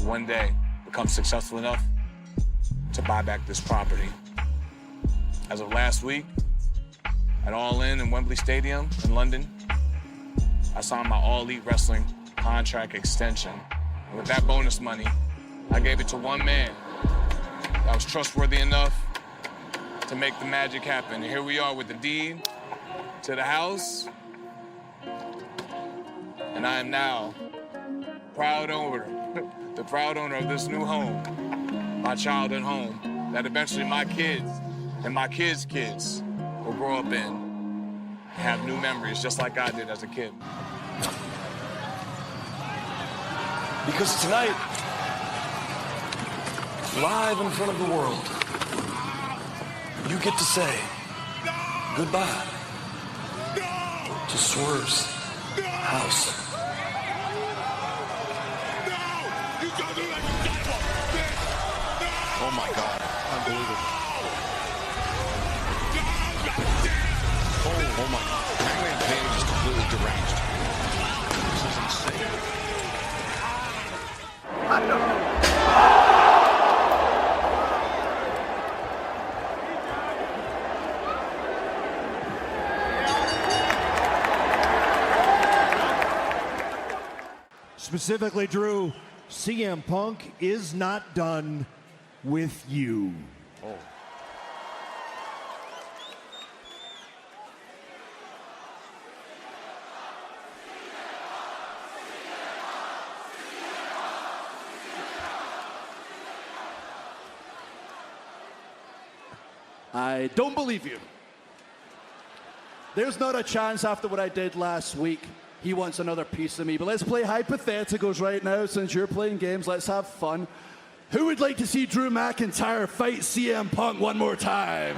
one day become successful enough to buy back this property. As of last week, at All In Wembley Stadium in London, I signed my All Elite Wrestling contract extension. And with that bonus money, I gave it to one man that was trustworthy enough to make the magic happen. And here we are with the deed to the house. And I am now proud owner, the proud owner of this new home, my childhood home, that eventually my kids and my kids' kids will grow up in and have new memories just like I did as a kid. Because tonight, live in front of the world, you get to say goodbye to Swerve's house. Oh my God, unbelievable. Oh my God, Hangman Page is completely deranged. This is insane. Specifically, Drew, CM Punk is not done with you. Oh. I don't believe you. There's not a chance after what I did last week. He wants another piece of me. But let's play hypotheticals right now. Since you're playing games, let's have fun. Who would like to see Drew McIntyre fight CM Punk one more time?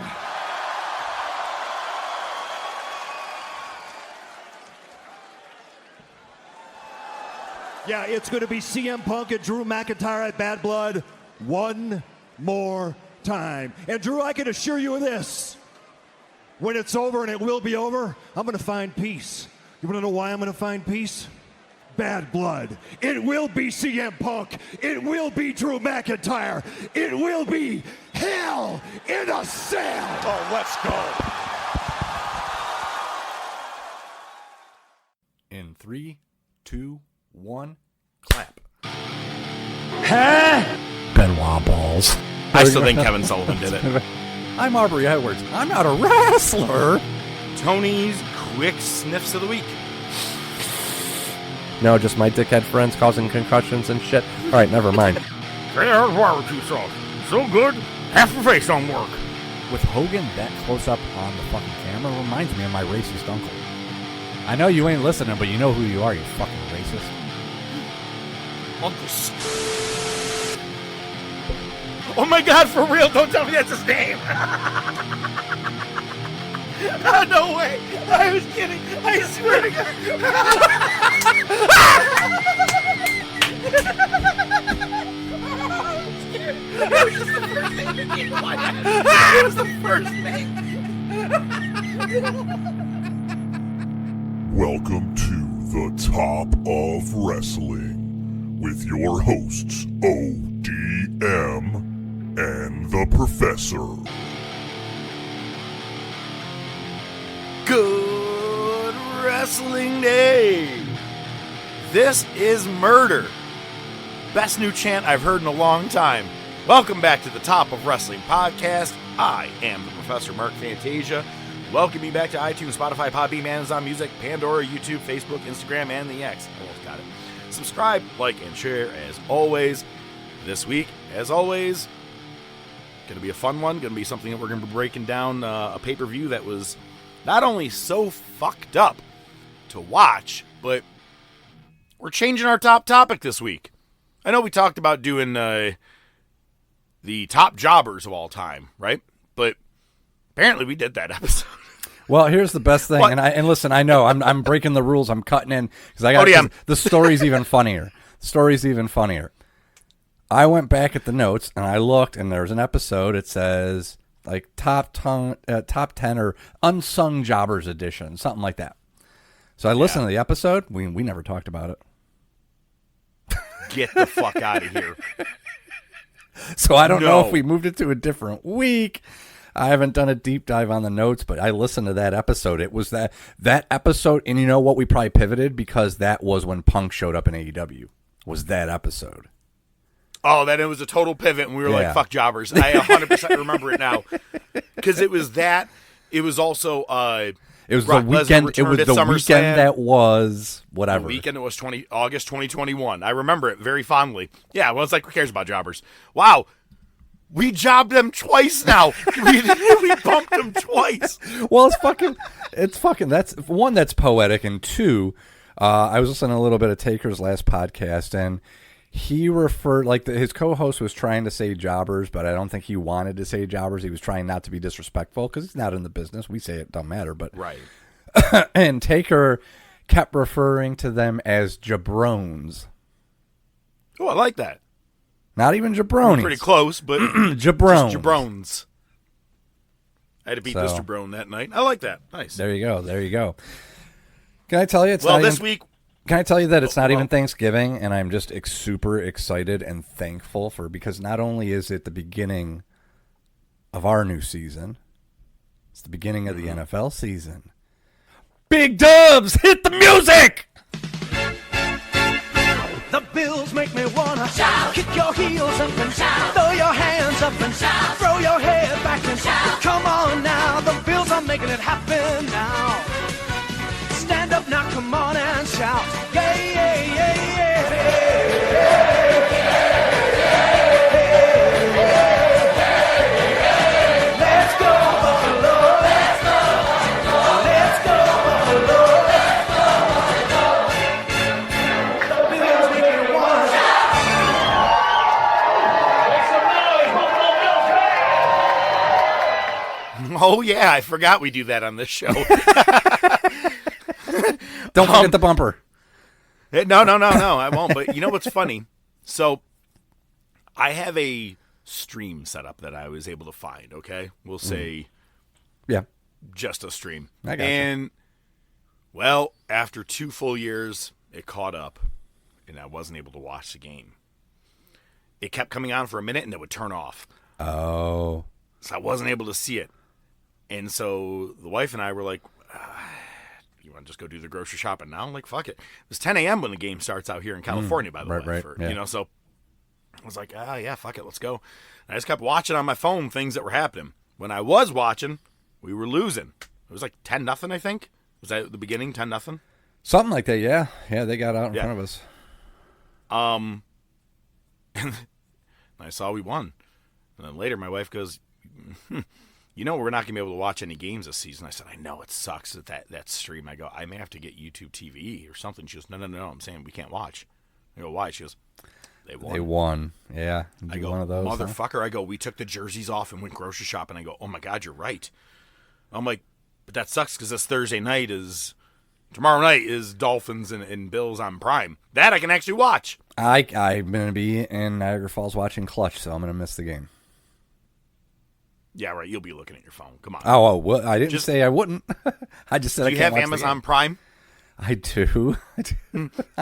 Yeah, it's going to be CM Punk and Drew McIntyre at Bad Blood one more time. And Drew, I can assure you of this. When it's over, and it will be over, I'm going to find peace. You want to know why I'm going to find peace? Bad Blood. It will be CM Punk. It will be Drew McIntyre. It will be Hell in a Cell. Oh, let's go. In 3, 2, 1, clap. Huh? Benoit balls. I still think Kevin Sullivan did it. I'm Aubrey Edwards. I'm not a wrestler. Tony's quick sniffs of the week. No, just my dickhead friends causing concussions and shit. All right, never mind. There's barbecue sauce. So good, half the face don't work. With Hogan that close up on the fucking camera reminds me of my racist uncle. I know you ain't listening, but you know who you are, you fucking racist. Uncle. Oh my God, for real, don't tell me that's his name. Oh, no way. I was kidding. I swear to God. That was just the first thing that came to my head. It was the first thing. Welcome to the Top of Wrestling with your hosts ODM and the Professor. Good wrestling day. This is murder. Best new chant I've heard in a long time. Welcome back to the Top of Wrestling podcast. I am the Professor Mark Fantasia. Welcome me back to iTunes, Spotify, Podbean, Amazon Music, Pandora, YouTube, Facebook, Instagram, and the X. Almost got it. Subscribe, like, and share as always. This week, as always, going to be a fun one. Going to be something that we're going to be breaking down a pay-per-view that was not only so fucked up to watch, but we're changing our top topic this week. I know we talked about doing the top jobbers of all time, right? But apparently we did that episode. Well, here's the best thing, and listen, I know I'm breaking the rules. I'm cutting in because I got the story's even funnier. The story's even funnier. I went back at the notes and I looked, and there's an episode. It says like top 10 or unsung jobbers edition, something like that. So I listened to the episode. We never talked about it. Get the fuck out of here. So I don't know if we moved it to a different week. I haven't done a deep dive on the notes, but I listened to that episode. It was that episode, and you know what? We probably pivoted because that was when Punk showed up in AEW. Was that episode? Oh, then it was a total pivot, and we were like, fuck jobbers. I 100% remember it now. Because it was that. It was also it was the weekend. It was the weekend that was whatever. The weekend it was August 2021. I remember it very fondly. Yeah, well, it's like, who cares about jobbers? Wow. We jobbed them twice now. we bumped them twice. Well, it's fucking, that's one, that's poetic, and two, I was listening to a little bit of Taker's last podcast, and he referred, like, his co-host was trying to say jobbers, but I don't think he wanted to say jobbers. He was trying not to be disrespectful because he's not in the business. We say it don't matter, but right. And Taker kept referring to them as jabrones. Oh, I like that. Not even jabronis. Pretty close, but jabrones. Jabrones. I had to beat this jabron that night. I like that. Nice. There you go. Can I tell you? This week. Can I tell you that it's not even Thanksgiving, and I'm just super excited and thankful because not only is it the beginning of our new season, it's the beginning of the NFL season. Big Dubs, hit the music! The Bills make me wanna shout, kick your heels up and shout, throw your hands up and shout, throw your head back and shout. Come on now, the Bills are making it happen now. Stand up now, come on and shout. Yeah, yeah, yeah, yeah. Let's go, Buffalo. Let's go, Buffalo. Let's go, Buffalo. Let's go, Buffalo. The Bills make me wanna shout. Make some noise, Buffalo Bills. Oh, yeah, I forgot we do that on this show. Don't forget the bumper. No, I won't. But you know what's funny? So I have a stream set up that I was able to find, okay? We'll say just a stream. I got you. Well, after 2 full years, it caught up, and I wasn't able to watch the game. It kept coming on for a minute, and it would turn off. Oh. So I wasn't able to see it. And so the wife and I were like, you want to just go do the grocery shopping now? I'm like, fuck it. It's 10 a.m. when the game starts out here in California, by the way. Right. You know, so I was like, yeah, fuck it, let's go. And I just kept watching on my phone things that were happening. When I was watching, we were losing. It was like 10-0, I think. Was that at the beginning, 10-0? Something like that, yeah. Yeah, they got out in front of us. And I saw we won. And then later my wife goes, you know we're not going to be able to watch any games this season. I said, I know, it sucks that stream. I go, I may have to get YouTube TV or something. She goes, no, I'm saying we can't watch. I go, why? She goes, they won. Yeah. I go, one of those, motherfucker. Huh? I go, we took the jerseys off and went grocery shopping. I go, oh my God, you're right. I'm like, but that sucks because this tomorrow night is Dolphins and Bills on Prime. That I can actually watch. I'm going to be in Niagara Falls watching Clutch, so I'm going to miss the game. Yeah, right. You'll be looking at your phone. Come on. Oh, well, I didn't say I wouldn't. I just said I can't watch. Do you have Amazon Prime? I do.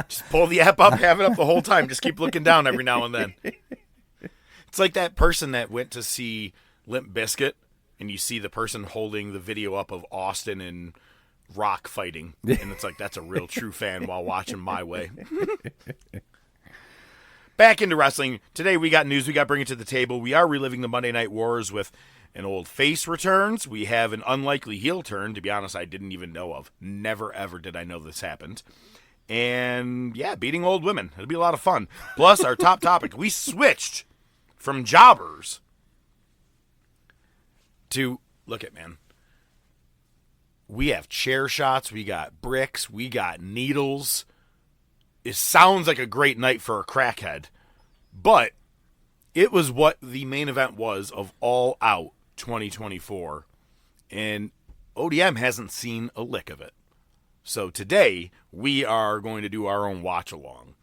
Just pull the app up, have it up the whole time. Just keep looking down every now and then. It's like that person that went to see Limp Bizkit, and you see the person holding the video up of Austin and Rock fighting, and it's like, that's a real true fan while watching My Way. Back into wrestling. Today we got news we got to bring it to the table. We are reliving the Monday Night Wars with an old face returns. We have an unlikely heel turn, to be honest, I didn't even know of. Never, ever did I know this happened. And, yeah, beating old women. It'll be a lot of fun. Plus, our top topic, we switched from jobbers to, look at, man, we have chair shots, we got bricks, we got needles. It sounds like a great night for a crackhead, but it was what the main event was of All Out 2024, and ODM hasn't seen a lick of it. So today, we are going to do our own watch-along.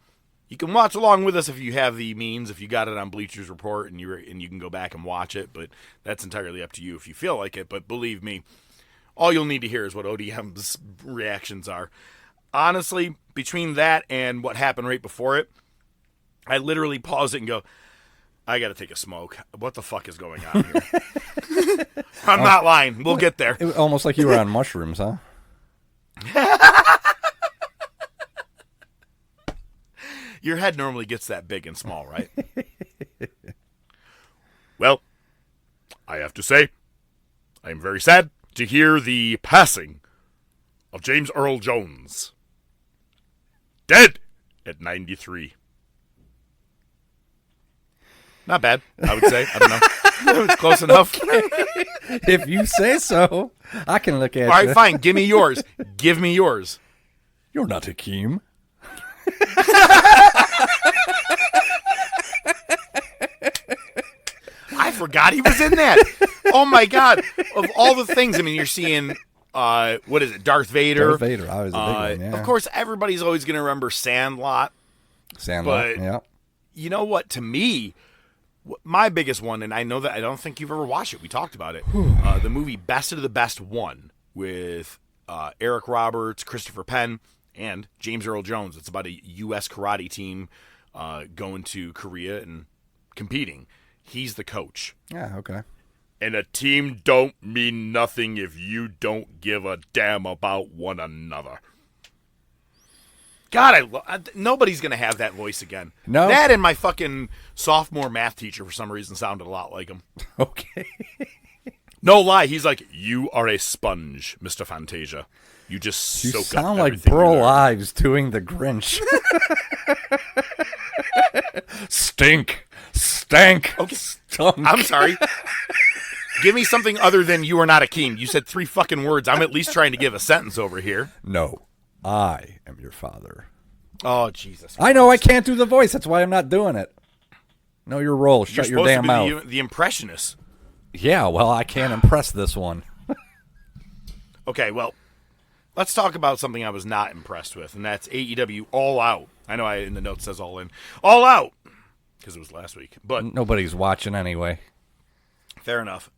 You can watch along with us if you have the means, if you got it on Bleacher's Report, and you can go back and watch it, but that's entirely up to you if you feel like it. But believe me, all you'll need to hear is what ODM's reactions are. Honestly, between that and what happened right before it, I literally pause it and go, I got to take a smoke. What the fuck is going on here? I'm not lying. We'll get there. It was almost like you were on mushrooms, huh? Your head normally gets that big and small, right? Well, I have to say, I am very sad to hear the passing of James Earl Jones. Dead at 93. Not bad, I would say. I don't know. It's close enough. If you say so, I can look at All right, you. fine. Give me yours. Give me yours. You're not Hakeem. I forgot he was in that. Oh, my God. Of all the things, I mean, you're seeing, what is it, Darth Vader. Darth Vader, always a big one, yeah. Of course, everybody's always going to remember Sandlot. Sandlot, yeah. You know what? To me, my biggest one, and I know that I don't think you've ever watched it. We talked about it. The movie Best of the Best 1 with Eric Roberts, Christopher Penn, and James Earl Jones. It's about a U.S. karate team going to Korea and competing. He's the coach. Yeah, okay. And a team don't mean nothing if you don't give a damn about one another. God, nobody's going to have that voice again. No. That and my fucking sophomore math teacher for some reason sounded a lot like him. Okay. No lie, he's like, you are a sponge, Mr. Fantasia. You just You soak sound up like everything Burl you learn." Ives doing the Grinch. Stink. Stank. Okay. Stunk. I'm sorry. Give me something other than you are not a king. You said 3 fucking words. I'm at least trying to give a sentence over here. No, I am your father. Oh, Jesus. I know I can't do the voice. That's why I'm not doing it. Know your role. You're Shut your supposed damn to mouth. be the impressionist. Yeah, well, I can't impress this one. Okay, well, let's talk about something I was not impressed with, and that's AEW All Out. I know in the note says All In. All Out! Because it was last week. But Nobody's watching anyway. fair enough.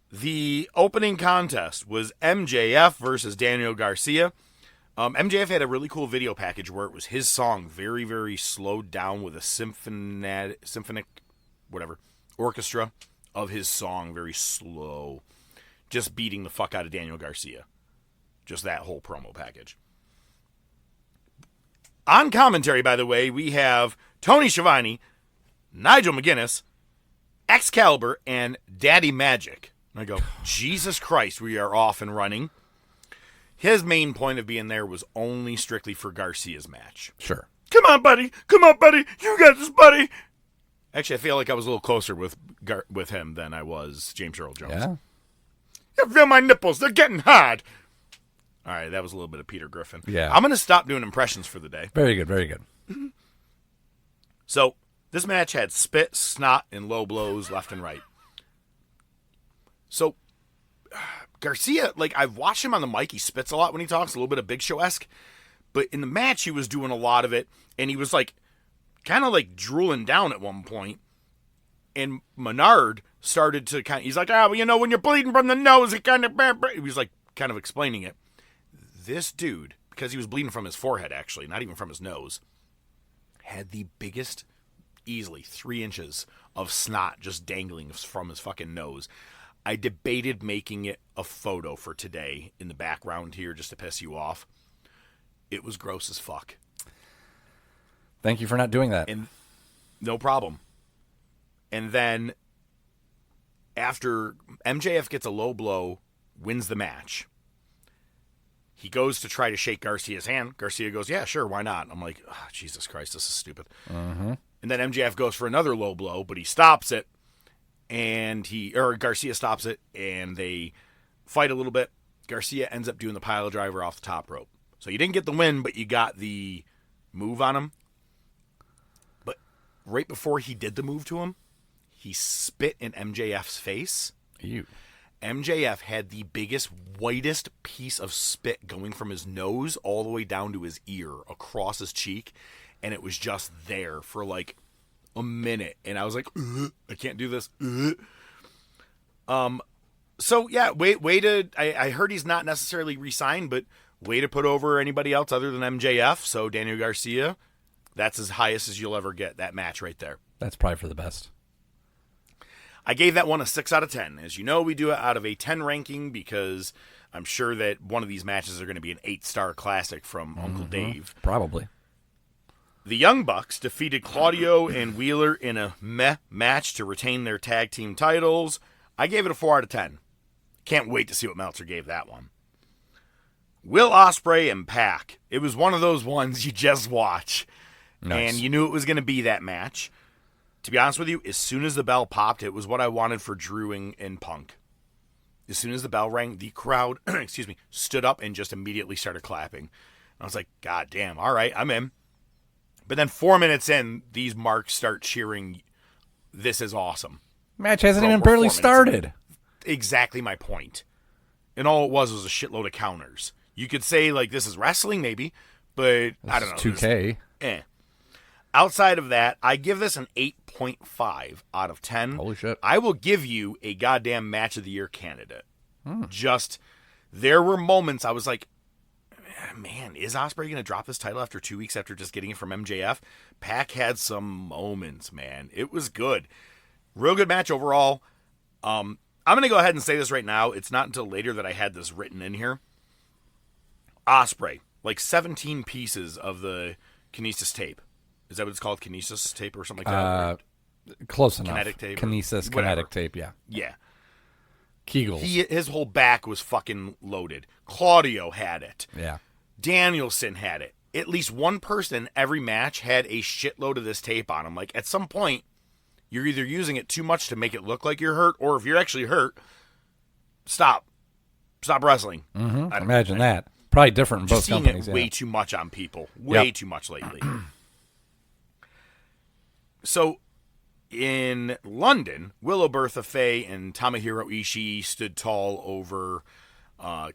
The opening contest was MJF versus Daniel Garcia. MJF had a really cool video package where it was his song very, very slowed down with a symphonic orchestra of his song, very slow, just beating the fuck out of Daniel Garcia. Just that whole promo package. On commentary, by the way, we have Tony Schiavone, Nigel McGuinness, Excalibur, and Daddy Magic. And I go, Jesus Christ, we are off and running. His main point of being there was only strictly for Garcia's match. Sure. Come on, buddy. Come on, buddy. You got this, buddy. Actually, I feel like I was a little closer with him than I was James Earl Jones. Yeah. You feel my nipples. They're getting hard. All right, that was a little bit of Peter Griffin. Yeah. I'm going to stop doing impressions for the day. Very good, very good. So, this match had spit, snot, and low blows left and right. So, Garcia, like, I've watched him on the mic. He spits a lot when he talks, a little bit of Big Show-esque. But in the match, he was doing a lot of it, and he was, like, kind of, like, drooling down at one point. And Menard started to he's like, well, you know, when you're bleeding from the nose, it kind of... He was, like, kind of explaining it. This dude, because he was bleeding from his forehead, actually, not even from his nose, had the biggest, easily 3 inches of snot just dangling from his fucking nose. I debated making it a photo for today in the background here just to piss you off. It was gross as fuck. Thank you for not doing that. And no problem. And then after MJF gets a low blow, wins the match, he goes to try to shake Garcia's hand. Garcia goes, yeah, sure, why not? I'm like, oh, Jesus Christ, this is stupid. Mm-hmm. And then MJF goes for another low blow, but he stops it. And Garcia stops it, and they fight a little bit. Garcia ends up doing the pile driver off the top rope. So you didn't get the win, but you got the move on him. But right before he did the move to him, he spit in MJF's face. Ew. MJF had the biggest, whitest piece of spit going from his nose all the way down to his ear, across his cheek, and it was just there for like a minute, and I was like, I can't do this. So yeah, way to. I heard he's not necessarily re-signed, but way to put over anybody else other than MJF. So Daniel Garcia That's as highest as you'll ever get, that match right there. That's probably for the best. I gave that one a 6 out of 10. As you know, we do it out of a 10 ranking because I'm sure that one of these matches are going to be an 8-star classic from Uncle Dave. Probably. The Young Bucks defeated Claudio and Wheeler in a meh match to retain their tag team titles. I gave it a 4 out of 10. Can't wait to see what Meltzer gave that one. Will Ospreay and Pac. It was one of those ones you just watch. Nice. And you knew it was going to be that match. To be honest with you, as soon as the bell popped, it was what I wanted for Drew and Punk. As soon as the bell rang, the crowd, stood up and just immediately started clapping. I was like, God damn, all right, I'm in. But then 4 minutes in, these marks start cheering, this is awesome. Match hasn't even barely started. Exactly my point. And all it was a shitload of counters. You could say, like, this is wrestling, maybe, but I don't know. 2K. Outside of that, I give this an 8.5 out of 10. Holy shit. I will give you a goddamn Match of the Year candidate. Just, there were moments I was like, man, is Ospreay going to drop this title after 2 weeks after just getting it from MJF? Pac had some moments, man. It was good. Real good match overall. I'm going to go ahead and say this right now. It's not until later that I had this written in here. Ospreay, like 17 pieces of the Kinesis tape. Is that what it's called? Kinesis tape or something like that? Close enough. Kinetic tape. Kinesis, kinetic tape, yeah. Yeah. Kegels. His whole back was fucking loaded. Claudio had it. Yeah. Danielson had it. At least one person in every match had a shitload of this tape on him. Like, at some point, you're either using it too much to make it look like you're hurt, or if you're actually hurt, stop. Stop wrestling. Imagine that. Probably different in both companies. It way too much on people. Way too much lately. So, in London, Willow Bertha Faye and Tomohiro Ishii stood tall over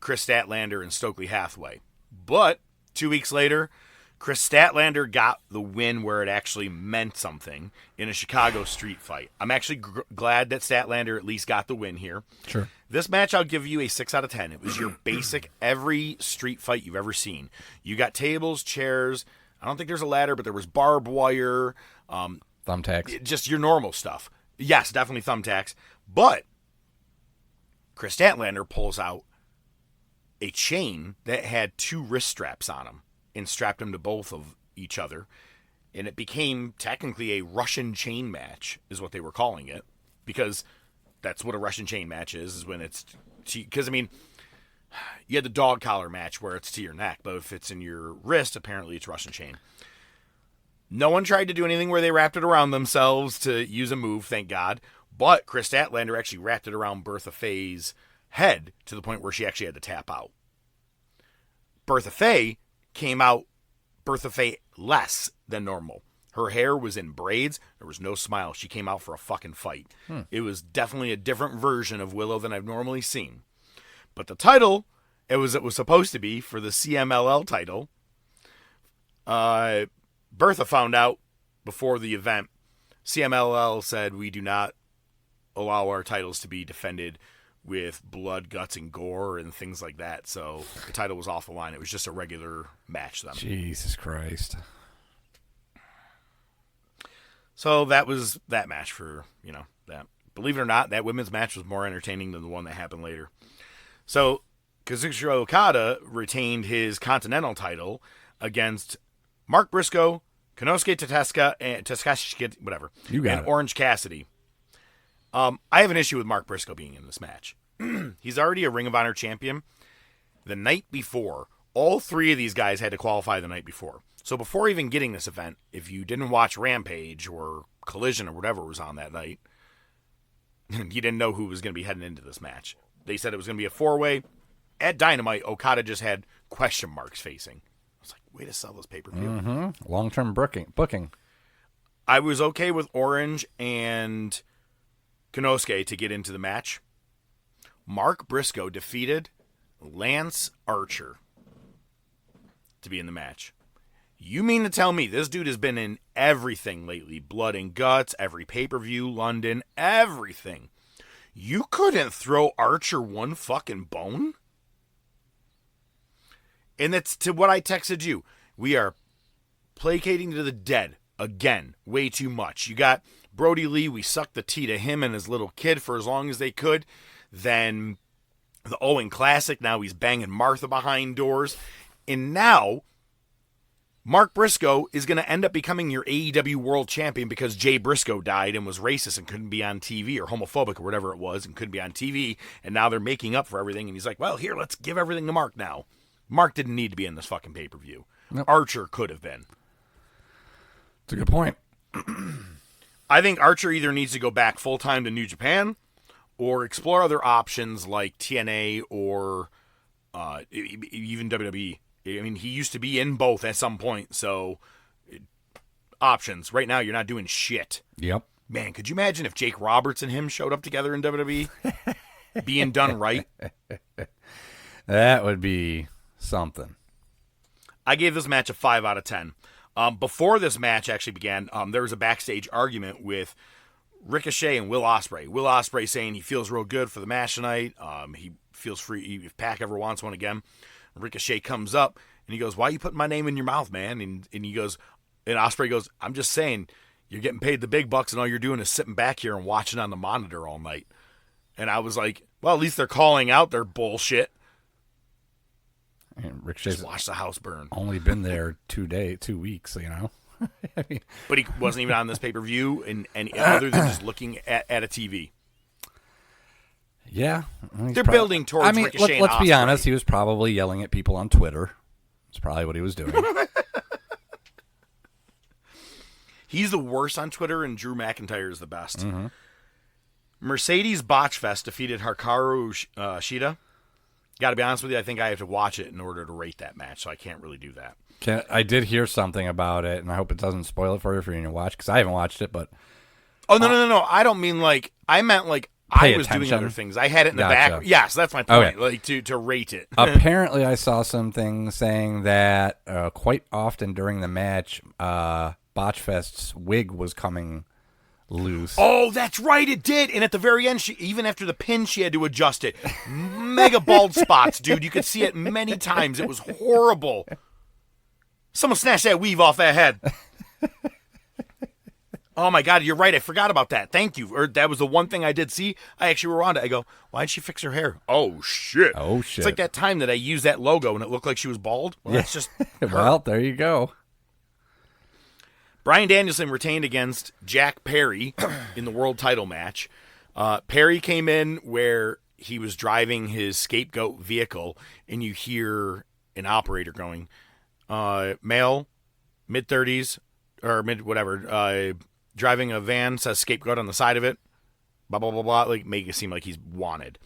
Chris Statlander and Stokely Hathaway. But 2 weeks later, Chris Statlander got the win where it actually meant something in a Chicago street fight. I'm actually glad that Statlander at least got the win here. Sure. This match, I'll give you a 6 out of 10. It was your basic every street fight you've ever seen. You got tables, chairs. I don't think there's a ladder, but there was barbed wire. Thumbtacks. Just your normal stuff. Yes, definitely thumbtacks. But Chris Statlander pulls out a chain that had 2 wrist straps on them and strapped them to both of each other. And it became technically a Russian chain match, is what they were calling it. Because that's what a Russian chain match is when it's... Because, I mean, you had the dog collar match where it's to your neck, but if it's in your wrist, apparently it's Russian chain. No one tried to do anything where they wrapped it around themselves to use a move, thank God. But Chris Statlander actually wrapped it around Bertha Faye's head to the point where she actually had to tap out. Bertha Faye came out Bertha Faye less than normal. Her hair was in braids. There was no smile. She came out for a fucking fight. It was definitely a different version of Willow than I've normally seen. But the title, it was supposed to be for the CMLL title. Bertha found out before the event. CMLL said, we do not allow our titles to be defended with blood, guts, and gore and things like that. So the title was off the line. It was just a regular match then. Jesus Christ. So that was that match for, that. Believe it or not, that women's match was more entertaining than the one that happened later. So Kazuchika Okada retained his Continental title against Mark Briscoe, Konosuke Takashi, whatever, and Orange Cassidy. I have an issue with Mark Briscoe being in this match. He's already a Ring of Honor champion. The night before, all 3 of these guys had to qualify the night before. So before even getting this event, if you didn't watch Rampage or Collision or whatever was on that night, you didn't know who was going to be heading into this match. They said it was going to be a 4-way. At Dynamite, Okada just had question marks facing. I was like, way to sell this pay-per-view. Long-term booking. I was okay with Orange and Konosuke to get into the match. Mark Briscoe defeated Lance Archer to be in the match. You mean to tell me this dude has been in everything lately? Blood and Guts, every pay-per-view, London, everything. You couldn't throw Archer one fucking bone? And that's to what I texted you. We are placating to the dead. Again, way too much. You got Brody Lee, we sucked the tea to him and his little kid for as long as they could. Then the Owen Classic, now he's banging Martha behind doors. And now, Mark Briscoe is going to end up becoming your AEW World Champion because Jay Briscoe died and was racist and couldn't be on TV, or homophobic or whatever it was, and couldn't be on TV. And now they're making up for everything. And he's like, well, here, let's give everything to Mark now. Mark didn't need to be in this fucking pay-per-view. Nope. Archer could have been. It's a good point. I think Archer either needs to go back full-time to New Japan or explore other options like TNA or even WWE. I mean, he used to be in both at some point, so options. Right now, you're not doing shit. Yep. Man, could you imagine if Jake Roberts and him showed up together in WWE? Being done right? That would be something. I gave this match a 5 out of 10. Before this match actually began, there was a backstage argument with Ricochet and Will Ospreay. Will Ospreay saying he feels real good for the match tonight. He feels free if Pac ever wants one again. Ricochet comes up and he goes, "Why are you putting my name in your mouth, man?" And he goes, and Ospreay goes, "I'm just saying, you're getting paid the big bucks and all you're doing is sitting back here and watching on the monitor all night." And I was like, well, at least they're calling out their bullshit. And Ricochet's just watch the house burn. Only been there 2 weeks, you know. I mean, but he wasn't even on this pay-per-view, and other than just looking at a TV. Yeah, they're building towards Ricochet and let's be Ospreay. honest. He was probably yelling at people on Twitter. That's probably what he was doing. He's the worst on Twitter, and Drew McIntyre is the best. Mm-hmm. Mercedes Botchfest defeated Hikaru Shida. Got to be honest with you, I think I have to watch it in order to rate that match, so I can't really do that. I did hear something about it, and I hope it doesn't spoil it for you if you're going to watch, because I haven't watched it, but... Oh, no. I don't mean like... I meant like I was doing other things. I had it in the back. Yes, that's my point, like to rate it. Apparently, I saw some things saying that quite often during the match, Botchfest's wig was coming loose. Oh, that's right, it did. And at the very end, even after the pin, she had to adjust it. Mega bald spots, dude. You could see it many times. It was horrible. Someone snatched that weave off that head. Oh, my God, you're right. I forgot about that. Thank you. Or that was the one thing I did see. I actually rewound it. I go, why'd she fix her hair? Oh, shit. Oh, shit. It's like that time that I used that logo and it looked like she was bald. Well, that's just her. Well, there you go. Bryan Danielson retained against Jack Perry in the world title match. Perry came in where he was driving his scapegoat vehicle, and you hear an operator going, male, mid-30s, or mid-whatever, driving a van, says scapegoat on the side of it, blah, blah, blah, blah, like make it seem like he's wanted.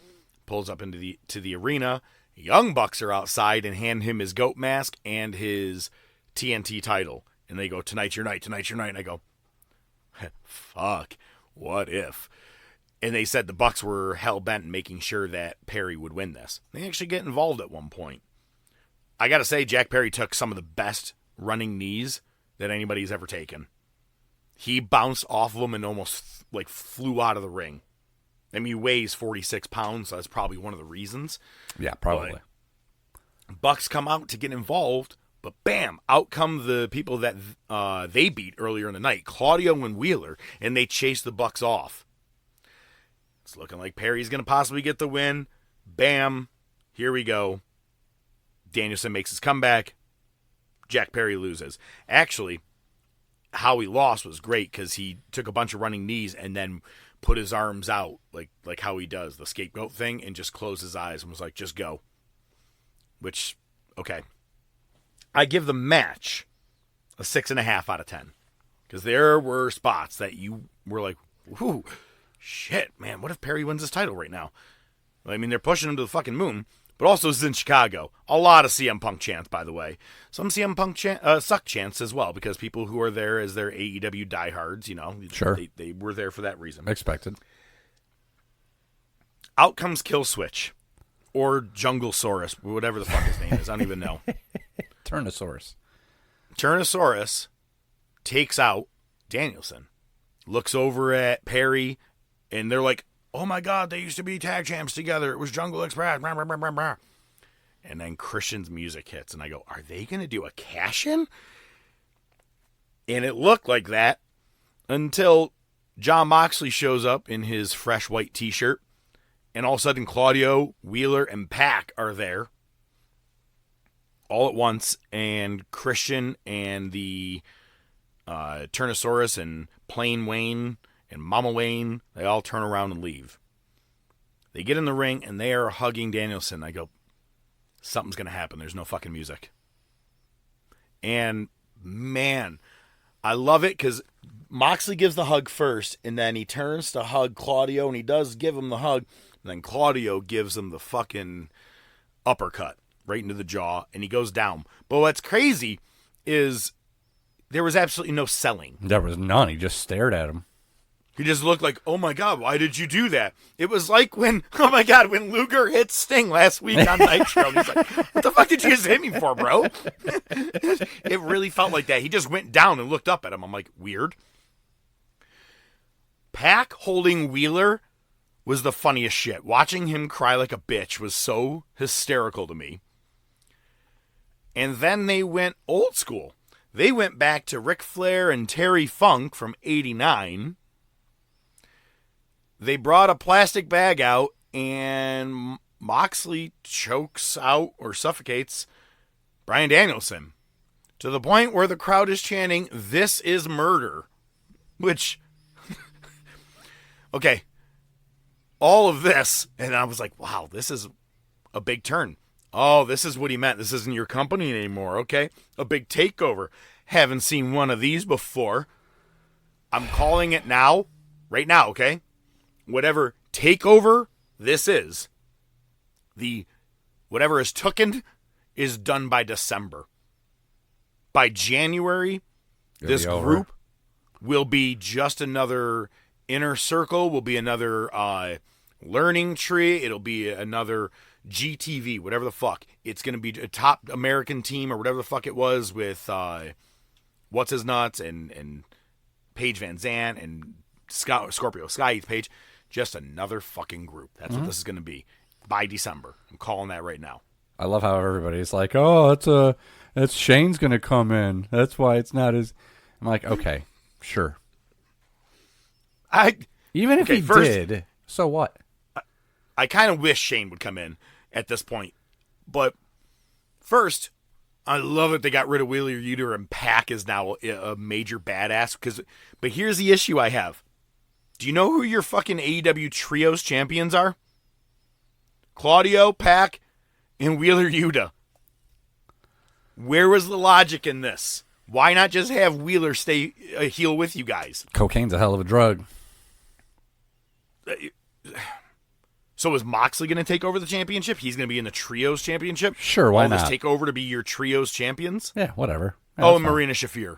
Pulls up into the arena. Young Bucks are outside and hand him his goat mask and his TNT title. And they go, tonight's your night, tonight's your night. And I go, fuck, what if? And they said the Bucks were hell-bent in making sure that Perry would win this. They actually get involved at one point. I got to say, Jack Perry took some of the best running knees that anybody's ever taken. He bounced off of them and almost like flew out of the ring. I mean, he weighs 46 pounds, so that's probably one of the reasons. Yeah, probably. But Bucks come out to get involved. But bam, out come the people that they beat earlier in the night, Claudio and Wheeler, and they chase the Bucks off. It's looking like Perry's going to possibly get the win. Bam, here we go. Danielson makes his comeback. Jack Perry loses. Actually, how he lost was great because he took a bunch of running knees and then put his arms out like how he does, the scapegoat thing, and just closed his eyes and was like, just go. Which, okay. I give the match a 6.5 out of 10. Because there were spots that you were like, whoo, shit, man, what if Perry wins this title right now? I mean, they're pushing him to the fucking moon. But also, this is in Chicago. A lot of CM Punk chants, by the way. Some CM Punk suck chants as well, because people who are there as their AEW diehards, you know, sure. they were there for that reason. Expected. Out comes Killswitch. Or Junglesaurus, whatever the fuck his name is. I don't even know. Turnosaurus takes out Danielson. Looks over at Perry, and they're like, oh my God, they used to be tag champs together. It was Jungle Express. Blah, blah, blah, blah, blah. And then Christian's music hits, and I go, are they going to do a cash-in? And it looked like that until Jon Moxley shows up in his fresh white t-shirt, and all of a sudden Claudio, Wheeler, and Pac are there all at once, and Christian and the Turnosaurus and Plain Wayne and Mama Wayne, they all turn around and leave. They get in the ring, and they are hugging Danielson. I go, something's going to happen. There's no fucking music. And, man, I love it because Moxley gives the hug first, and then he turns to hug Claudio, and he does give him the hug, and then Claudio gives him the fucking uppercut right into the jaw, and he goes down. But what's crazy is there was absolutely no selling. There was none. He just stared at him. He just looked like, oh my God, why did you do that? It was like when, oh my God, when Luger hit Sting last week on Nitro. He's like, what the fuck did you just hit me for, bro? It really felt like that. He just went down and looked up at him. I'm like, weird. Pac holding Wheeler was the funniest shit. Watching him cry like a bitch was so hysterical to me. And then they went old school. They went back to Ric Flair and Terry Funk from '89. They brought a plastic bag out, and Moxley chokes out or suffocates Bryan Danielson to the point where the crowd is chanting, "This is murder," which, okay, all of this, and I was like, wow, this is a big turn. Oh, this is what he meant. This isn't your company anymore, okay? A big takeover. Haven't seen one of these before. I'm calling it now, right now, okay? Whatever takeover this is, whatever is tooken is done by December. By January, this group will be just another inner circle, will be another learning tree. It'll be another GTV, whatever the fuck. It's going to be a top American team or whatever the fuck it was with What's His Nuts and Paige Van Zandt and Scorpio Sky Eats Page. Just another fucking group. That's what this is going to be by December. I'm calling that right now. I love how everybody's like, oh, it's Shane's going to come in. That's why it's not as... I'm like, okay, sure. Even if he did, so what? I kind of wish Shane would come in at this point. But first, I love that they got rid of Wheeler Yuta and Pac is now a major badass. But here's the issue I have. Do you know who your fucking AEW Trios champions are? Claudio, Pac, and Wheeler Yuta. Where was the logic in this? Why not just have Wheeler stay a heel with you guys? Cocaine's a hell of a drug. So is Moxley going to take over the championship? He's going to be in the Trios championship? Sure, why All not? this take over to be your Trios champions? Yeah, whatever. Yeah, and Marina Shafir.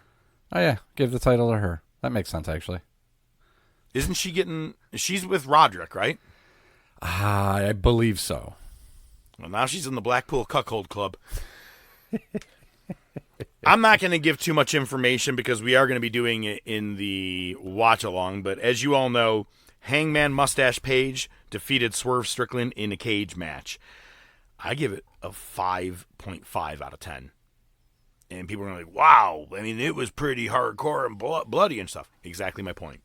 Oh, yeah. Give the title to her. That makes sense, actually. Isn't she getting... She's with Roderick, right? I believe so. Well, now she's in the Blackpool Cuckold Club. I'm not going to give too much information because we are going to be doing it in the watch-along. But as you all know, Hangman Mustache Page defeated Swerve Strickland in a cage match. I give it a 5.5 out of 10. And people are like, wow, I mean, it was pretty hardcore and bloody and stuff. Exactly my point.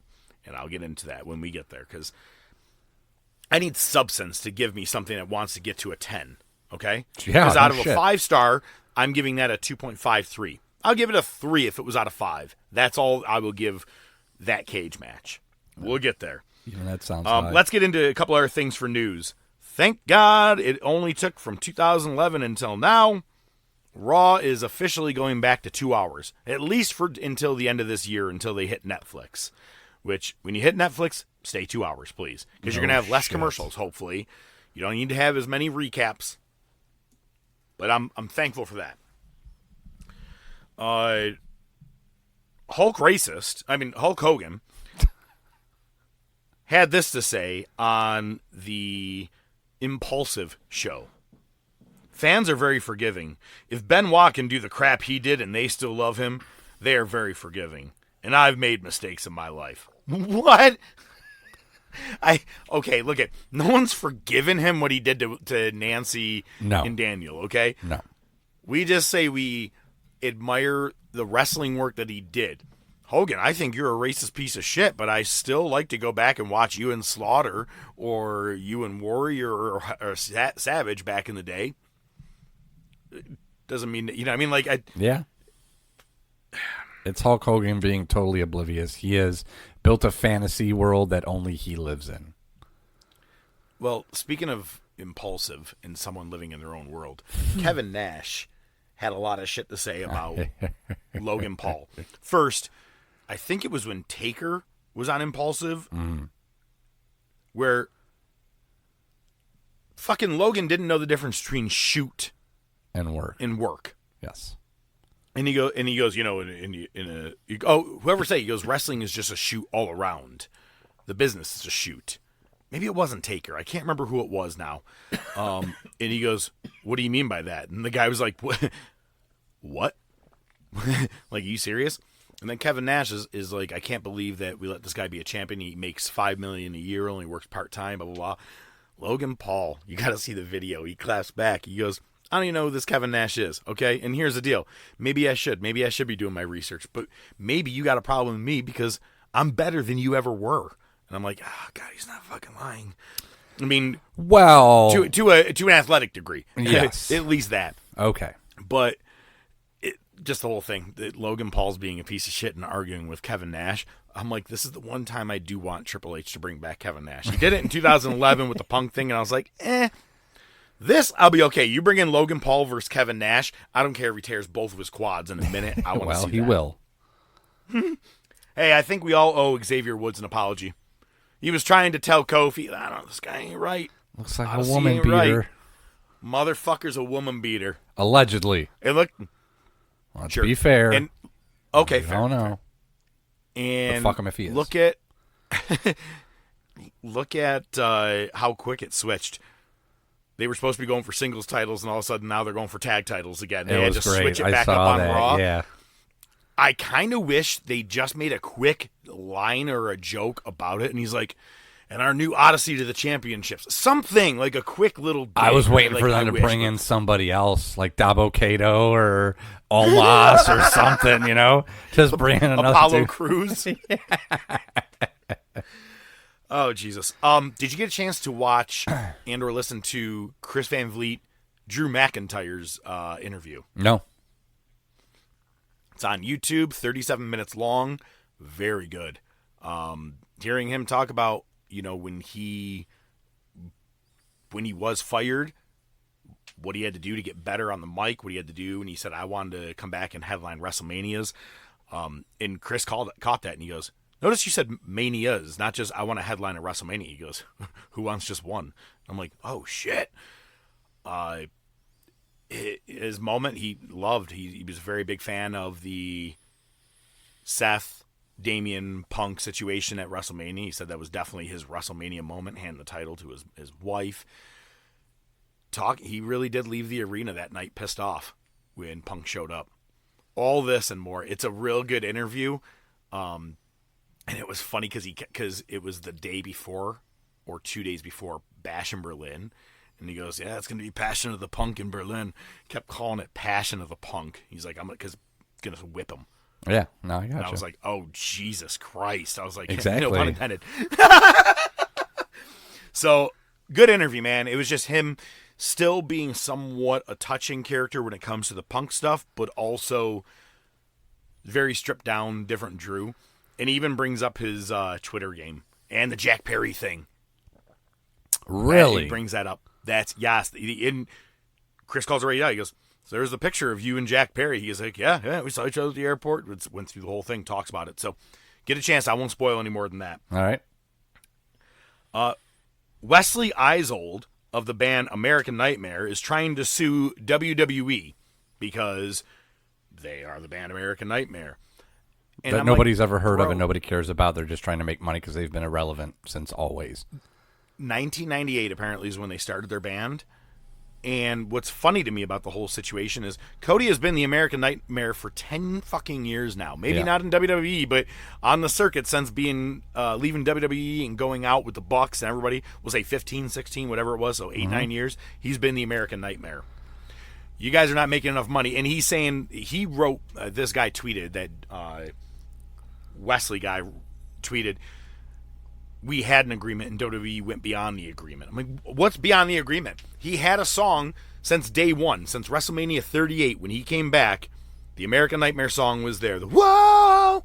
And I'll get into that when we get there, because I need substance to give me something that wants to get to a 10, okay? Yeah, because out of a 5-star, I'm giving that a 2.53. I'll give it a 3 if it was out of 5. That's all I will give that cage match. We'll get there. Yeah, that sounds high. Let's get into a couple other things for news. Thank God it only took from 2011 until now. Raw is officially going back to 2 hours, at least until the end of this year, until they hit Netflix. Which, when you hit Netflix, stay 2 hours, please. Because you're going to have less commercials, hopefully. You don't need to have as many recaps. But I'm thankful for that. Hulk Hogan had this to say on the Impulsive show. Fans are very forgiving. If Benoit can do the crap he did and they still love him, they are very forgiving. And I've made mistakes in my life. What? Okay, look at, no one's forgiven him what he did to Nancy and Daniel, okay? No. We just say we admire the wrestling work that he did. Hogan, I think you're a racist piece of shit, but I still like to go back and watch you and Slaughter or you and Warrior or Savage back in the day. Doesn't mean that, you know, I mean, like, yeah. It's Hulk Hogan being totally oblivious. He has built a fantasy world that only he lives in. Well, speaking of impulsive and someone living in their own world, Kevin Nash had a lot of shit to say about Logan Paul. First, I think it was when Taker was on Impulsive, where fucking Logan didn't know the difference between shoot and work. Yes. And he goes, you know, whoever said, he goes, wrestling is just a shoot all around. The business is a shoot. Maybe it wasn't Taker. I can't remember who it was now. And he goes, what do you mean by that? And the guy was like, what? Like, are you serious? And then Kevin Nash is like, I can't believe that we let this guy be a champion. He makes $5 million a year, only works part-time, blah, blah, blah. Logan Paul, you got to see the video. He claps back. He goes, I don't even know who this Kevin Nash is, okay? And here's the deal. Maybe I should be doing my research, but maybe you got a problem with me because I'm better than you ever were. And I'm like, oh, God, he's not fucking lying. I mean, well, to an athletic degree. Yes. At least that. Okay. But just the whole thing, that Logan Paul's being a piece of shit and arguing with Kevin Nash. I'm like, this is the one time I do want Triple H to bring back Kevin Nash. He did it in 2011 with the Punk thing, and I was like, this, I'll be okay. You bring in Logan Paul versus Kevin Nash, I don't care if he tears both of his quads in a minute. I want to well, see he that. will. Hey, I think we all owe Xavier Woods an apology. He was trying to tell Kofi, I don't know, this guy ain't right. Looks like a woman beater. Right. Motherfucker's a woman beater. Allegedly. It looked. Let's be fair. And, okay, fair. I don't know. And but fuck him if he is. Look at how quick it switched. They were supposed to be going for singles titles, and all of a sudden now they're going for tag titles again. They had to switch it back up on Raw. Yeah. I kind of wish they just made a quick line or a joke about it, and he's like, and our new Odyssey to the Championships. Something, like a quick little dig. I was waiting for them to bring in somebody else, like Dabo Kato or Almas or something, you know? Just bring in another Apollo dude. Crews. Oh, Jesus. Did you get a chance to watch and or listen to Chris Van Vliet, Drew McIntyre's interview? No. It's on YouTube, 37 minutes long. Very good. Hearing him talk about, you know, when he was fired, what he had to do to get better on the mic, what he had to do, and he said, I wanted to come back and headline WrestleManias. And Chris caught that, and he goes, notice you said manias, not just I want to headline a WrestleMania. He goes, who wants just one? I'm like, oh, shit. His moment he loved. He was a very big fan of the Seth, Damian Punk situation at WrestleMania. He said that was definitely his WrestleMania moment, handing the title to his wife. He really did leave the arena that night pissed off when Punk showed up. All this and more. It's a real good interview. And it was funny because it was the day before or 2 days before Bash in Berlin. And he goes, yeah, it's going to be Passion of the Punk in Berlin. Kept calling it Passion of the Punk. He's like, I'm going to whip him. Yeah, no, I got you. And I was like, oh, Jesus Christ. I was like, exactly. No pun intended. So, good interview, man. It was just him still being somewhat a touching character when it comes to the Punk stuff, but also very stripped down, different Drew. And he even brings up his Twitter game and the Jack Perry thing. Really? He brings that up. That's, yes. Chris calls it right out. He goes, so there's a picture of you and Jack Perry. He's like, yeah, we saw each other at the airport. Went through the whole thing, talks about it. So get a chance. I won't spoil any more than that. All right. Wesley Eisold of the band American Nightmare is trying to sue WWE because they are the band American Nightmare. And that I'm nobody's like, ever heard of bro, and nobody cares about. They're just trying to make money because they've been irrelevant since always. 1998 apparently is when they started their band. And what's funny to me about the whole situation is Cody has been the American Nightmare for 10 fucking years now. Maybe not in WWE, but on the circuit since leaving WWE and going out with the Bucks and everybody, we'll say 15, 16, whatever it was, so 8, 9 years, he's been the American Nightmare. You guys are not making enough money. And he's saying, he wrote, this guy tweeted that Wesley guy tweeted, we had an agreement and WWE went beyond the agreement. I'm like, what's beyond the agreement? He had a song since day one, since WrestleMania 38 when he came back. The American Nightmare song was there. The whoa!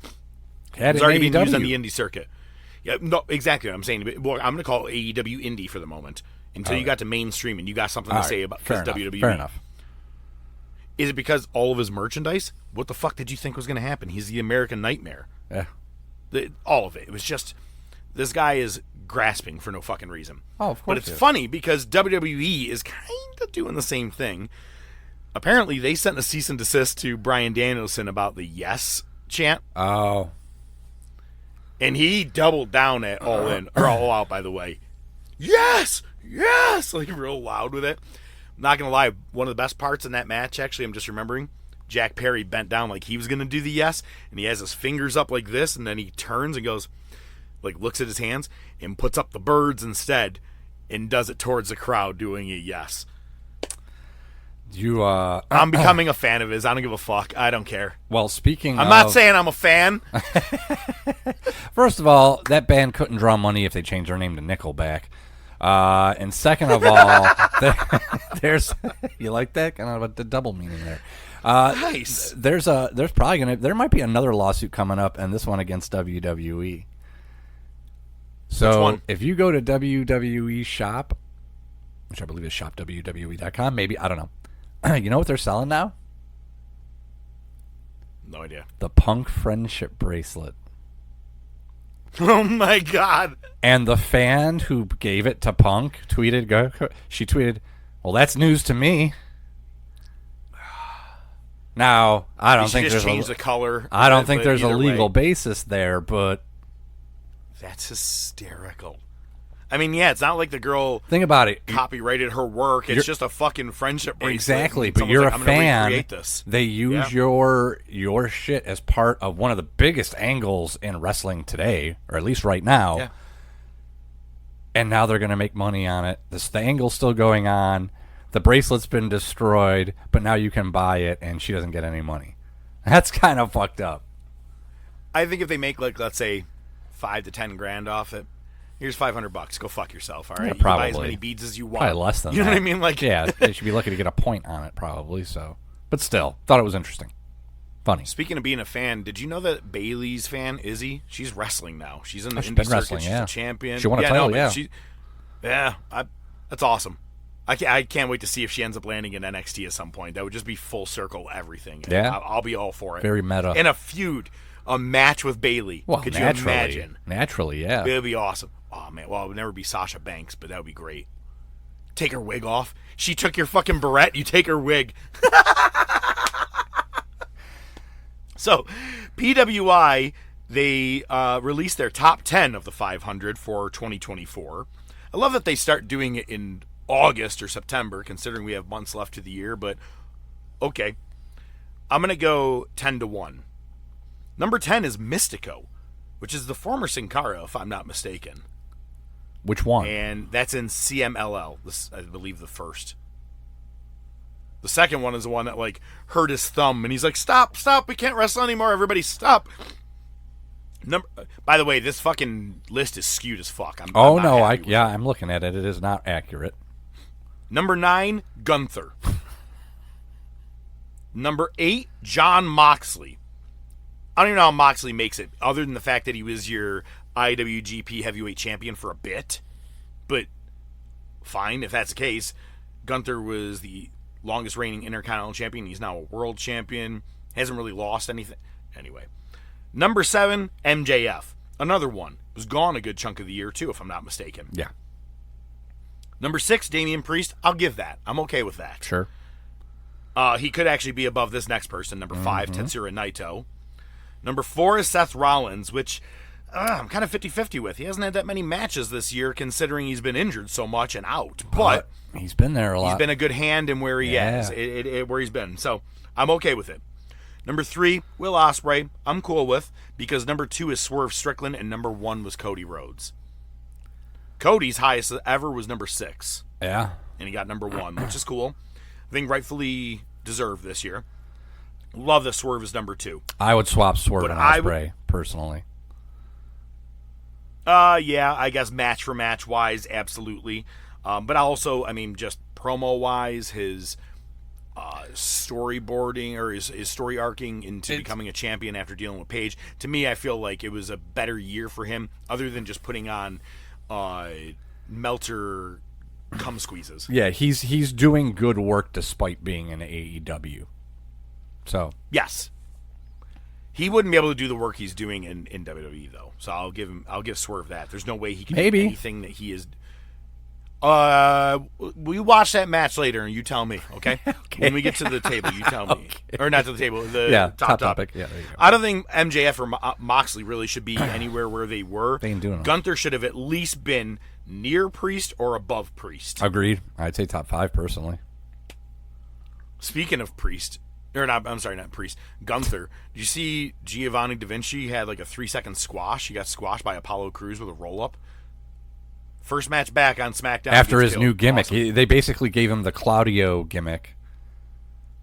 It was already being used on the indie circuit. Yeah, no, exactly what I'm saying. Well, I'm going to call it AEW indie for the moment until you got to mainstream and you got something to say about WWE. Fair enough. Is it because all of his merchandise? What the fuck did you think was going to happen? He's the American Nightmare. Yeah. All of it. It was just, this guy is grasping for no fucking reason. Oh, of course. But it's funny because WWE is kind of doing the same thing. Apparently, they sent a cease and desist to Bryan Danielson about the yes chant. Oh. And he doubled down at All In, or All Out, by the way. Yes! Yes! Like, real loud with it. Not going to lie, one of the best parts in that match, actually, I'm just remembering, Jack Perry bent down like he was going to do the yes, and he has his fingers up like this, and then he turns and goes, like, looks at his hands, and puts up the birds instead, and does it towards the crowd doing a yes. I'm becoming a fan of his. I don't give a fuck. I don't care. Well, speaking I'm not saying I'm a fan. First of all, that band couldn't draw money if they changed their name to Nickelback. And second of all, there's you like that kind of a double meaning there. Nice. There might be another lawsuit coming up, and this one against WWE. So if you go to WWE Shop, which I believe is shopwwe.com, maybe, I don't know. You know what they're selling now? No idea. The Punk Friendship Bracelet. Oh my God. And the fan who gave it to Punk she tweeted, well, that's news to me. Now, I don't think there's change the color. I don't think there's a legal basis there, but that's hysterical. I mean, yeah, it's not like the girl think about it. Copyrighted her work. It's just a fucking friendship bracelet. Exactly, but you're like, a fan. Recreate this. They use your shit as part of one of the biggest angles in wrestling today, or at least right now. Yeah. And now they're going to make money on it. The angle's still going on. The bracelet's been destroyed, but now you can buy it, and she doesn't get any money. That's kind of fucked up. I think if they make, like, let's say, $5 to $10,000 off it, here's $500. Go fuck yourself, all right? Yeah, you can buy as many beads as you want. Probably less than you know that. what I mean? Like, yeah, they should be lucky to get a point on it, probably. So, but still, thought it was interesting, funny. Speaking of being a fan, did you know that Bailey's fan Izzy? She's wrestling now. She's in the She's indie been circuit. wrestling, She's yeah. a champion. She won a title, That's awesome. I can't wait to see if she ends up landing in NXT at some point. That would just be full circle everything. Yeah, I'll be all for it. Very meta. And a feud, a match with Bailey. Well, could you imagine? Naturally, yeah. It would be awesome. Oh, man. Well, it would never be Sasha Banks, but that would be great. Take her wig off. She took your fucking barrette. You take her wig. So, PWI, they released their top 10 of the 500 for 2024. I love that they start doing it in August or September, considering we have months left to the year, but okay. I'm going to go 10 to 1. Number 10 is Mystico, which is the former Sin Cara, if I'm not mistaken. Which one? And that's in CMLL, this, I believe the first. The second one is the one that, like, hurt his thumb, and he's like, stop, we can't wrestle anymore, everybody stop. By the way, this fucking list is skewed as fuck. I'm looking at it. It is not accurate. Number 9, Gunther. Number 8, Jon Moxley. I don't even know how Moxley makes it, other than the fact that he was your IWGP Heavyweight Champion for a bit. But fine, if that's the case. Gunther was the longest reigning Intercontinental Champion. He's now a World Champion. Hasn't really lost anything. Anyway. Number 7, MJF. Another one. Was gone a good chunk of the year, too, if I'm not mistaken. Yeah. Number 6, Damian Priest. I'll give that. I'm okay with that. Sure. He could actually be above this next person. Number 5, Tetsuya Naito. Number 4 is Seth Rollins, which I'm kind of 50-50 with. He hasn't had that many matches this year, considering he's been injured so much and out. But he's been there a lot. He's been a good hand in where he is, where he's been. So I'm okay with it. Number 3, Will Ospreay. I'm cool with, because number 2 is Swerve Strickland, and number 1 was Cody Rhodes. Cody's highest ever was number 6. Yeah. And he got number 1, which is cool. I think rightfully deserved this year. Love that Swerve is number 2. I would swap Swerve and Ospreay personally. Yeah, I guess match for match wise, absolutely. But also, I mean, just promo wise, his storyboarding or his story arcing into becoming a champion after dealing with Paige. To me, I feel like it was a better year for him, other than just putting on Meltzer cum squeezes. Yeah, he's doing good work despite being in AEW. So yes. He wouldn't be able to do the work he's doing in WWE though. So I'll give Swerve that. There's no way he can do anything that he is. We watch that match later and you tell me, okay? When we get to the table, you tell me. Okay. Or not to the table, the top topic. Yeah, there you go. I don't think MJF or Moxley really should be anywhere where they were. They ain't doing it. Gunther should have at least been near Priest or above Priest. Agreed. I'd say top 5 personally. Speaking of Priest, or not, I'm sorry, not Priest, Gunther. Did you see Giovanni Da Vinci had like a 3-second squash? He got squashed by Apollo Crews with a roll-up. First match back on SmackDown. After his new gimmick. Awesome. They basically gave him the Claudio gimmick.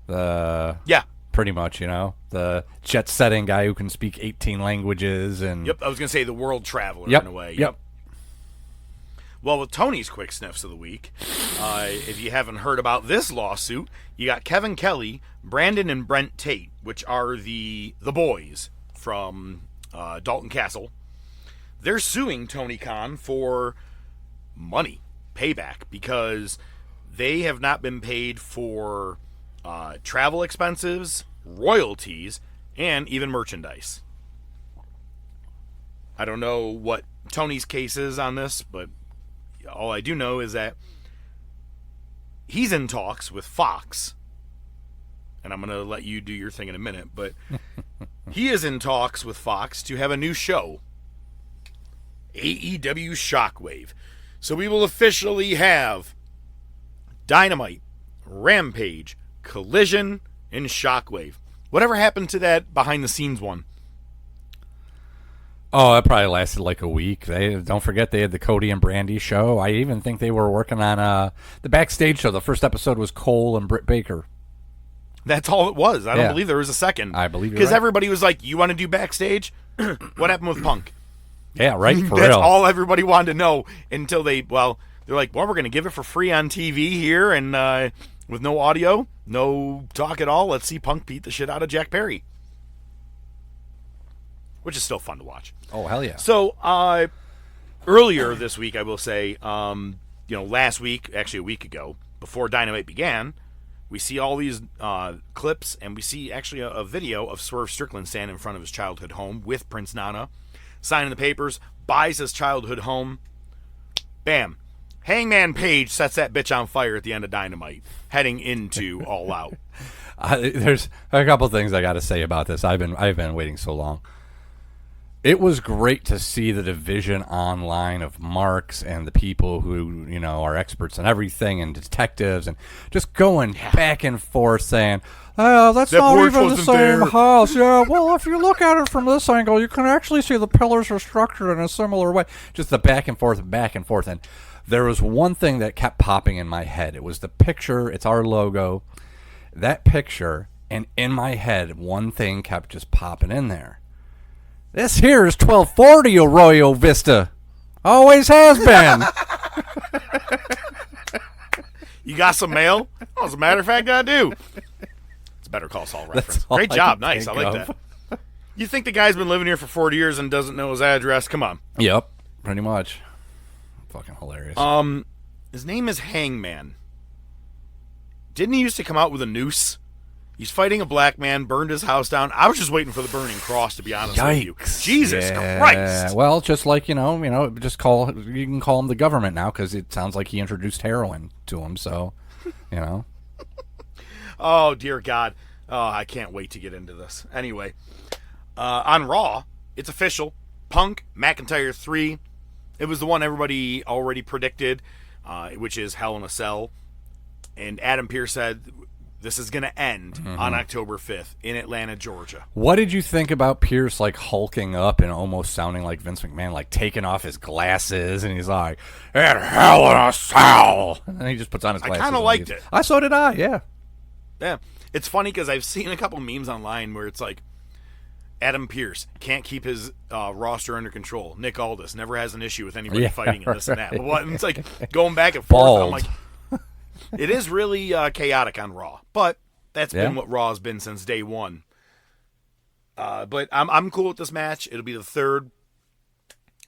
Yeah. Pretty much, the jet-setting guy who can speak 18 languages. And Yep, I was going to say the world traveler in a way. Yep. Well, with Tony's quick sniffs of the week, if you haven't heard about this lawsuit, you got Kevin Kelly, Brandon, and Brent Tate, which are the boys from Dalton Castle. They're suing Tony Khan for money, payback, because they have not been paid for travel expenses, royalties, and even merchandise. I don't know what Tony's case is on this, but all I do know is that he's in talks with Fox, and I'm going to let you do your thing in a minute, but he is in talks with Fox to have a new show, AEW Shockwave. So we will officially have Dynamite, Rampage, Collision, and Shockwave. Whatever happened to that behind-the-scenes one? Oh, that probably lasted like a week. Don't forget they had the Cody and Brandy show. I even think they were working on the backstage show. The first episode was Cole and Britt Baker. That's all it was. I don't believe there was a second. I believe because everybody was like, "You want to do backstage? What happened with Punk?" Yeah, right. For That's real. all everybody wanted to know until they're like, "Well, we're going to give it for free on TV here and with no audio, no talk at all. Let's see Punk beat the shit out of Jack Perry." Which is still fun to watch. Oh, hell yeah. So, earlier this week, I will say, last week, actually a week ago, before Dynamite began, we see all these clips, and we see actually a video of Swerve Strickland standing in front of his childhood home with Prince Nana, signing the papers, buys his childhood home. Bam. Hangman Page sets that bitch on fire at the end of Dynamite, heading into All Out. There's a couple things I got to say about this. I've been waiting so long. It was great to see the division online of marks and the people who, are experts on everything and detectives and just going back and forth saying, oh, that's not even the same house. Yeah, well, if you look at it from this angle, you can actually see the pillars are structured in a similar way. Just the back and forth. And there was one thing that kept popping in my head. It was the picture. It's our logo. That picture, and in my head, one thing kept just popping in there. This here is 1240 Arroyo Vista. Always has been. You got some mail? Oh, as a matter of fact, I do. It's a Better Call Saul reference. Great job. Nice. I like that. You think the guy's been living here for 40 years and doesn't know his address? Come on. Yep. Pretty much. Fucking hilarious. His name is Hangman. Didn't he used to come out with a noose? He's fighting a black man, burned his house down. I was just waiting for the burning cross, to be honest with you. Jesus Christ! Well, just like you can call him the government now because it sounds like he introduced heroin to him. So, Oh dear God! Oh, I can't wait to get into this. Anyway, on Raw, it's official. Punk McIntyre 3. It was the one everybody already predicted, which is Hell in a Cell. And Adam Pearce said, this is going to end on October 5th in Atlanta, Georgia. What did you think about Pierce hulking up and almost sounding like Vince McMahon, taking off his glasses and he's like, "In Hell in a Cell," and then he just puts on his glasses. I kind of liked it. So did I. Yeah. Yeah, it's funny because I've seen a couple memes online where it's like, Adam Pearce can't keep his roster under control. Nick Aldis never has an issue with anybody fighting and this and that. But it's like going back and forth. Bald. I'm like, it is really chaotic on Raw, but that's been what Raw has been since day one. But I'm cool with this match. It'll be the third.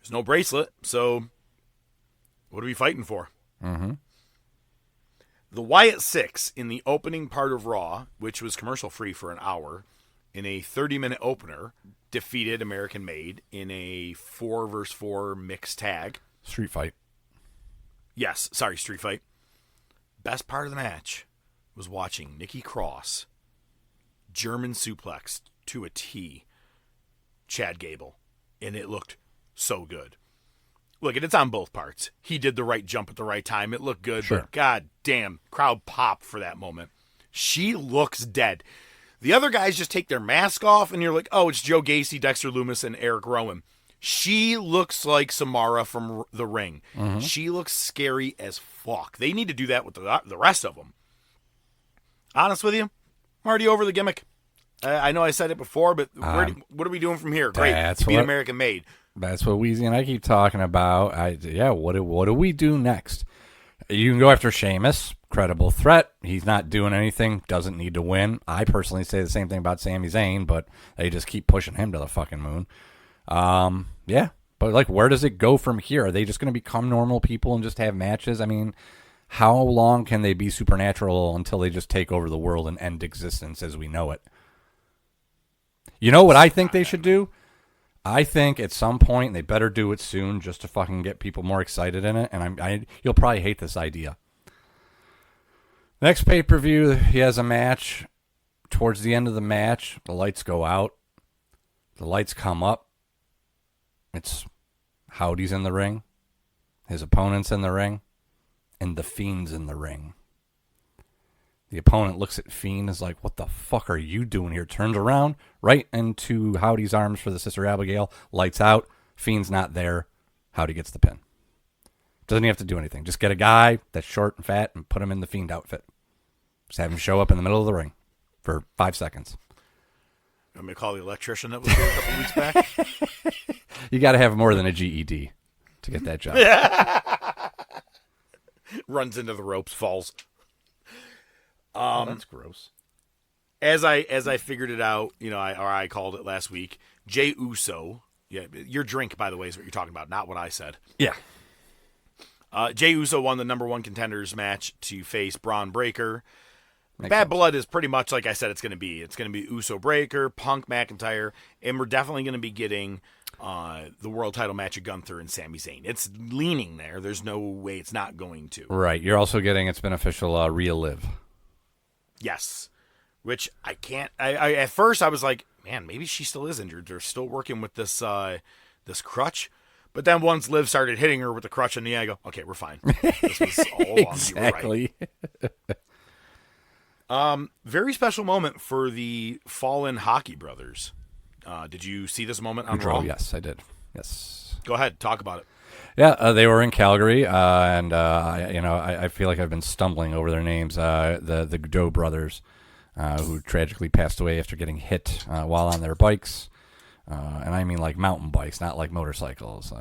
There's no bracelet, so what are we fighting for? Mm-hmm. The Wyatt Six in the opening part of Raw, which was commercial free for an hour, in a 30-minute opener, defeated American Made in a 4-versus-4 mixed tag. Street fight. Yes, sorry, street fight. Best part of the match was watching Nikki Cross German suplex to a T Chad Gable, and it looked so good. Look, it's on both parts. He did the right jump at the right time. It looked good, Sure. but god damn, crowd popped for that moment. She looks dead. The other guys just take their mask off, and you're like, oh, it's Joe Gacy, Dexter Lumis, and Eric Rowan. She looks like Samara from The Ring. Mm-hmm. She looks scary as fuck. They need to do that with the rest of them. Honest with you, I'm already over the gimmick. I know I said it before, but what are we doing from here? Great, beat American Made. That's what Weezy and I keep talking about. What do we do next? You can go after Sheamus, credible threat. He's not doing anything, doesn't need to win. I personally say the same thing about Sami Zayn, but they just keep pushing him to the fucking moon. But like, where does it go from here? Are they just going to become normal people and just have matches? I mean, how long can they be supernatural until they just take over the world and end existence as we know it? You know what I think they should do? I think at some point, they better do it soon just to fucking get people more excited in it. And you'll probably hate this idea. Next pay-per-view, he has a match. Towards the end of the match, the lights go out. The lights come up. It's Howdy's in the ring. His opponent's in the ring. And The Fiend's in the ring. The opponent looks at Fiend and is like, what the fuck are you doing here? Turns around, right into Howdy's arms for the Sister Abigail. Lights out. Fiend's not there. Howdy gets the pin. Doesn't even have to do anything. Just get a guy that's short and fat and put him in the Fiend outfit. Just have him show up in the middle of the ring for 5 seconds. I'm going to call the electrician that was here a couple weeks back. You got to have more than a GED to get that job. Runs into the ropes, falls. That's gross. As I figured it out, I called it last week. Jey Uso, your drink, by the way, is what you're talking about, not what I said. Yeah. Jey Uso won the number one contenders match to face Braun Breaker. Makes Bad sense. Blood is pretty much like I said it's going to be. It's going to be Uso Breaker, Punk McIntyre, and we're definitely going to be getting the world title match of Gunther and Sami Zayn. It's leaning there. There's no way it's not going to. Right. You're also getting, it's been official, Rhea Liv. Yes. Which I can't. I at first I was like, man, maybe she still is injured. They're still working with this this crutch. But then once Liv started hitting her with the crutch in the knee, I go, okay, we're fine. This was all along. Exactly. You were right. Very special moment for the fallen Hockey brothers. Did you see this moment on Raw? Yes, I did. Yes. Go ahead, talk about it. Yeah, they were in Calgary, and I feel like I've been stumbling over their names. The Godot brothers, who tragically passed away after getting hit while on their bikes, and I mean like mountain bikes, not like motorcycles.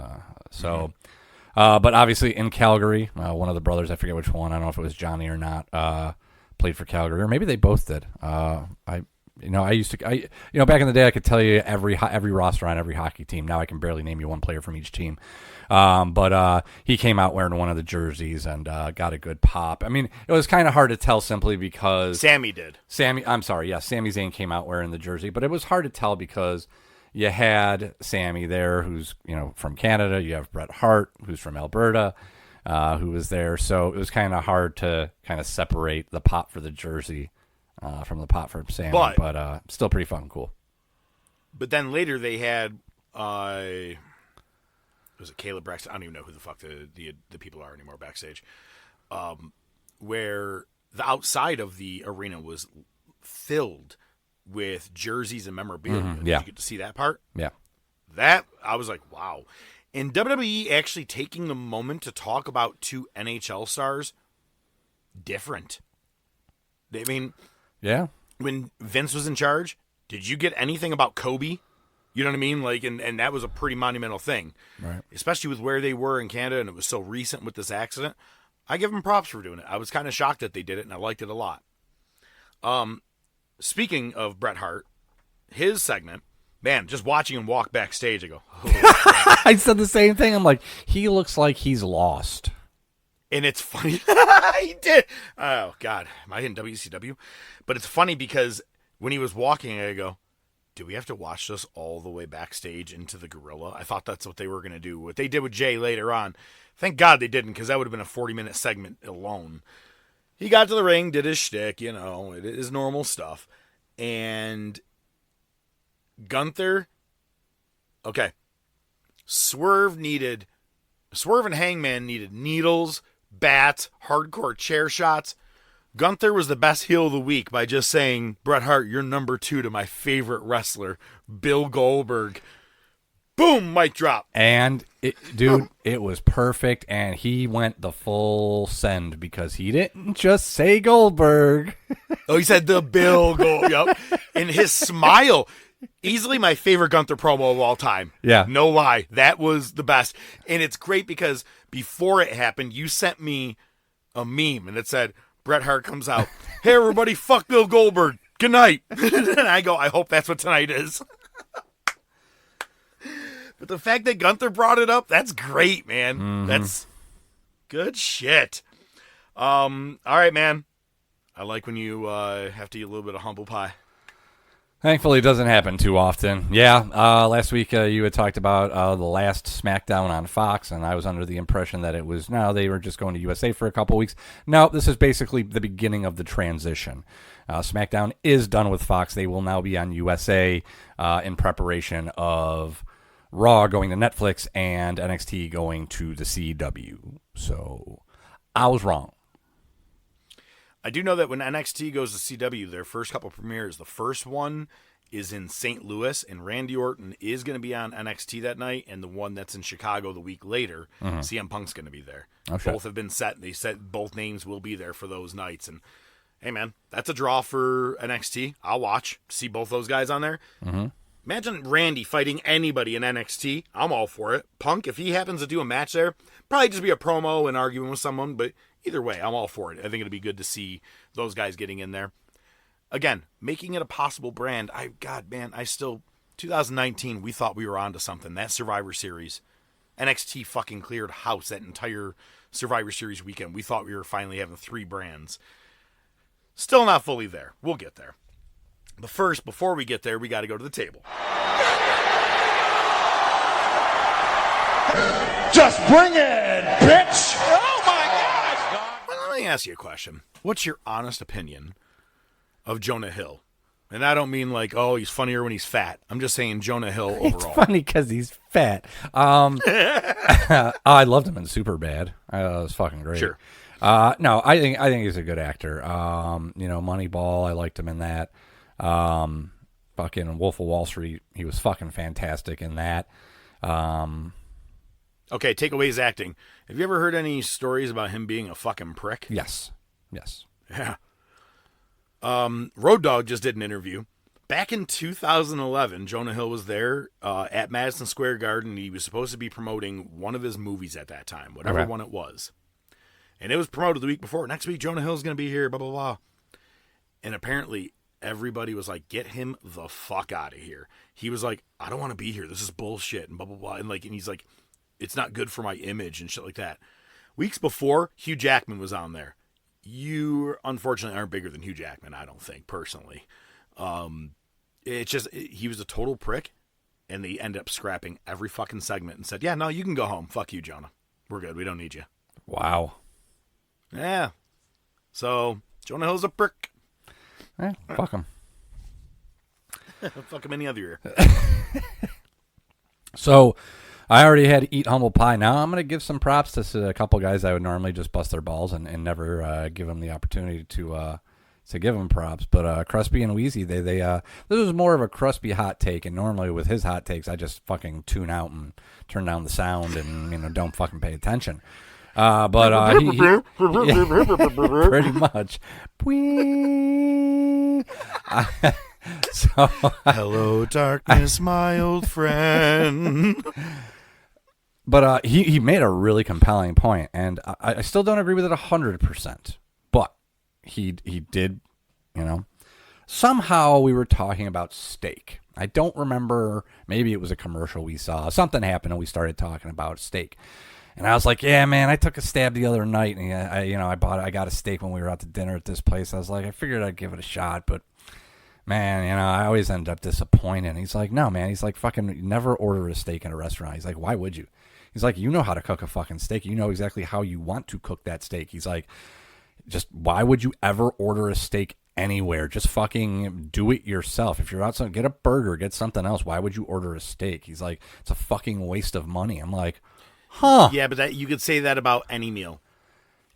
But obviously in Calgary, one of the brothers, I forget which one, I don't know if it was Johnny or not, played for Calgary, or maybe they both did. I used to, back in the day, I could tell you every roster on every hockey team. Now I can barely name you one player from each team. But he came out wearing one of the jerseys and got a good pop. I mean, it was kind of hard to tell simply because Sammy did. Sami Zayn came out wearing the jersey, but it was hard to tell because you had Sammy there, who's from Canada. You have Bret Hart, who's from Alberta, who was there. So it was kind of hard to kind of separate the pop for the jersey from the pop for Sammy, but still pretty fucking cool. But then later they had, was it Caleb Braxton? I don't even know who the fuck the people are anymore backstage. Where the outside of the arena was filled with jerseys and memorabilia. Mm-hmm, Did yeah. you get to see that part? Yeah. That, I was like, wow. And WWE actually taking the moment to talk about two NHL stars, different. I mean... Yeah. When Vince was in charge, did you get anything about Kobe You know what I mean? Like, and that was a pretty monumental thing. Right. Especially with where they were in Canada, and it was so recent with this accident. I give them props for doing it. I was kind of shocked that they did it, and I liked it a lot. Speaking of Bret Hart, his segment, man, just watching him walk backstage, I go, oh. I said the same thing. I'm like, he looks like he's lost. And it's funny. He did. Oh, God. Am I in WCW? But it's funny because when he was walking, I go, do we have to watch this all the way backstage into the Gorilla? I thought that's what they were going to do. What they did with Jay later on. Thank God they didn't, because that would have been a 40-minute segment alone. He got to the ring, did his shtick, it is normal stuff. And Gunther, okay. Swerve and Hangman needed needles, bats, hardcore chair shots. Gunther was the best heel of the week by just saying, Bret Hart, you're number 2 to my favorite wrestler, Bill Goldberg. Boom, mic drop. And, it was perfect, and he went the full send because he didn't just say Goldberg. Oh, he said the Bill Goldberg. Yep. And his smile, easily my favorite Gunther promo of all time. Yeah. No lie. That was the best. And it's great because before it happened, you sent me a meme, and it said, Bret Hart comes out, hey, everybody, fuck Bill Goldberg. Good night. And I go, I hope that's what tonight is. But the fact that Gunther brought it up, that's great, man. Mm-hmm. That's good shit. All right, man. I like when you have to eat a little bit of humble pie. Thankfully, it doesn't happen too often. Yeah, last week you had talked about the last SmackDown on Fox, and I was under the impression that it was, they were just going to USA for a couple weeks. No, this is basically the beginning of the transition. SmackDown is done with Fox. They will now be on USA in preparation of Raw going to Netflix and NXT going to the CW. So I was wrong. I do know that when NXT goes to CW, their first couple premieres, the first one is in St. Louis, and Randy Orton is going to be on NXT that night, and the one that's in Chicago the week later, CM Punk's going to be there. Okay. Both have been set. They said both names will be there for those nights. And, hey, man, that's a draw for NXT. I'll watch. See both those guys on there. Mm-hmm. Imagine Randy fighting anybody in NXT. I'm all for it. Punk, if he happens to do a match there, probably just be a promo and arguing with someone, but either way, I'm all for it. I think it'll be good to see those guys getting in there. Again, making it a possible brand. 2019, we thought we were onto something. That Survivor Series, NXT fucking cleared house that entire Survivor Series weekend. We thought we were finally having 3 brands. Still not fully there. We'll get there. But first, before we get there, we got to go to the table. Just bring it, bitch! Oh my God! Well, let me ask you a question. What's your honest opinion of Jonah Hill? And I don't mean like, oh, he's funnier when he's fat. I'm just saying Jonah Hill overall. It's funny because he's fat. I loved him in Superbad. It was fucking great. Sure. No, I think he's a good actor. Moneyball, I liked him in that. Fucking Wolf of Wall Street, he was fucking fantastic in that. Okay, take away his acting. Have you ever heard any stories about him being a fucking prick? Yes. Yeah. Road Dogg just did an interview. Back in 2011, Jonah Hill was there at Madison Square Garden. He was supposed to be promoting one of his movies at that time, whatever one it was. And it was promoted the week before. Next week, Jonah Hill's going to be here, blah, blah, blah. And apparently, everybody was like, get him the fuck out of here. He was like, I don't want to be here. This is bullshit, and blah, blah, blah. And he's like, it's not good for my image and shit like that. Weeks before, Hugh Jackman was on there. You, unfortunately, aren't bigger than Hugh Jackman, I don't think, personally. It's just, he was a total prick, and they ended up scrapping every fucking segment and said, yeah, no, you can go home. Fuck you, Jonah. We're good. We don't need you. Wow. Yeah. So, Jonah Hill's a prick. Fuck him. Fuck him any other year. So, I already had to eat humble pie. Now I'm going to give some props to a couple guys I would normally just bust their balls and never give them the opportunity to give them props. But Crosby and Wheezy, they this was more of a Crosby hot take, and normally with his hot takes, I just fucking tune out and turn down the sound and don't fucking pay attention. But he pretty much. So hello, darkness, my old friend. But he made a really compelling point, and I still don't agree with it 100%. But he did, you know. Somehow we were talking about steak. I don't remember. Maybe it was a commercial we saw. Something happened, and we started talking about steak. And I was like, "Yeah, man, I took a stab the other night, and I got a steak when we were out to dinner at this place. I was like, I figured I'd give it a shot, but." Man, I always end up disappointed. And he's like, no, man. He's like, fucking never order a steak in a restaurant. He's like, why would you? He's like, you know how to cook a fucking steak. You know exactly how you want to cook that steak. He's like, just why would you ever order a steak anywhere? Just fucking do it yourself. If you're outside, get a burger, get something else. Why would you order a steak? He's like, it's a fucking waste of money. I'm like, huh. Yeah, but you could say that about any meal.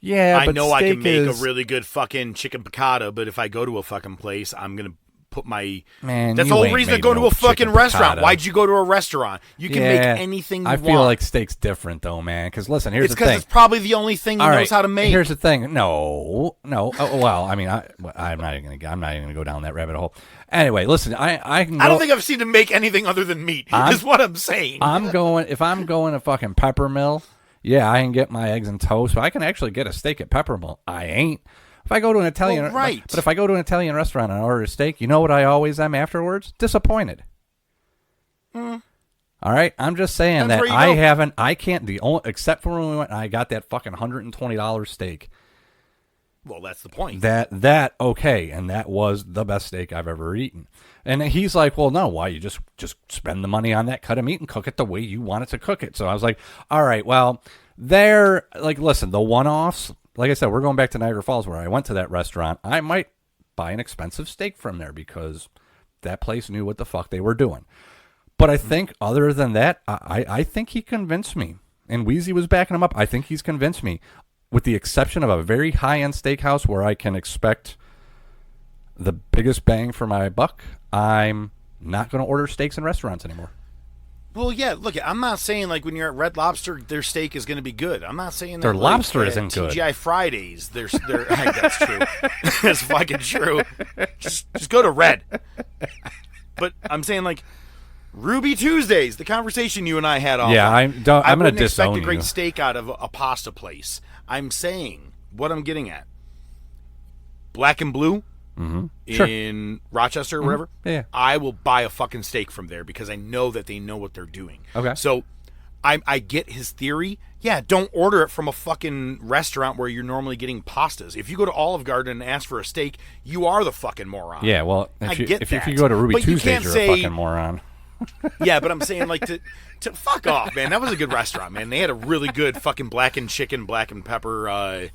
Yeah, I but know I can make is... a really good fucking chicken piccata, but if I go to a fucking place, I'm going to put my... Man, that's the whole reason to go to a fucking restaurant. Why'd you go to a restaurant? You can make anything you want. I feel like steak's different though, man. Because listen, here's the thing. It's because it's probably the only thing he knows how to make. Here's the thing. No. Oh, well, I mean, I'm not even gonna go down that rabbit hole. Anyway, listen, I can. I don't think I've seen him make anything other than meat. Is what I'm saying. If I'm going to fucking Pepper Mill, yeah, I can get my eggs and toast, but I can actually get a steak at Pepper Mill. I ain't. If I go to an Italian, right. But if I go to an Italian restaurant and order a steak, you know what I always am afterwards? Disappointed. All right, I'm just saying that I can't. Except for when we went, and I got that fucking $120 steak. Well, that's the point. That okay, and that was the best steak I've ever eaten. And he's like, well, no, why? You just spend the money on that cut of meat and cook it the way you wanted to cook it. So I was like, all right, well, listen, the one-offs. Like I said, we're going back to Niagara Falls where I went to that restaurant. I might buy an expensive steak from there because that place knew what the fuck they were doing. But I think other than that, I think he convinced me. And Wheezy was backing him up. I think he's convinced me. With the exception of a very high-end steakhouse where I can expect the biggest bang for my buck, I'm not going to order steaks in restaurants anymore. Well, yeah, look, I'm not saying like when you're at Red Lobster, their steak is going to be good. I'm not saying that their lobster isn't good. TGI Fridays, they're that's true. That's fucking true. Just go to Red. But I'm saying like Ruby Tuesdays, the conversation you and I had. Yeah, I'm going to disown you. I wouldn't expect a great steak out of a pasta place. I'm saying what I'm getting at. Black and Blue. In Rochester or wherever, yeah. I will buy a fucking steak from there because I know that they know what they're doing. Okay. So I get his theory. Yeah, don't order it from a fucking restaurant where you're normally getting pastas. If you go to Olive Garden and ask for a steak, you are the fucking moron. Yeah, well, if you go to Ruby Tuesdays, you're a fucking moron. Yeah, but I'm saying like to fuck off, man. That was a good restaurant, man. They had a really good fucking blackened chicken, black and pepper,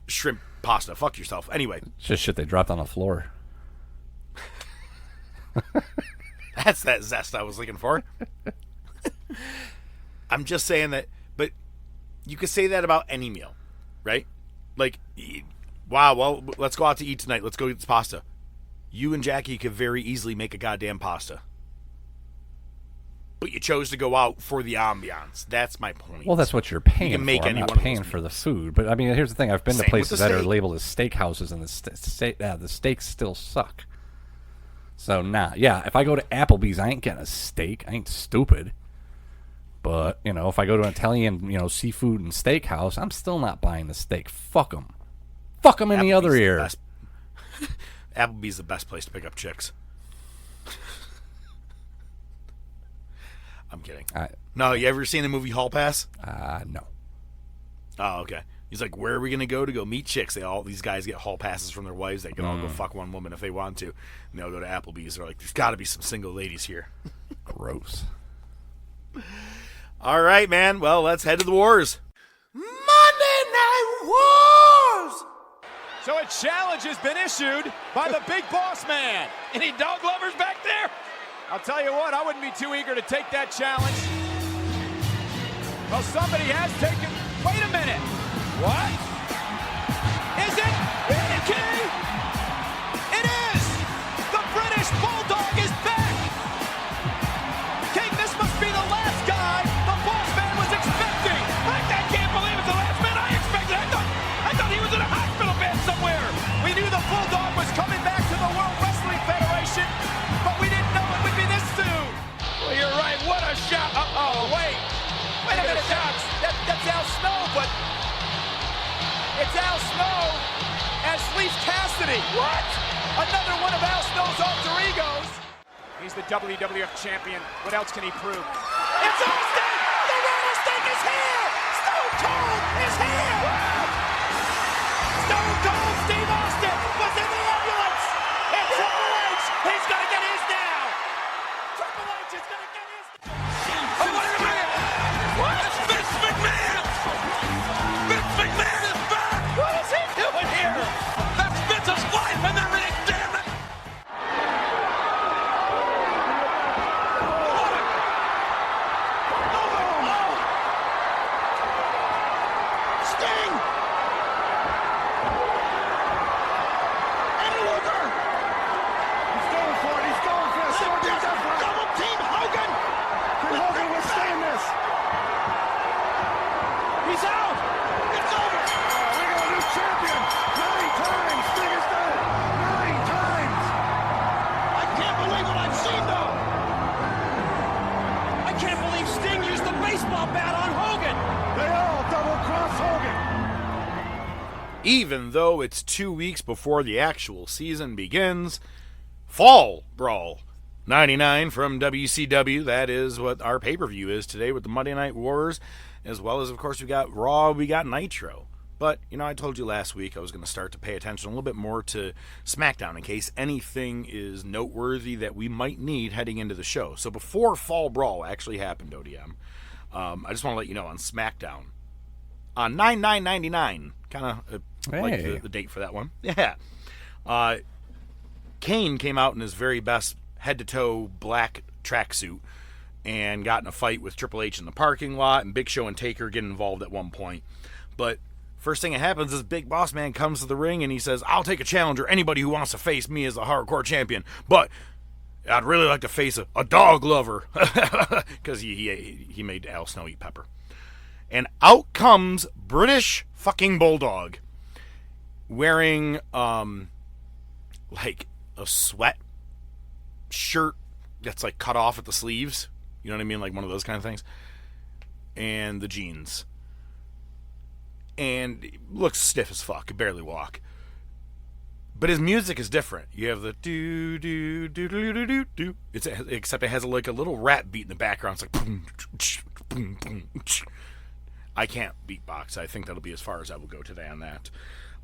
shrimp pasta. Fuck yourself. Anyway. It's just shit they dropped on the floor. That's that zest I was looking for. I'm just saying that, but you could say that about any meal, right? Like, wow, well, let's go out to eat tonight. Let's go get this pasta. You and Jackie could very easily make a goddamn pasta. But you chose to go out for the ambiance. That's my point. Well, that's what you're paying you can make for. I'm not paying for the food. But, I mean, here's the thing. I've been to places that are labeled as steakhouses, and the steaks still suck. So, yeah, if I go to Applebee's, I ain't getting a steak. I ain't stupid. But, if I go to an Italian, seafood and steakhouse, I'm still not buying the steak. Fuck them. Fuck them in the other ear. Applebee's the best place to pick up chicks. I'm kidding. No, you ever seen the movie Hall Pass? No. Oh, okay. He's like, where are we going to go meet chicks? These guys get hall passes from their wives. They can all go fuck one woman if they want to. And they'll go to Applebee's. They're like, there's got to be some single ladies here. Gross. All right, man. Well, let's head to the wars. Monday Night Wars! So a challenge has been issued by the big boss man. Any dog lovers back there? I'll tell you what, I wouldn't be too eager to take that challenge. Well, somebody has taken... Wait a minute. What? Is it Key? It is! The British Bulldog is back! King, this must be the last guy the boss man was expecting! I can't believe it's the last man I expected! I thought he was in a hospital bed somewhere! We knew the Bulldog was coming back to the World Wrestling Federation, Snow, but it's Al Snow as Leaf Cassidy. What? Another one of Al Snow's alter egos. He's the WWF champion. What else can he prove? It's Austin! The roller stake is here! Stone Cold is here! Stone Cold Steve Austin was in the ambulance! And Triple H, he's gonna get his now! Triple H is gonna get his. Oh, wait a minute! What? It's Vince McMahon! Vince McMahon is back! What is he doing here? That's Vince's wife and everything, damn it! Sting! Eddie Luger! He's going for it, he's going for it. Double team Hogan! Can Hogan withstand this? He's out! It's over! We got a new champion! 9 times! Sting has done it! 9 times! I can't believe what I've seen, though! I can't believe Sting used the baseball bat on Hogan! They all double-cross Hogan! Even though it's 2 weeks before the actual season begins, Fall Brawl 99 from WCW. That is what our pay-per-view is today with the Monday Night Wars, as well as, of course, we got Raw, we got Nitro. But, I told you last week I was going to start to pay attention a little bit more to SmackDown in case anything is noteworthy that we might need heading into the show. So before Fall Brawl actually happened, ODM, I just want to let you know on SmackDown, on 9/9/99, kind of like the date for that one. Yeah. Kane came out in his very best head-to-toe black tracksuit and got in a fight with Triple H in the parking lot, and Big Show and Taker get involved at one point. But first thing that happens is Big Boss Man comes to the ring and he says, "I'll take a challenger, anybody who wants to face me as the hardcore champion, but I'd really like to face a dog lover," because he made Al Snow eat pepper. And out comes British fucking Bulldog wearing like a sweat shirt that's like cut off at the sleeves. You know what I mean? Like one of those kind of things. And the jeans. And looks stiff as fuck. Could barely walk. But his music is different. You have the do do do do do do do. Except it has like a little rap beat in the background. It's like boom, boom, boom. I can't beatbox. I think that'll be as far as I will go today on that.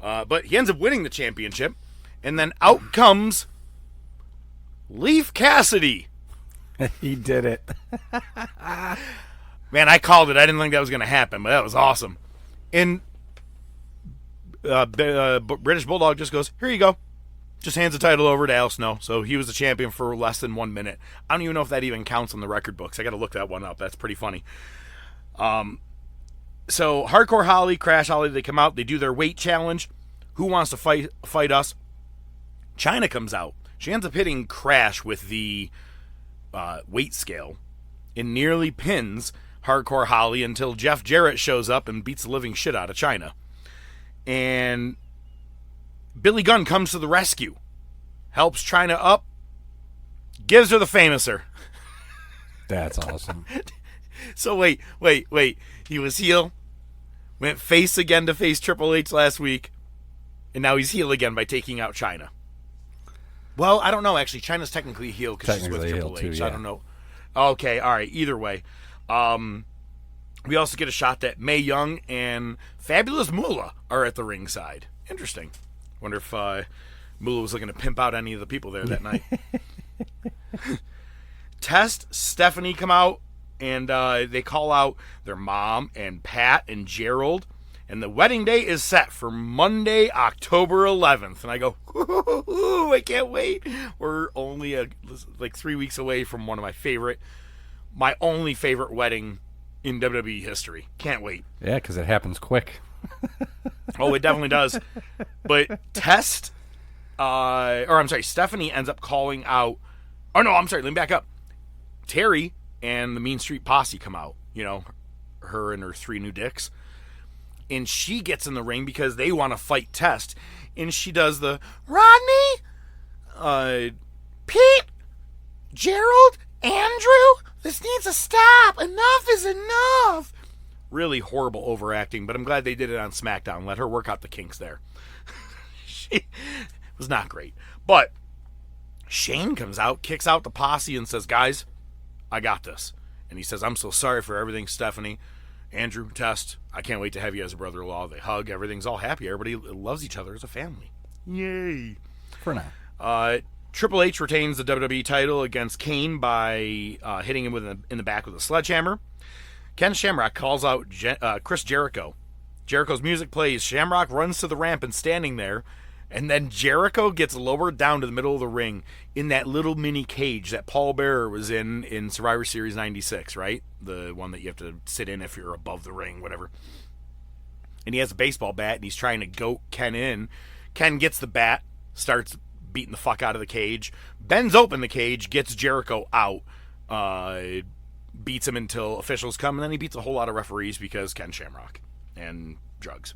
But he ends up winning the championship. And then out comes Leaf Cassidy. He did it. Man, I called it. I didn't think that was going to happen, but that was awesome. And British Bulldog just goes, "Here you go." Just hands the title over to Al Snow. So he was the champion for less than 1 minute. I don't even know if that even counts on the record books. I got to look that one up. That's pretty funny. So Hardcore Holly, Crash Holly, they come out. They do their weight challenge. Who wants to fight us? Chyna comes out. She ends up hitting Crash with the weight scale and nearly pins Hardcore Holly until Jeff Jarrett shows up and beats the living shit out of Chyna. And Billy Gunn comes to the rescue, helps Chyna up, gives her the famouser. That's awesome. So wait. He was heel, went face again to face Triple H last week, and now he's heel again by taking out Chyna. Well, I don't know, actually. Chyna's technically heel because she's with Triple H. Yeah. I don't know. Okay, all right. Either way. We also get a shot that Mae Young and Fabulous Moolah are at the ringside. Interesting. Wonder if Moolah was looking to pimp out any of the people there that night. Test, Stephanie come out, and they call out their mom and Pat and Gerald. And the wedding day is set for Monday, October 11th. And I go, ooh, I can't wait. We're only like 3 weeks away from one of my only favorite wedding in WWE history. Can't wait. Yeah, because it happens quick. Oh, it definitely does. But Stephanie ends up calling out. Oh, no, I'm sorry. Let me back up. Terry and the Mean Street Posse come out. You know, her and her 3 new dicks. And she gets in the ring because they want to fight Test. And she does the, "Rodney, Pete, Gerald, Andrew, this needs to stop. Enough is enough." really horrible overacting, but I'm glad they did it on SmackDown. Let her work out the kinks there. She was not great. But Shane comes out, kicks out the posse, and says, guys, I got this. And he says, I'm so sorry for everything, Stephanie. Andrew, Test, I can't wait to have you as a brother-in-law. They hug. Everything's all happy. Everybody loves each other as a family. Yay. For now. Triple H retains the WWE title against Kane by hitting him in the back with a sledgehammer. Ken Shamrock calls out Chris Jericho. Jericho's music plays. Shamrock runs to the ramp and standing there. And then Jericho gets lowered down to the middle of the ring in that little mini cage that Paul Bearer was in Survivor Series 96, right? The one that you have to sit in if you're above the ring, whatever. And he has a baseball bat, and he's trying to goat Ken in. Ken gets the bat, starts beating the fuck out of the cage, bends open the cage, gets Jericho out, beats him until officials come, and then he beats a whole lot of referees because Ken Shamrock and drugs.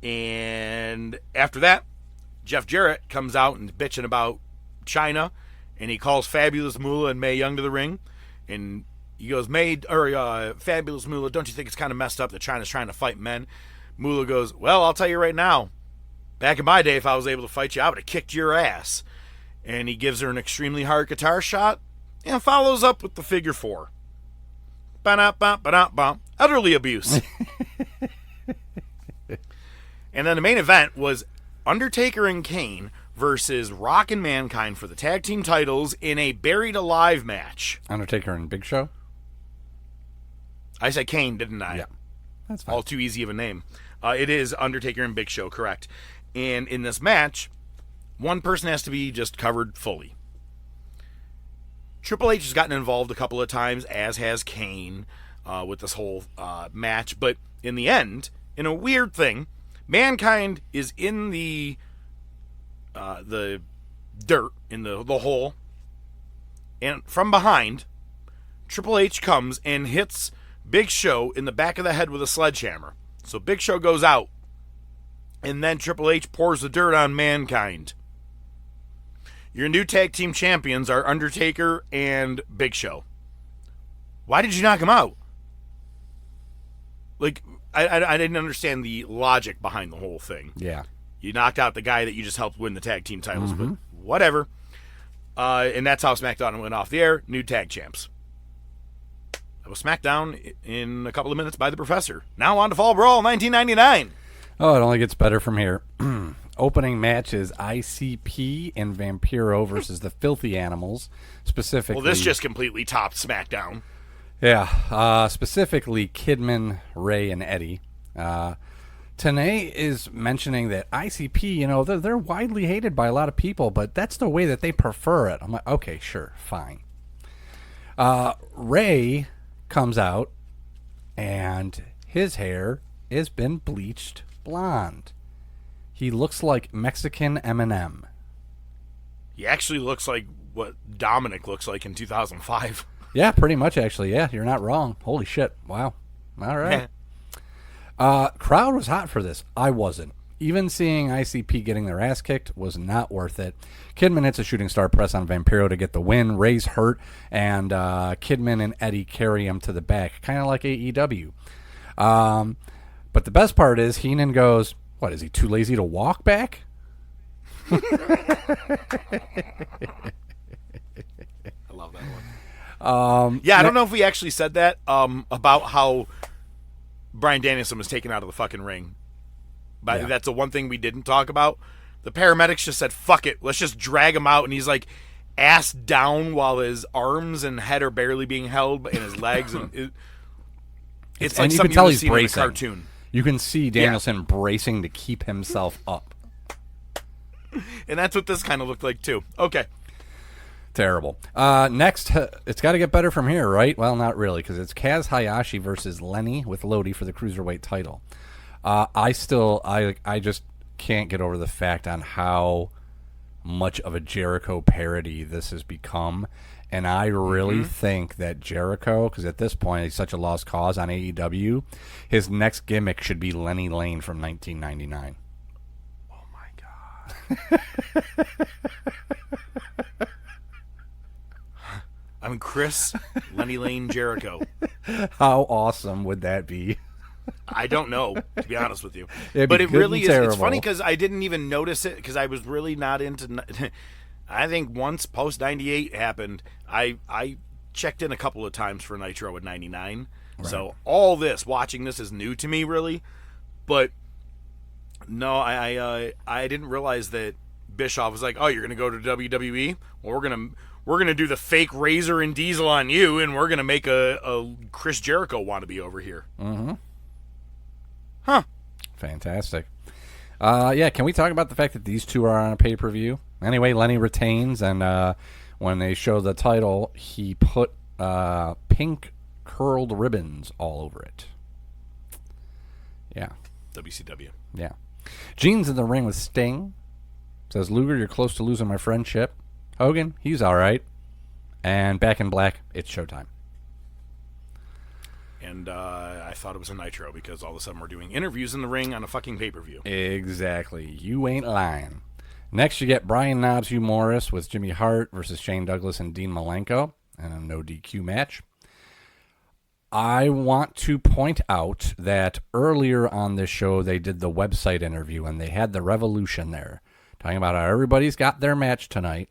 And after that, Jeff Jarrett comes out and bitching about China, and he calls Fabulous Moolah and Mae Young to the ring, and he goes, Fabulous Moolah, don't you think it's kind of messed up that China's trying to fight men? Moolah goes, well, I'll tell you right now, back in my day, if I was able to fight you, I would have kicked your ass. And he gives her an extremely hard guitar shot and follows up with the figure four. Ba-da-ba-ba-da-ba. Utterly abuse. And then the main event was Undertaker and Kane versus Rock and Mankind for the tag team titles in a Buried Alive match. Undertaker and Big Show? I said Kane, didn't I? Yeah. That's fine. All too easy of a name. It is Undertaker and Big Show, correct. And in this match, one person has to be just covered fully. Triple H has gotten involved a couple of times, as has Kane, with this whole match. But in the end, in a weird thing, Mankind is in the dirt, in the hole, and from behind, Triple H comes and hits Big Show in the back of the head with a sledgehammer. So Big Show goes out, and then Triple H pours the dirt on Mankind. Your new tag team champions are Undertaker and Big Show. Why did you knock him out? Like, I didn't understand the logic behind the whole thing. Yeah. You knocked out the guy that you just helped win the tag team titles, but whatever. And that's how SmackDown went off the air. New tag champs. That was SmackDown in a couple of minutes by the Professor. Now on to Fall Brawl 1999. Oh, it only gets better from here. Opening match is ICP and Vampiro versus the Filthy Animals. Specifically, well, this just completely topped SmackDown. Yeah, specifically Kidman, Ray, and Eddie. Tenay is mentioning that ICP, they're widely hated by a lot of people, but that's the way that they prefer it. I'm like, okay, sure, fine. Ray comes out, and his hair has been bleached blonde. He looks like Mexican Eminem. He actually looks like what Dominic looks like in 2005. Yeah, pretty much, actually. Yeah, you're not wrong. Holy shit. Wow. All right. Crowd was hot for this. I wasn't. Even seeing ICP getting their ass kicked was not worth it. Kidman hits a shooting star press on Vampiro to get the win. Ray's hurt, and Kidman and Eddie carry him to the back, kind of like AEW. But the best part is Heenan goes, what, is he too lazy to walk back? I love that one. I don't know if we actually said that about how Bryan Danielson was taken out of the fucking ring. But that's the one thing we didn't talk about. The paramedics just said, fuck it, let's just drag him out. And he's like ass down while his arms and head are barely being held in his legs. And it's like something you see in a cartoon. You can see Danielson bracing to keep himself up. And that's what this kind of looked like, too. Okay. Terrible. Next, it's got to get better from here, right? Well, not really, because it's Kaz Hayashi versus Lenny with Lodi for the Cruiserweight title. I just can't get over the fact on how much of a Jericho parody this has become. And I really think that Jericho, because at this point he's such a lost cause on AEW, his next gimmick should be Lenny Lane from 1999. Oh, my God. I'm Chris Lenny Lane Jericho. How awesome would that be? I don't know, to be honest with you. But it really is. terrible. It's funny because I didn't even notice it because I was really not into. I think once post 98 happened, I checked in a couple of times for Nitro at 99. Right. So all this, watching this, is new to me, really. But no, I didn't realize that Bischoff was like, "Oh, you're gonna go to WWE? Well, we're gonna do the fake Razor and Diesel on you, and we're gonna make a Chris Jericho wannabe over here." Mm-hmm. Huh. Fantastic. Yeah, can we talk about the fact that these two are on a pay-per-view? Anyway, Lenny retains, and when they show the title, he put pink curled ribbons all over it. Yeah. WCW. Yeah. Gene's in the ring with Sting. Says, Luger, you're close to losing my friendship. Hogan, he's all right. And Back in Black, it's showtime. And I thought it was a Nitro because all of a sudden we're doing interviews in the ring on a fucking pay-per-view. Exactly. You ain't lying. Next, you get Brian Knobbs, Hugh Morris with Jimmy Hart versus Shane Douglas and Dean Malenko in a no DQ match. I want to point out that earlier on this show, they did the website interview, and they had the Revolution there, talking about how everybody's got their match tonight.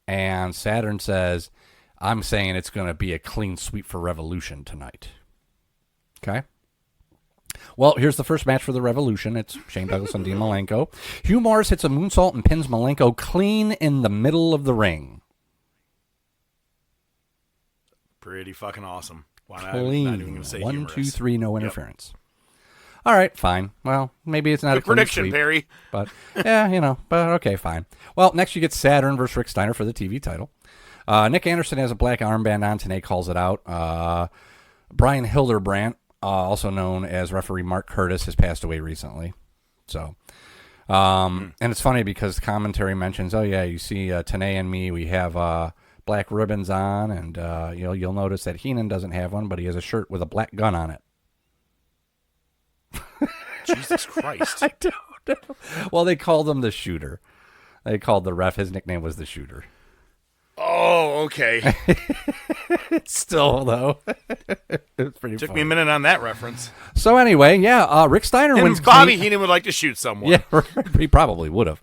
And Saturn says, I'm saying it's going to be a clean sweep for Revolution tonight. Okay? Well, here's the first match for the Revolution. It's Shane Douglas and Dean Malenko. Hugh Morris hits a moonsault and pins Malenko clean in the middle of the ring. Pretty fucking awesome. Clean. Not even gonna say 1, 2, humorous. 3, no interference. Yep. All right, fine. Well, maybe it's not Good a clean prediction, sweep, Perry. But, yeah, but okay, fine. Well, next you get Saturn versus Rick Steiner for the TV title. Nick Anderson has a black armband on. Tenay calls it out. Brian Hildebrand, also known as referee Mark Curtis, has passed away recently. So, and it's funny because commentary mentions, oh yeah, you see Tenay and me, we have black ribbons on, and you'll notice that Heenan doesn't have one, but he has a shirt with a black gun on it. Jesus Christ. I don't know. Well, they called him the Shooter. They called the ref, his nickname was the Shooter. Oh, okay. Still, though. It's pretty Took funny. me a minute on that reference. So anyway, yeah, Rick Steiner wins. Bobby Heenan would like to shoot someone. Yeah, he probably would have.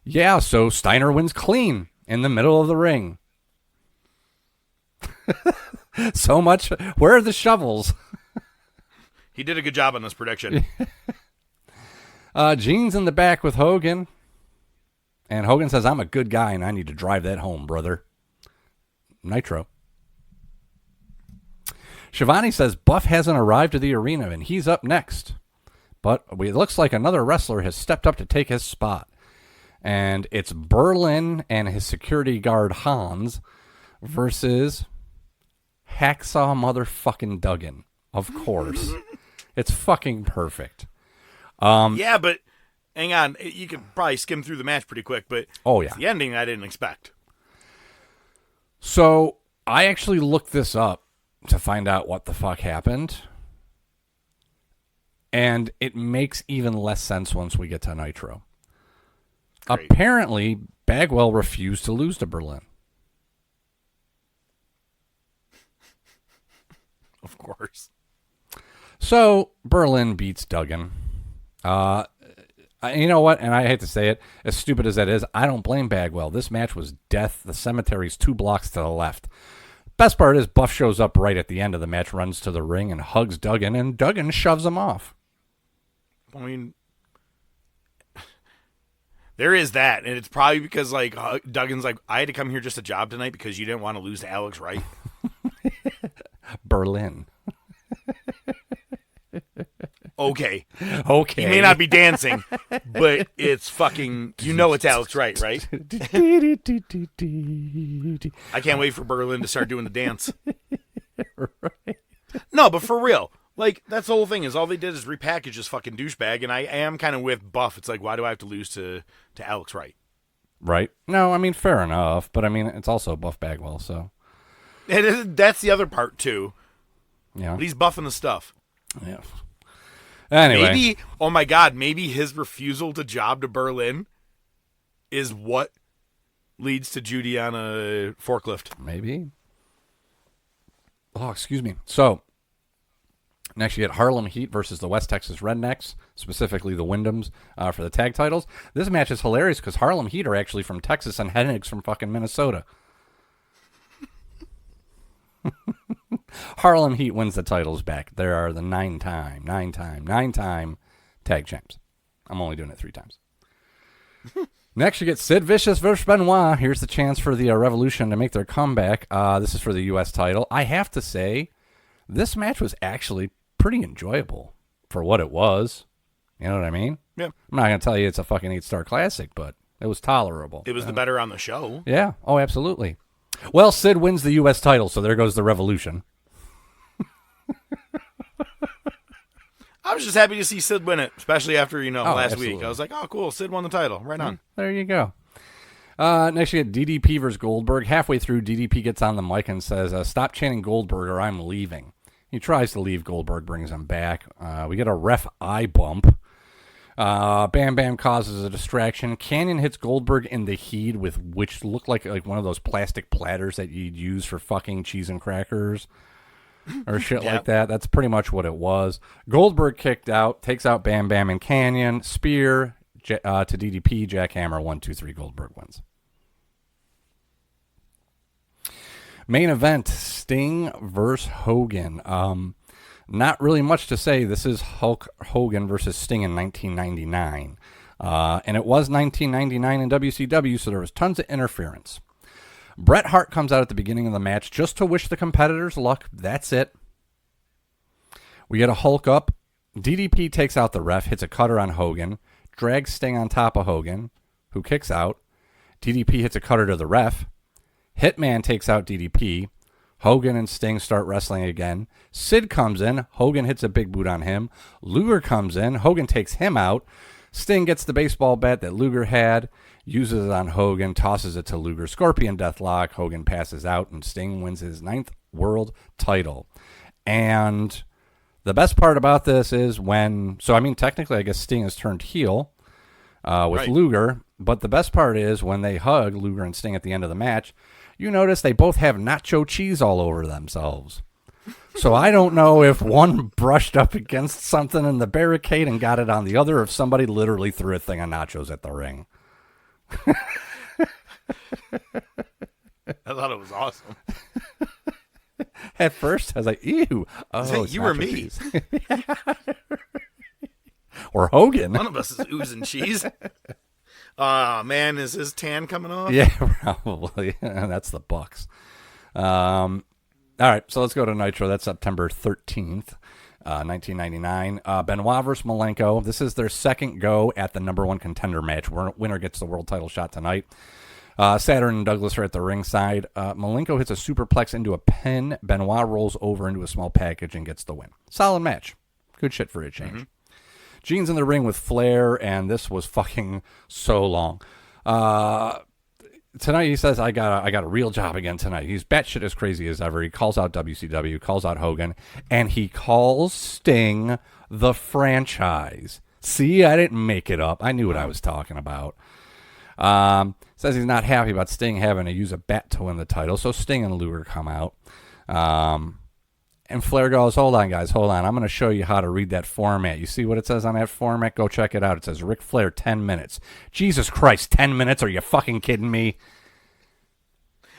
Yeah, so Steiner wins clean in the middle of the ring. So much. Where are the shovels? He did a good job on this prediction. Gene's in the back with Hogan. And Hogan says, I'm a good guy, and I need to drive that home, brother. Nitro. Shivani says, Buff hasn't arrived to the arena, and he's up next. But it looks like another wrestler has stepped up to take his spot. And it's Berlin and his security guard, Hans, versus Hacksaw motherfucking Duggan. Of course. It's fucking perfect. Yeah, but hang on. You could probably skim through the match pretty quick, but oh yeah, the ending I didn't expect. So I actually looked this up to find out what the fuck happened. And it makes even less sense once we get to Nitro. Great. Apparently, Bagwell refused to lose to Berlin. Of course. So, Berlin beats Duggan. You know what? And I hate to say it, as stupid as that is, I don't blame Bagwell. This match was death. The cemetery's 2 blocks to the left. Best part is Buff shows up right at the end of the match, runs to the ring, and hugs Duggan, and Duggan shoves him off. I mean, there is that, and it's probably because, like, Duggan's like, I had to come here just a job tonight because you didn't want to lose to Alex Wright. Berlin. Okay. He may not be dancing, but it's fucking, it's Alex Wright, right? I can't wait for Berlin to start doing the dance. Right. No, but for real. Like, that's the whole thing, is all they did is repackage this fucking douchebag, and I am kind of with Buff. It's like, why do I have to lose to Alex Wright? Right. No, I mean, fair enough, but I mean, it's also Buff Bagwell, so. That's the other part, too. Yeah. But he's buffing the stuff. Yeah. Anyway. Maybe, oh my God, maybe his refusal to job to Berlin is what leads to Judy on a forklift. Maybe. Oh, excuse me. So, next you get Harlem Heat versus the West Texas Rednecks, specifically the Wyndhams, for the tag titles. This match is hilarious because Harlem Heat are actually from Texas and Rednecks from fucking Minnesota. Harlem Heat wins the titles back. There are the nine-time tag champs. I'm only doing it 3 times. Next, you get Sid Vicious versus Benoit. Here's the chance for the Revolution to make their comeback. This is for the U.S. title. I have to say, this match was actually pretty enjoyable for what it was. You know what I mean? Yeah. I'm not going to tell you it's a fucking 8-star classic, but it was tolerable. It was the better on the show. Yeah. Oh, absolutely. Well, Sid wins the U.S. title, so there goes the Revolution. I was just happy to see Sid win it, especially after, last absolutely. week. I was like, oh, cool, Sid won the title. Right on. There you go. Next, you get DDP versus Goldberg. Halfway through, DDP gets on the mic and says, stop chanting Goldberg or I'm leaving. He tries to leave. Goldberg brings him back. We get a ref eye bump. Bam Bam causes a distraction. Canyon hits Goldberg in the heat with which looked like one of those plastic platters that you'd use for fucking cheese and crackers or shit like that. That's pretty much what it was. Goldberg kicked out, takes out Bam Bam and Canyon. Spear to DDP. Jackhammer 1, 2, 3. Goldberg wins. Main event, Sting versus Hogan. Not really much to say. This is Hulk Hogan versus Sting in 1999. And it was 1999 in WCW, so there was tons of interference. Bret Hart comes out at the beginning of the match just to wish the competitors luck. That's it. We get a Hulk up. DDP takes out the ref, hits a cutter on Hogan, drags Sting on top of Hogan, who kicks out. DDP hits a cutter to the ref. Hitman takes out DDP. Hogan and Sting start wrestling again. Sid comes in. Hogan hits a big boot on him. Luger comes in. Hogan takes him out. Sting gets the baseball bat that Luger had, uses it on Hogan, tosses it to Luger. Scorpion Deathlock. Hogan passes out, and Sting wins his 9th world title. And the best part about this is technically, I guess Sting has turned heel with Luger. But the best part is when they hug, Luger and Sting, at the end of the match, you notice they both have nacho cheese all over themselves. So I don't know if one brushed up against something in the barricade and got it on the other, or if somebody literally threw a thing of nachos at the ring. I thought it was awesome. At first, I was like, ew. Oh, you or me? Or Hogan. One of us is oozing cheese. Man, is his tan coming off? Yeah, probably. That's the Bucks. All right, so let's go to Nitro. That's September 13th, 1999. Benoit versus Malenko. This is their second go at the number 1 contender match. Winner gets the world title shot tonight. Saturn and Douglas are at the ringside. Malenko hits a superplex into a pin. Benoit rolls over into a small package and gets the win. Solid match. Good shit for a change. Mm-hmm. Gene's in the ring with Flair, and this was fucking so long. Tonight he says, I got a real job again tonight. He's batshit as crazy as ever. He calls out WCW, calls out Hogan, and he calls Sting the franchise. See, I didn't make it up. I knew what I was talking about. Says he's not happy about Sting having to use a bat to win the title, so Sting and Luger come out. And Flair goes, hold on, guys, hold on. I'm going to show you how to read that format. You see what it says on that format? Go check it out. It says Ric Flair, 10 minutes. Jesus Christ, 10 minutes? Are you fucking kidding me?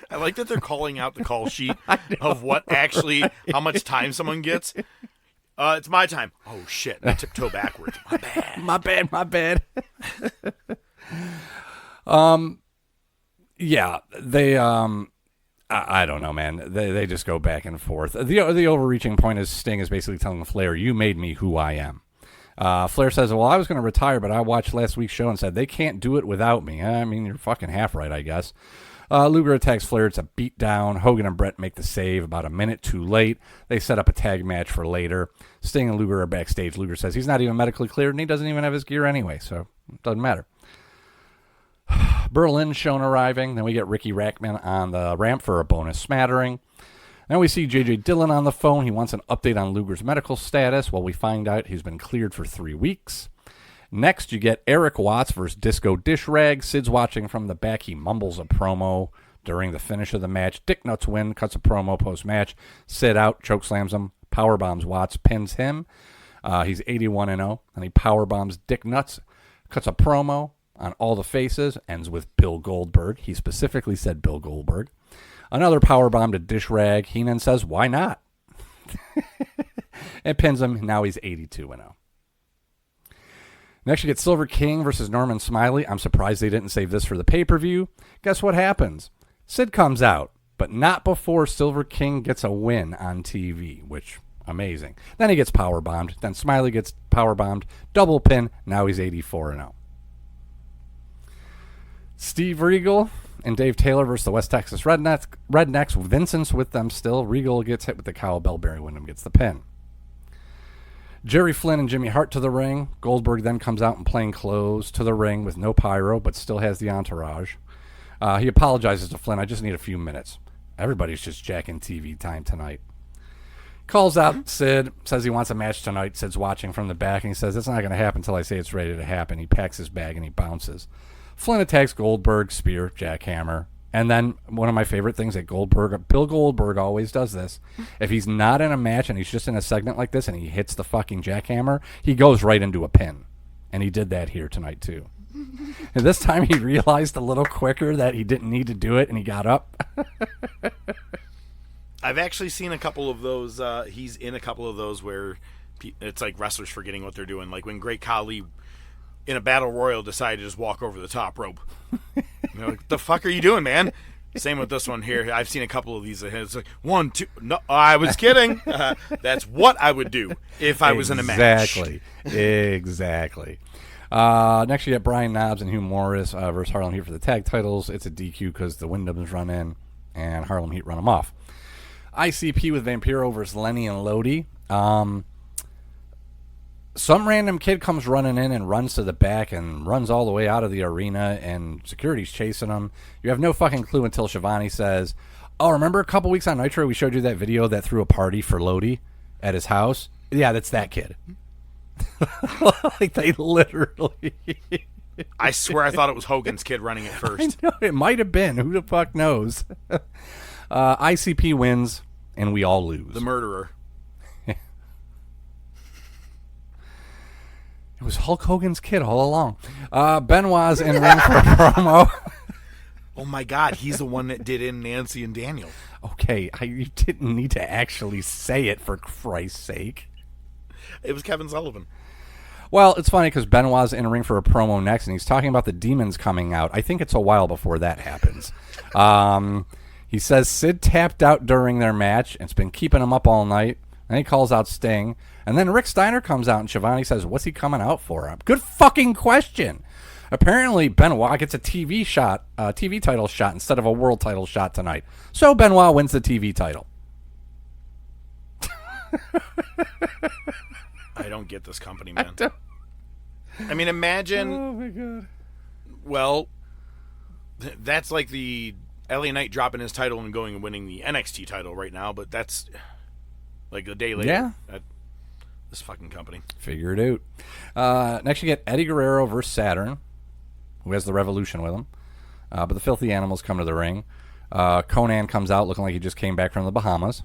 I like that they're calling out the call sheet of how much time someone gets. It's my time. Oh, shit. I tiptoe backwards. My bad. My bad. Yeah, they... I don't know, man. They just go back and forth. The overreaching point is Sting is basically telling Flair, you made me who I am. Flair says, well, I was going to retire, but I watched last week's show and said, they can't do it without me. I mean, you're fucking half right, I guess. Luger attacks Flair. It's a beatdown. Hogan and Bret make the save about a minute too late. They set up a tag match for later. Sting and Luger are backstage. Luger says he's not even medically cleared, and he doesn't even have his gear anyway, so it doesn't matter. Berlin shown arriving. Then we get Ricky Rackman on the ramp for a bonus smattering. Then we see J.J. Dillon on the phone. He wants an update on Luger's medical status. Well, we find out he's been cleared for 3 weeks. Next, you get Eric Watts versus Disco Dish Rag. Sid's watching from the back. He mumbles a promo during the finish of the match. Dick Nuts win, cuts a promo post-match. Sid out, chokeslams him, powerbombs Watts, pins him. He's 81-0, and he powerbombs Dick Nuts, cuts a promo on all the faces, ends with Bill Goldberg. He specifically said Bill Goldberg. Another powerbomb to Dish Rag. Heenan says, why not? And pins him. Now he's 82-0. Next, you get Silver King versus Norman Smiley. I'm surprised they didn't save this for the pay-per-view. Guess what happens? Sid comes out, but not before Silver King gets a win on TV, which, amazing. Then he gets powerbombed. Then Smiley gets powerbombed. Double pin. Now he's 84-0. Steve Regal and Dave Taylor versus the West Texas Rednecks. Vincent's with them still. Regal gets hit with the cowbell. Barry Windham gets the pin. Jerry Flynn and Jimmy Hart to the ring. Goldberg then comes out in plain clothes to the ring with no pyro, but still has the entourage. He apologizes to Flynn. I just need a few minutes. Everybody's just jacking TV time tonight. Calls out Sid, says he wants a match tonight. Sid's watching from the back, and he says, it's not going to happen until I say it's ready to happen. He packs his bag, and he bounces. Flynn attacks Goldberg, spear, jackhammer. And then one of my favorite things that Bill Goldberg always does this. If he's not in a match and he's just in a segment like this and he hits the fucking jackhammer, he goes right into a pin. And he did that here tonight, too. And this time he realized a little quicker that he didn't need to do it, and he got up. I've actually seen a couple of those. He's in a couple of those where it's like wrestlers forgetting what they're doing. Like when Great Khali in a battle royal decided to just walk over the top rope. You know, like, the fuck are you doing, man? Same with this one here. I've seen a couple of these. It's like 1, 2. No, I was kidding. That's what I would do if I was in a match. Exactly. Next, you get Brian Knobbs and Hugh Morris versus Harlem Heat for the tag titles. It's a DQ because the Wyndhams run in and Harlem Heat run them off. ICP with Vampiro versus Lenny and Lodi. Some random kid comes running in and runs to the back and runs all the way out of the arena, and security's chasing him. You have no fucking clue until Shivani says, oh, remember a couple weeks on Nitro we showed you that video that threw a party for Lodi at his house? Yeah, that's that kid. Like, they literally... I swear I thought it was Hogan's kid running it first. I know, it might have been. Who the fuck knows? ICP wins, and we all lose. The murderer. It was Hulk Hogan's kid all along. Benoit's in ring for a promo. Oh, my God. He's the one that did in Nancy and Daniel. Okay, you didn't need to actually say it, for Christ's sake. It was Kevin Sullivan. Well, it's funny because Benoit's in ring for a promo next, and he's talking about the demons coming out. I think it's a while before that happens. He says Sid tapped out during their match, and it's been keeping him up all night. And he calls out Sting. And then Rick Steiner comes out, and Shivani says, what's he coming out for? Good fucking question. Apparently, Benoit gets a TV title shot instead of a world title shot tonight. So Benoit wins the TV title. I don't get this company, man. I mean, imagine... Oh, my God. Well, that's like the LA Knight dropping his title and going and winning the NXT title right now, but that's like a day later. Yeah. This fucking company. Figure it out. Next, you get Eddie Guerrero versus Saturn, who has the Revolution with him. But the Filthy Animals come to the ring. Conan comes out looking like he just came back from the Bahamas.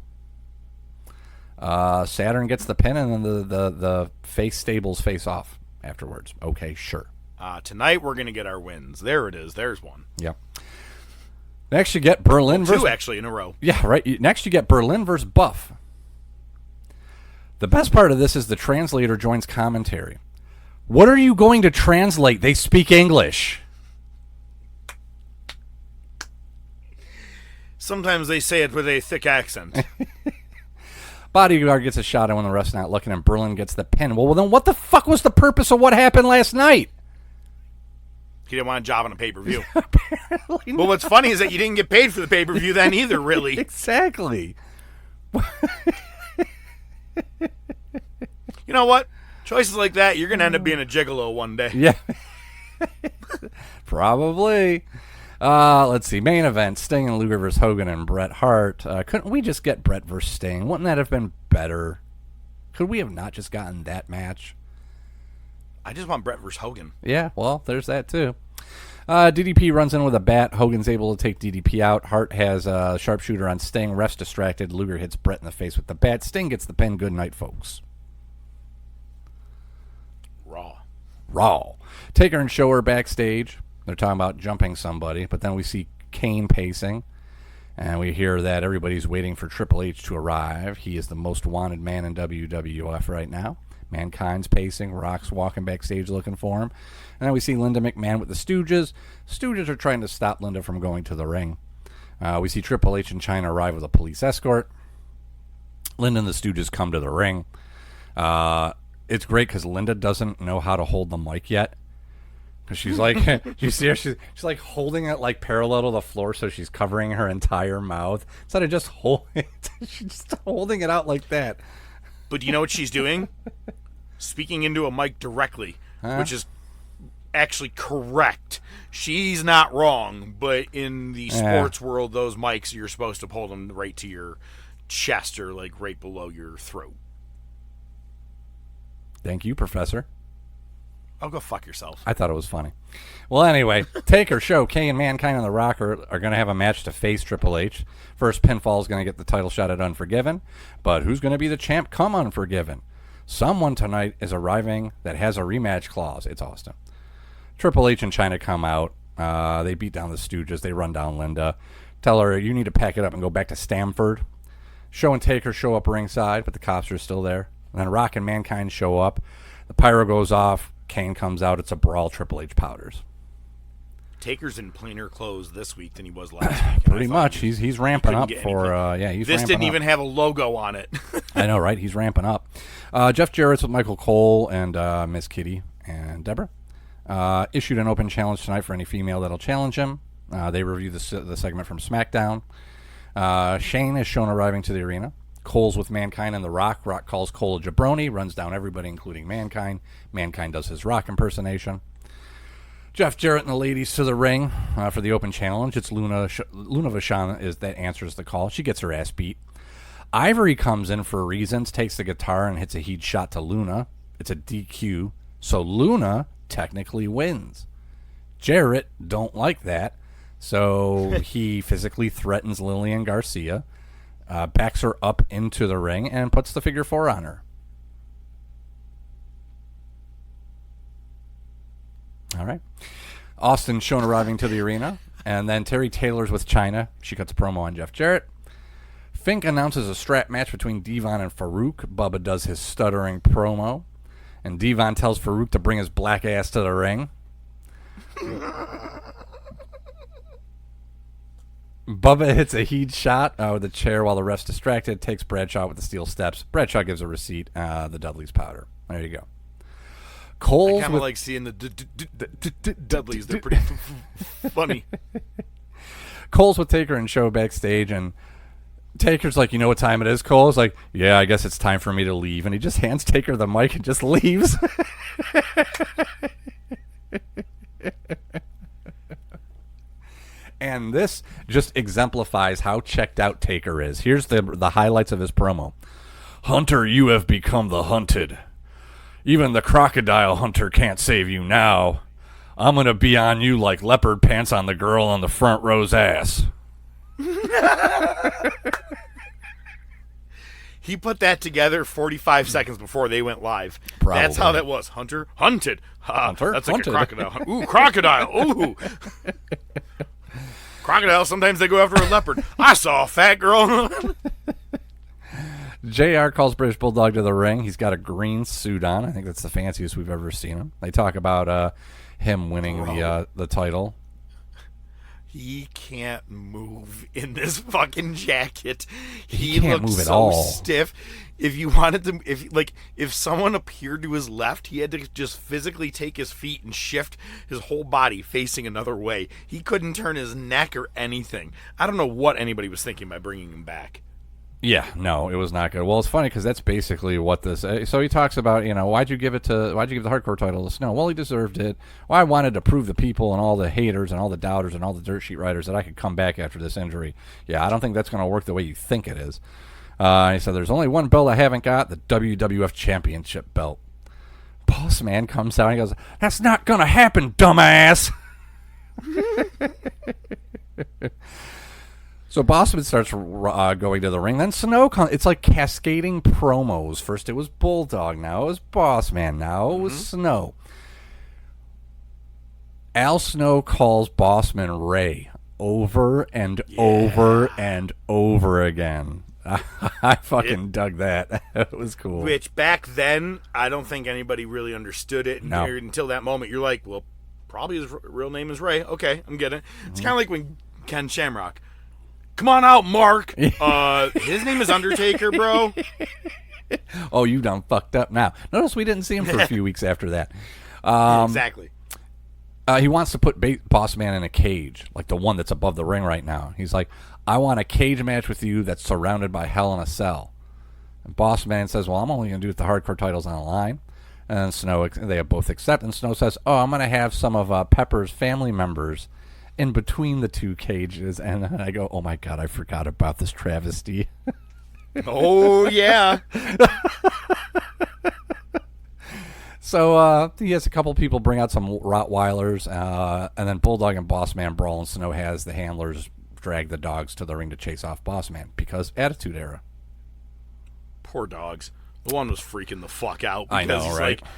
Saturn gets the pin, and then the face stables face off afterwards. Okay, sure. Tonight we're going to get our wins. There it is. There's one. Yeah. Next, you get Berlin versus... Two, actually, in a row. Yeah, right. Next, you get Berlin versus Buff. The best part of this is the translator joins commentary. What are you going to translate? They speak English. Sometimes they say it with a thick accent. Bodyguard gets a shot at when the ref's not looking, and Berlin gets the pin. Well, then what the fuck was the purpose of what happened last night? He didn't want a job on a pay-per-view. Apparently not. Well, what's funny is that you didn't get paid for the pay-per-view then either, really. Exactly. You know what? Choices like that, you're going to end up being a gigolo one day. Yeah. Probably. Let's see. Main event, Sting and Luger versus Hogan and Bret Hart. Couldn't we just get Bret versus Sting? Wouldn't that have been better? Could we have not just gotten that match? I just want Brett versus Hogan. Yeah, well, there's that too. DDP runs in with a bat. Hogan's able to take DDP out. Hart has a sharpshooter on Sting. Ref's distracted. Luger hits Brett in the face with the bat. Sting gets the pin. Good night, folks. Raw. Taker and Show are backstage. They're talking about jumping somebody, but then we see Kane pacing, and we hear that everybody's waiting for Triple H to arrive. He is the most wanted man in WWF right now. Mankind's pacing. Rock's walking backstage looking for him. And then we see Linda McMahon with the Stooges. Stooges are trying to stop Linda from going to the ring. We see Triple H and Chyna arrive with a police escort. Linda and the Stooges come to the ring. It's great because Linda doesn't know how to hold the mic yet. Because she's like, you see her, she's like holding it like parallel to the floor, so she's covering her entire mouth instead of just holding it. She's just holding it out like that. But do you know what she's doing? Speaking into a mic directly, which is actually correct. She's not wrong, but in the sports world, those mics, you're supposed to hold them right to your chest or like right below your throat. Thank you, Professor. Oh, go fuck yourself. I thought it was funny. Well, anyway, Taker, Show, Kane, Mankind, and The Rock are going to have a match to face Triple H. First pinfall is going to get the title shot at Unforgiven, but who's going to be the champ come Unforgiven? Someone tonight is arriving that has a rematch clause. It's Austin. Triple H and Chyna come out. They beat down the Stooges. They run down Linda. Tell her, you need to pack it up and go back to Stamford. Show and Taker show up ringside, but the cops are still there. And then Rock and Mankind show up. The pyro goes off. Kane comes out. It's a brawl. Triple H powders. Taker's in plainer clothes this week than he was last week. Pretty much. He's ramping up for he's this ramping didn't up. even have a logo on it. I know, right? He's ramping up. Jeff Jarrett's with Michael Cole and Miss Kitty and Deborah. Issued an open challenge tonight for any female that'll challenge him. They review the segment from SmackDown. Shane is shown arriving to the arena. Cole's with Mankind and The Rock. Rock calls Cole a jabroni, runs down everybody, including Mankind. Mankind does his Rock impersonation. Jeff Jarrett and the ladies to the ring for the open challenge. It's Luna Vachon that answers the call. She gets her ass beat. Ivory comes in for reasons, takes the guitar and hits a heat shot to Luna. It's a DQ, so Luna technically wins. Jarrett don't like that, so he physically threatens Lillian Garcia. Backs her up into the ring and puts the figure 4 on her. All right. Austin shown arriving to the arena. And then Terry Taylor's with Chyna. She cuts a promo on Jeff Jarrett. Fink announces a strap match between Devon and Farouk. Bubba does his stuttering promo. And Devon tells Farouk to bring his black ass to the ring. Bubba hits a heat shot with a chair while the ref's distracted. Takes Bradshaw with the steel steps. Bradshaw gives a receipt. The Dudley's powder. There you go. Cole's I kind of like seeing the Dudleys. They're pretty funny. Cole's with Taker and Show backstage, and Taker's like, you know what time it is, Cole's like, yeah, I guess it's time for me to leave. And he just hands Taker the mic and just leaves. And this just exemplifies how checked out Taker is. Here's the highlights of his promo. Hunter, you have become the hunted. Even the crocodile hunter can't save you now. I'm going to be on you like leopard pants on the girl on the front row's ass. He put that together 45 seconds before they went live. Probably. That's how that was. Hunter, hunted. Hunter, that's hunted. like a crocodile. Ooh, crocodile. Ooh. Crocodile, sometimes they go after a leopard. I saw a fat girl. JR calls British Bulldog to the ring. He's got a green suit on. I think that's the fanciest we've ever seen him. They talk about him winning the title. He can't move in this fucking jacket. He can't looks move at so all. stiff. If you wanted to, if someone appeared to his left, he had to just physically take his feet and shift his whole body facing another way. He couldn't turn his neck or anything. I don't know what anybody was thinking by bringing him back. Yeah, no, it was not good. Well, it's funny because that's basically what this. So he talks about, why'd you give the hardcore title to Snow? Well, he deserved it. Well, I wanted to prove to people and all the haters and all the doubters and all the dirt sheet writers that I could come back after this injury. Yeah, I don't think that's going to work the way you think it is. He said, there's only one belt I haven't got, the WWF Championship belt. Boss Man comes out and he goes, "That's not gonna happen, dumbass." So Bossman starts going to the ring. Then Snow comes. It's like cascading promos. First it was Bulldog. Now it was Boss Man. Now it was Snow. Al Snow calls Bossman Ray over and over and over again. I fucking dug that. It was cool. Which back then, I don't think anybody really understood it. No. Until that moment, you're like, well, probably his real name is Ray. Okay, I'm getting it. It's kind of like when Ken Shamrock, "Come on out, Mark." His name is Undertaker, bro. Oh, you done fucked up now. Notice we didn't see him for a few weeks after that. Exactly. He wants to put Boss Man in a cage, like the one that's above the ring right now. He's like, "I want a cage match with you that's surrounded by Hell in a Cell." And Boss Man says, "Well, I'm only going to do it with the hardcore titles on the line." And Snow, they both accept. And Snow says, "Oh, I'm going to have some of Pepper's family members in between the two cages." And I go, "Oh my God, I forgot about this travesty." Oh, yeah. So he has a couple people bring out some Rottweilers, and then Bulldog and Boss Man brawl, and Snow has the handlers drag the dogs to the ring to chase off Boss Man because Attitude Era. Poor dogs. The one was freaking the fuck out. I know, he's right? Like,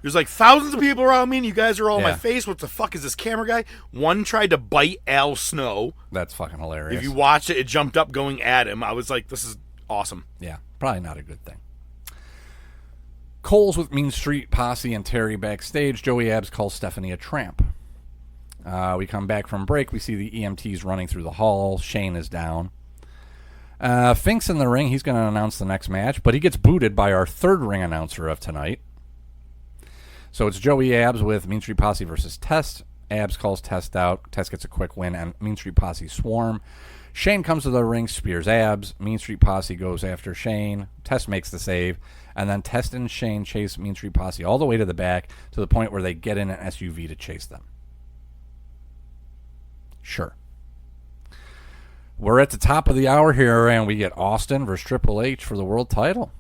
there's like thousands of people around me, and you guys are all in my Yeah. face. What the fuck is this camera guy? One tried to bite Al Snow. That's fucking hilarious. If you watched it, it jumped up going at him. I was like, this is awesome. Yeah, probably not a good thing. Cole's with Mean Street Posse and Terry backstage. Joey Abs calls Stephanie a tramp. We come back from break. We see the EMTs running through the hall. Shane is down. Fink's in the ring. He's going to announce the next match, but he gets booted by our third ring announcer of tonight. So it's Joey Abs with Mean Street Posse versus Test. Abs calls Test out. Test gets a quick win, and Mean Street Posse swarm. Shane comes to the ring, spears Abs. Mean Street Posse goes after Shane. Test makes the save. And then Test and Shane chase Mean Street Posse all the way to the back to the point where they get in an SUV to chase them. Sure. We're at the top of the hour here, and we get Austin versus Triple H for the world title.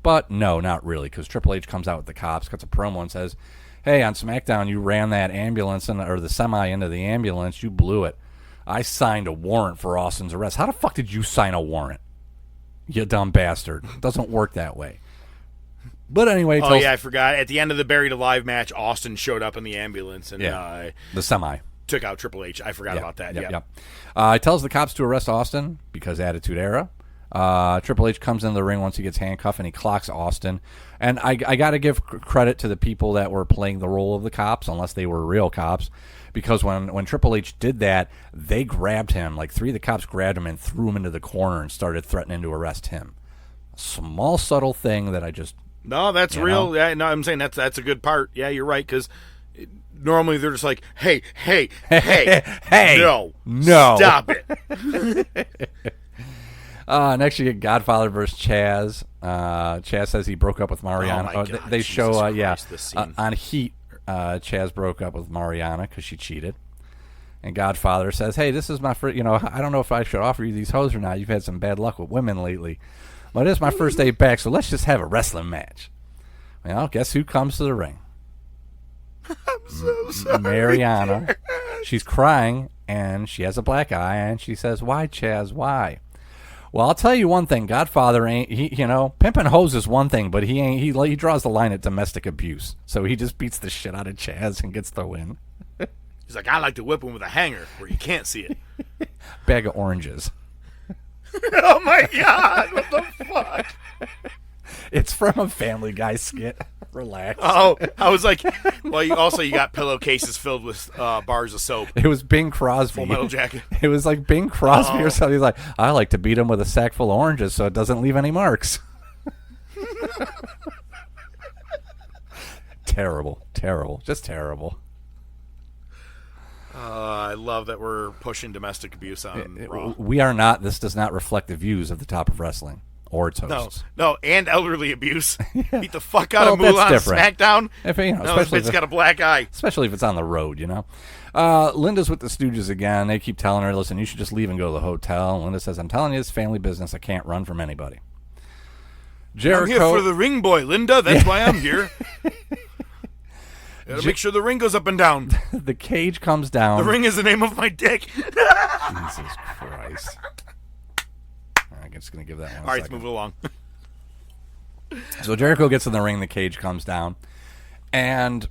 But no, not really, because Triple H comes out with the cops, cuts a promo, and says, "Hey, on SmackDown, you ran that ambulance or the semi into the ambulance. You blew it. I signed a warrant for Austin's arrest." How the fuck did you sign a warrant? You dumb bastard. It doesn't work that way. But anyway, I forgot. At the end of the Buried Alive match, Austin showed up in the ambulance and the semi took out Triple H. I forgot about that. Yep. He tells the cops to arrest Austin because Attitude Era. Triple H comes into the ring once he gets handcuffed and he clocks Austin. And I got to give credit to the people that were playing the role of the cops, unless they were real cops, because when Triple H did that, they grabbed him. Like 3 of the cops grabbed him and threw him into the corner and started threatening to arrest him. A small, subtle thing that I just... No, that's real. Yeah, no, I'm saying that's a good part. Yeah, you're right, because normally they're just like, hey, no, stop it. Next, you get Godfather versus Chaz. Chaz says he broke up with Mariana. Oh my God, they show, Christ, this scene. on Heat, Chaz broke up with Mariana because she cheated. And Godfather says, "Hey, this is my first, I don't know if I should offer you these hoes or not. You've had some bad luck with women lately. But it's my first day back, so let's just have a wrestling match." Well, guess who comes to the ring? I'm so sorry. Mariana. She's crying, and she has a black eye, and she says, "Why, Chaz, why?" Well, I'll tell you one thing. Godfather ain't, pimping hoes is one thing, but he draws the line at domestic abuse. So he just beats the shit out of Chaz and gets the win. He's like, "I like to whip him with a hanger where you can't see it." Bag of oranges. Oh my God, what the fuck? It's from a Family Guy skit. Relax. Oh, I was like, well, you got pillowcases filled with bars of soap. It was Bing Crosby. Full Metal Jacket. It was like Bing Crosby or something. He's like, "I like to beat him with a sack full of oranges so it doesn't leave any marks." Terrible. Just terrible. I love that we're pushing domestic abuse on Raw. We are not. This does not reflect the views of the Top of Wrestling or its hosts. No, and elderly abuse. Beat the fuck out of Moolah on SmackDown. Especially it's got a black eye. Especially if it's on the road, Linda's with the Stooges again. They keep telling her, "Listen, you should just leave and go to the hotel." And Linda says, "I'm telling you, it's family business. I can't run from anybody." Jericho. I'm here for the ring boy, Linda. That's why I'm here. Make sure the ring goes up and down. The cage comes down. The ring is the name of my dick. Jesus Christ. I'm just going to give that one All right, second. let's move along. So Jericho gets in the ring, the cage comes down, and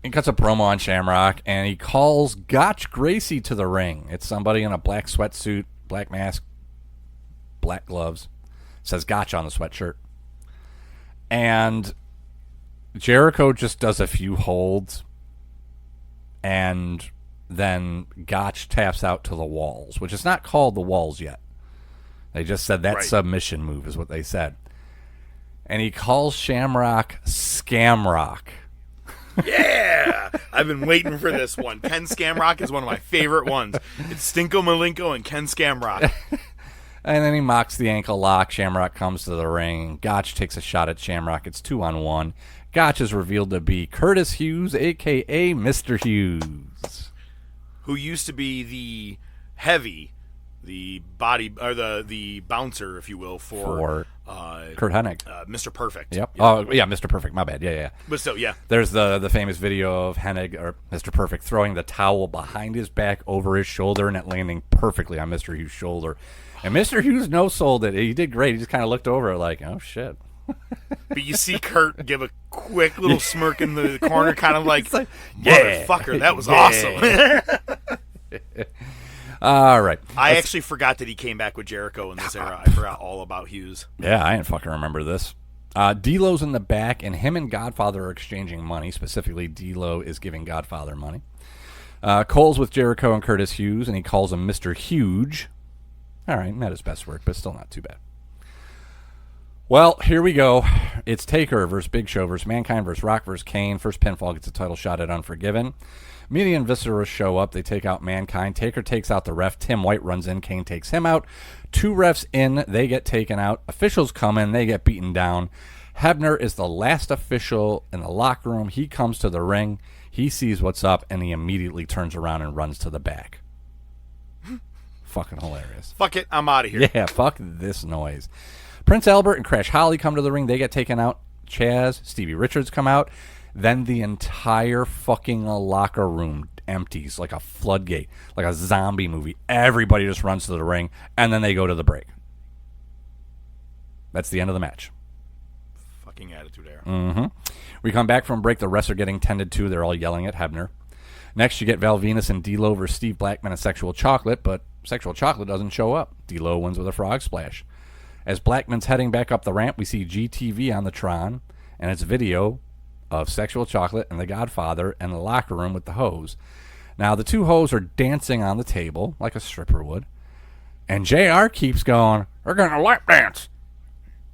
he cuts a promo on Shamrock, and he calls Gotch Gracie to the ring. It's somebody in a black sweatsuit, black mask, black gloves. It says Gotch on the sweatshirt. And Jericho just does a few holds, and then Gotch taps out to the walls, which is not called the walls yet. They just said that submission move is what they said. And he calls Shamrock Scamrock. Yeah! I've been waiting for this one. Ken Scamrock is one of my favorite ones. It's Stinko Malenko and Ken Scamrock. And then he mocks the ankle lock. Shamrock comes to the ring. Gotch takes a shot at Shamrock. It's 2-on-1. Gotch is revealed to be Curtis Hughes, a.k.a. Mr. Hughes. Who used to be the heavy, the body, or the bouncer, if you will, for Kurt Hennig. Mr. Perfect. Yep. Oh, yeah, Mr. Perfect. My bad. Yeah. But still, yeah. There's the famous video of Hennig, or Mr. Perfect, throwing the towel behind his back over his shoulder and it landing perfectly on Mr. Hughes' shoulder. And Mr. Hughes no-sold it. He did great. He just kind of looked over it like, oh, shit. But you see Kurt give a quick little smirk in the corner, kind of like, motherfucker, that was awesome. All right. I actually forgot that he came back with Jericho in this era. I forgot all about Hughes. Yeah, I didn't fucking remember this. D'Lo's in the back, and him and Godfather are exchanging money. Specifically, D'Lo is giving Godfather money. Cole's with Jericho and Curtis Hughes, and he calls him Mr. Huge. All right, not his best work, but still not too bad. Well, here we go. It's Taker versus Big Show versus Mankind versus Rock versus Kane. First pinfall gets a title shot at Unforgiven. Media and Viscera show up. They take out Mankind. Taker takes out the ref. Tim White runs in. Kane takes him out. 2 refs in. They get taken out. Officials come in. They get beaten down. Hebner is the last official in the locker room. He comes to the ring. He sees what's up, and he immediately turns around and runs to the back. Fucking hilarious. Fuck it. I'm out of here. Yeah, fuck this noise. Prince Albert and Crash Holly come to the ring. They get taken out. Chaz, Stevie Richards come out. Then the entire fucking locker room empties like a floodgate, like a zombie movie. Everybody just runs to the ring, and then they go to the break. That's the end of the match. Fucking attitude era. Mm-hmm. We come back from break. The refs are getting tended to. They're all yelling at Hebner. Next, you get Val Venus and D'Lo versus Steve Blackman and Sexual Chocolate, but Sexual Chocolate doesn't show up. D'Lo wins with a frog splash. As Blackman's heading back up the ramp, we see GTV on the Tron, and it's video of Sexual Chocolate and the Godfather in the locker room with the hose. Now, the 2 hoes are dancing on the table like a stripper would, and JR keeps going, "We're going to lap dance."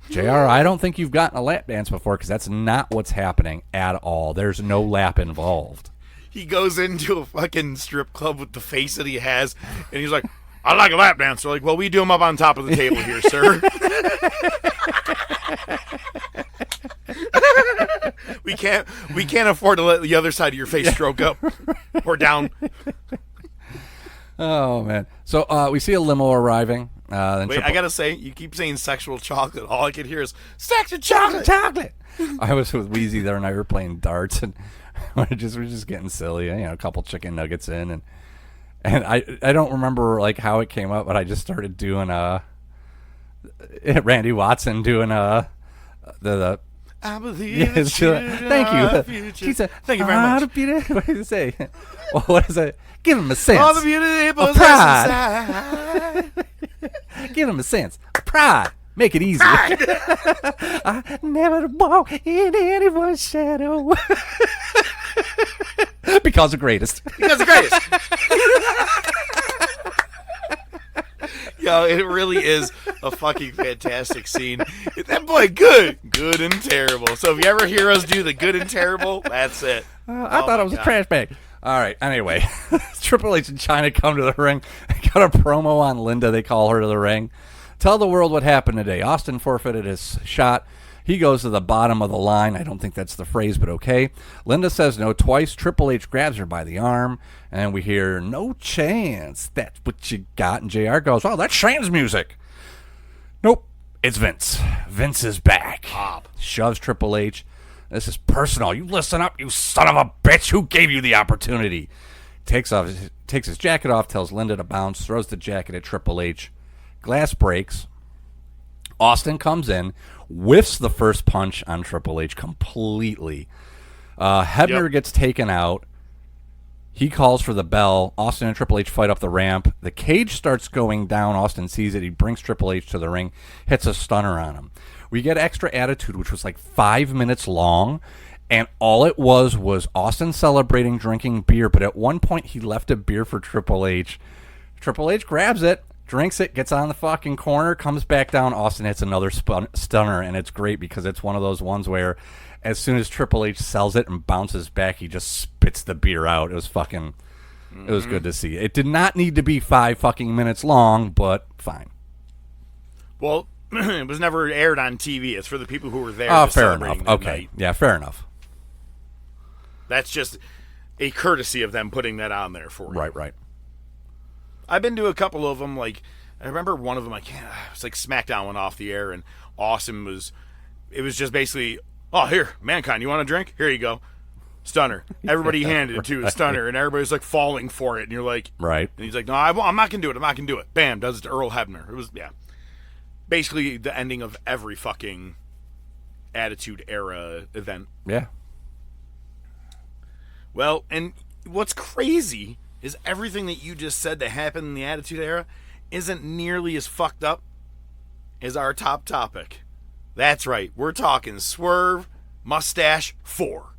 JR, I don't think you've gotten a lap dance before, because that's not what's happening at all. There's no lap involved. He goes into a fucking strip club with the face that he has, and he's like, "I like a lap dance." They're like, "Well, we do them up on top of the table here, sir." We can't afford to let the other side of your face stroke up or down. Oh, man. So we see a limo arriving. Wait, I gotta say, you keep saying Sexual Chocolate. All I could hear is Sexual Chocolate. I was with Wheezy there, and I were playing darts, and we're just getting silly. You know, a couple chicken nuggets in, and I don't remember like how it came up, but I just started doing Randy Watson doing the I believe yes, thank you. She said, "Thank you very much." What did it say? Well, what is it? Give him a sense. All the beauty of pride. Give him a sense of pride. Make it easy. I never walk in anyone's shadow. Because the greatest. Because the greatest. Yo, it really is a fucking fantastic scene. That boy, good and terrible. So if you ever hear us do the good and terrible, that's it. I thought it was a trash bag. All right, anyway. Triple H and Chyna come to the ring. They got a promo on Linda. They call her to the ring. Tell the world what happened today. Austin forfeited his shot. He goes to the bottom of the line. I don't think that's the phrase, but okay. Linda says no twice. Triple H grabs her by the arm, and we hear, "No chance. That's what you got." And JR goes, "Oh, that's Shane's music." Nope. It's Vince. Vince is back. Pop. Shoves Triple H. This is personal. You listen up, you son of a bitch. Who gave you the opportunity? Takes his jacket off, tells Linda to bounce, throws the jacket at Triple H. Glass breaks. Austin comes in, whiffs the first punch on Triple H completely. Hebner gets taken out. He calls for the bell. Austin and Triple H fight up the ramp. The cage starts going down. Austin sees it. He brings Triple H to the ring, hits a stunner on him. We get extra attitude, which was like 5 minutes long, and all it was Austin celebrating, drinking beer, but at one point he left a beer for Triple H. Triple H grabs it, drinks it, gets on the fucking corner, comes back down. Austin hits another stunner, and it's great because it's one of those ones where as soon as Triple H sells it and bounces back, he just spits the beer out. It was fucking, it was good to see. It did not need to be 5 fucking minutes long, but fine. Well, it was never aired on TV. It's for the people who were there. Oh, fair enough. Okay. Night. Yeah, fair enough. That's just a courtesy of them putting that on there for you. Right. I've been to a couple of them. Like, I remember one of them, it was like SmackDown went off the air, and Austin it was just basically, oh, here, Mankind, you want a drink? Here you go. Stunner. Everybody handed it to a stunner, and everybody's like falling for it, and you're like, right. And he's like, no, I'm not going to do it. I'm not going to do it. Bam, does it to Earl Hebner. It was, basically the ending of every fucking Attitude Era event. Yeah. Well, and what's crazy is everything that you just said that happened in the Attitude Era isn't nearly as fucked up as our top topic. That's right. We're talking Swerve Mustache 4.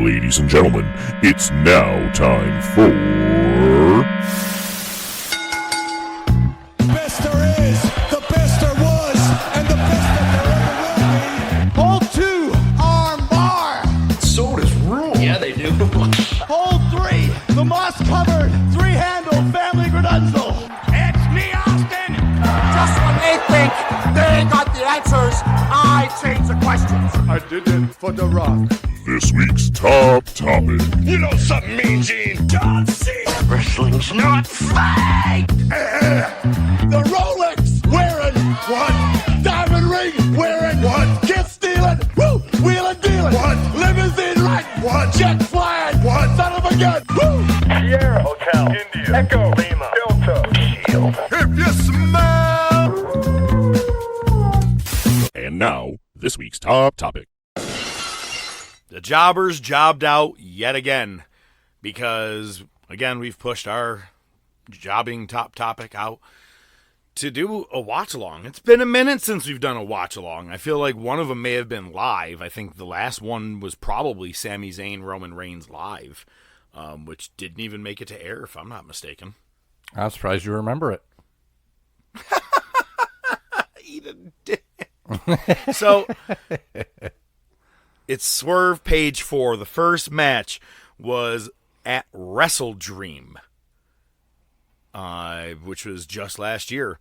Ladies and gentlemen, it's now time for... Best there is, the best there was, and the best that there ever will be. Hold 2, arm bar. Sodas rule. Yeah, they do. Hold 3, the moss-covered, 3-handle family gradunzel. It's me, Austin. Just when they think they ain't got the answers, I change the questions. I did it for The Rock. This week's top topic. You know something, Mean Gene? John Cena. Wrestling's not fake. The Rolex wearing what? Diamond ring wearing what? Kid stealing, woo, wheeling dealing what? Limousine riding what? Jet flying what? Son of a gun, woo. Sierra Hotel, India, Echo, Lima, Delta, Shield. If you smell. And now, this week's top topic. The jobbers jobbed out yet again because, again, we've pushed our jobbing top topic out to do a watch-along. It's been a minute since we've done a watch-along. I feel like one of them may have been live. I think the last one was probably Sami Zayn, Roman Reigns live, which didn't even make it to air, if I'm not mistaken. I'm surprised you remember it. Eat a dick. So... It's Swerve Page 4. The first match was at Wrestle Dream, which was just last year.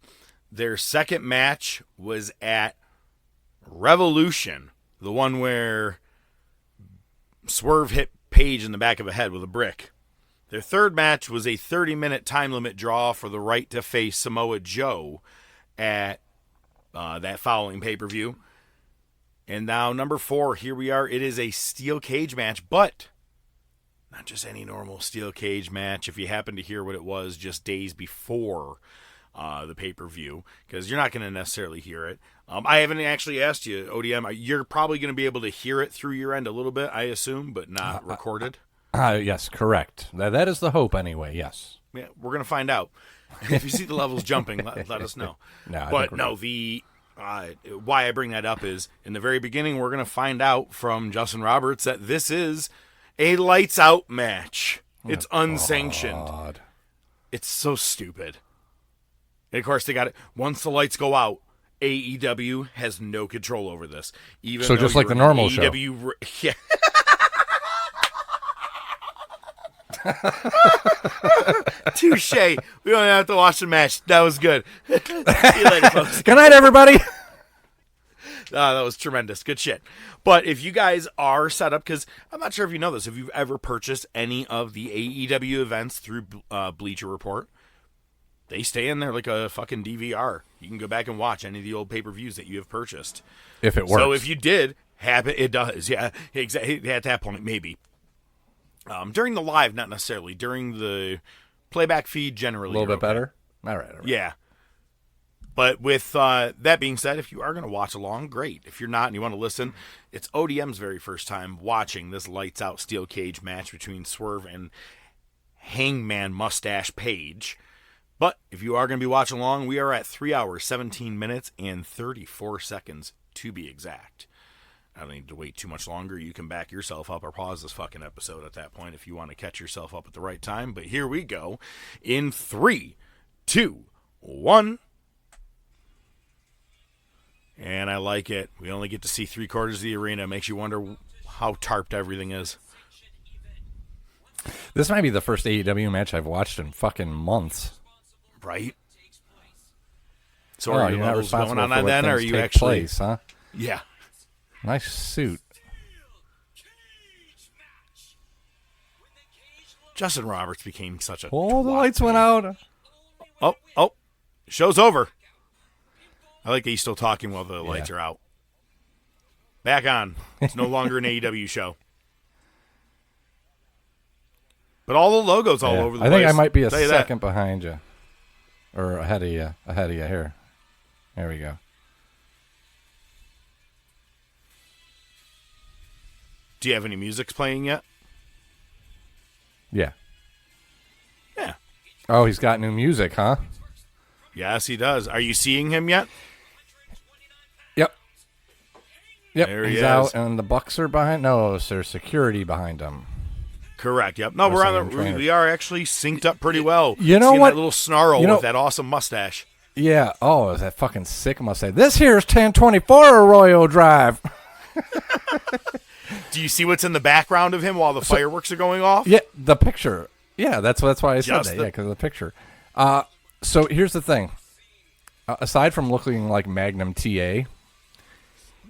Their second match was at Revolution, the one where Swerve hit Page in the back of the head with a brick. Their third match was a 30-minute time limit draw for the right to face Samoa Joe at that following pay-per-view. And now, number 4, here we are. It is a steel cage match, but not just any normal steel cage match. If you happen to hear what it was just days before the pay-per-view, because you're not going to necessarily hear it. I haven't actually asked you, ODM. You're probably going to be able to hear it through your end a little bit, I assume, but not recorded. Yes, correct. That is the hope anyway, yes. Yeah, we're going to find out. If you see the levels jumping, let us know. Why I bring that up is, in the very beginning, we're going to find out from Justin Roberts that this is a lights-out match. It's unsanctioned. God. It's so stupid. And, of course, they got it. Once the lights go out, AEW has no control over this. Even so just like the normal show. Yeah. Touche. We don't have to watch the match. That was good. See you later, folks. Good night, everybody. That was tremendous. Good shit. But if you guys are set up, because I'm not sure if you know this, if you've ever purchased any of the AEW events through Bleacher Report, they stay in there like a fucking DVR. You can go back and watch any of the old pay-per-views that you have purchased. If it works. So if you did have it, it does. Yeah, exactly. At that point, maybe. During the live, not necessarily. During the playback feed, generally. A little bit better? All right. Yeah. But with that being said, if you are going to watch along, great. If you're not and you want to listen, it's ODM's very first time watching this lights-out steel cage match between Swerve and Hangman Mustache Page. But if you are going to be watching along, we are at 3 hours, 17 minutes, and 34 seconds to be exact. I don't need to wait too much longer. You can back yourself up or pause this fucking episode at that point if you want to catch yourself up at the right time. But here we go in 3, 2, 1. And I like it. We only get to see 3/4 of the arena. It makes you wonder how tarped everything is. This might be the first AEW match I've watched in fucking months. Right? So are you're your not levels responsible going on for what then, or are things you take actually... place, huh? Yeah. Nice suit. Justin Roberts became such a... Oh, the lights went out. Oh. Show's over. I like that he's still talking while the lights are out. Back on. It's no longer an AEW show. But all the logos all over the place. I think I might be a Tell you second behind you. Or ahead of you. Here. There we go. Do you have any music playing yet? Yeah. Yeah. Oh, he's got new music, huh? Yes, he does. Are you seeing him yet? Yep. There he he's is. out, and the Bucks are behind. No, there's security behind him. Correct. Yep. No, we're on the. We are actually synced up pretty well. You know Seeing what? That little snarl with that awesome mustache. Yeah. Oh, that fucking sick mustache. This here's 1024 Arroyo Drive. Do you see what's in the background of him while the fireworks are going off? Yeah, the picture. Yeah, that's why I said that. Yeah, because of the picture. So here's the thing. Aside from looking like Magnum TA,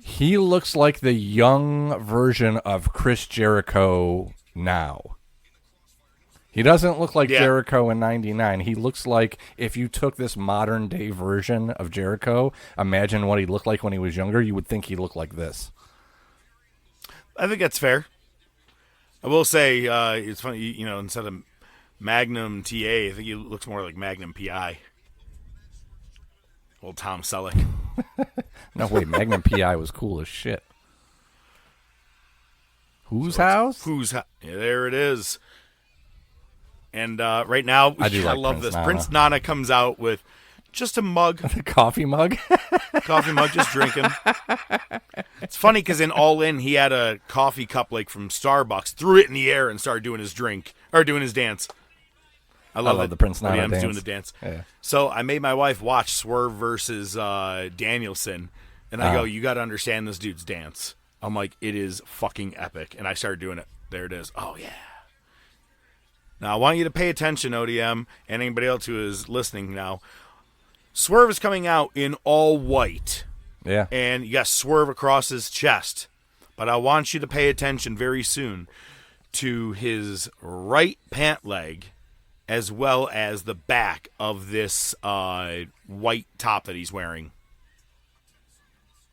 he looks like the young version of Chris Jericho now. He doesn't look like Jericho in 99. He looks like if you took this modern day version of Jericho, imagine what he looked like when he was younger, you would think he looked like this. I think that's fair. I will say, it's funny, instead of Magnum TA, I think he looks more like Magnum PI. Old Tom Selleck. No, wait, Magnum PI was cool as shit. Whose house? Yeah, there it is. And right now, I love Prince this. Nana. Prince Nana comes out with just a mug. A coffee mug? Coffee mug, just drinking. It's funny because in All In, he had a coffee cup like from Starbucks, threw it in the air and started doing his dance. I love the Prince Nana dance. dance. Doing the dance. Yeah. So I made my wife watch Swerve versus Danielson, and I go, "You got to understand this dude's dance." I'm like, "It is fucking epic," and I started doing it. There it is. Oh yeah. Now I want you to pay attention, ODM, and anybody else who is listening now. Swerve is coming out in all white. Yeah. And you got Swerve across his chest. But I want you to pay attention very soon to his right pant leg as well as the back of this white top that he's wearing.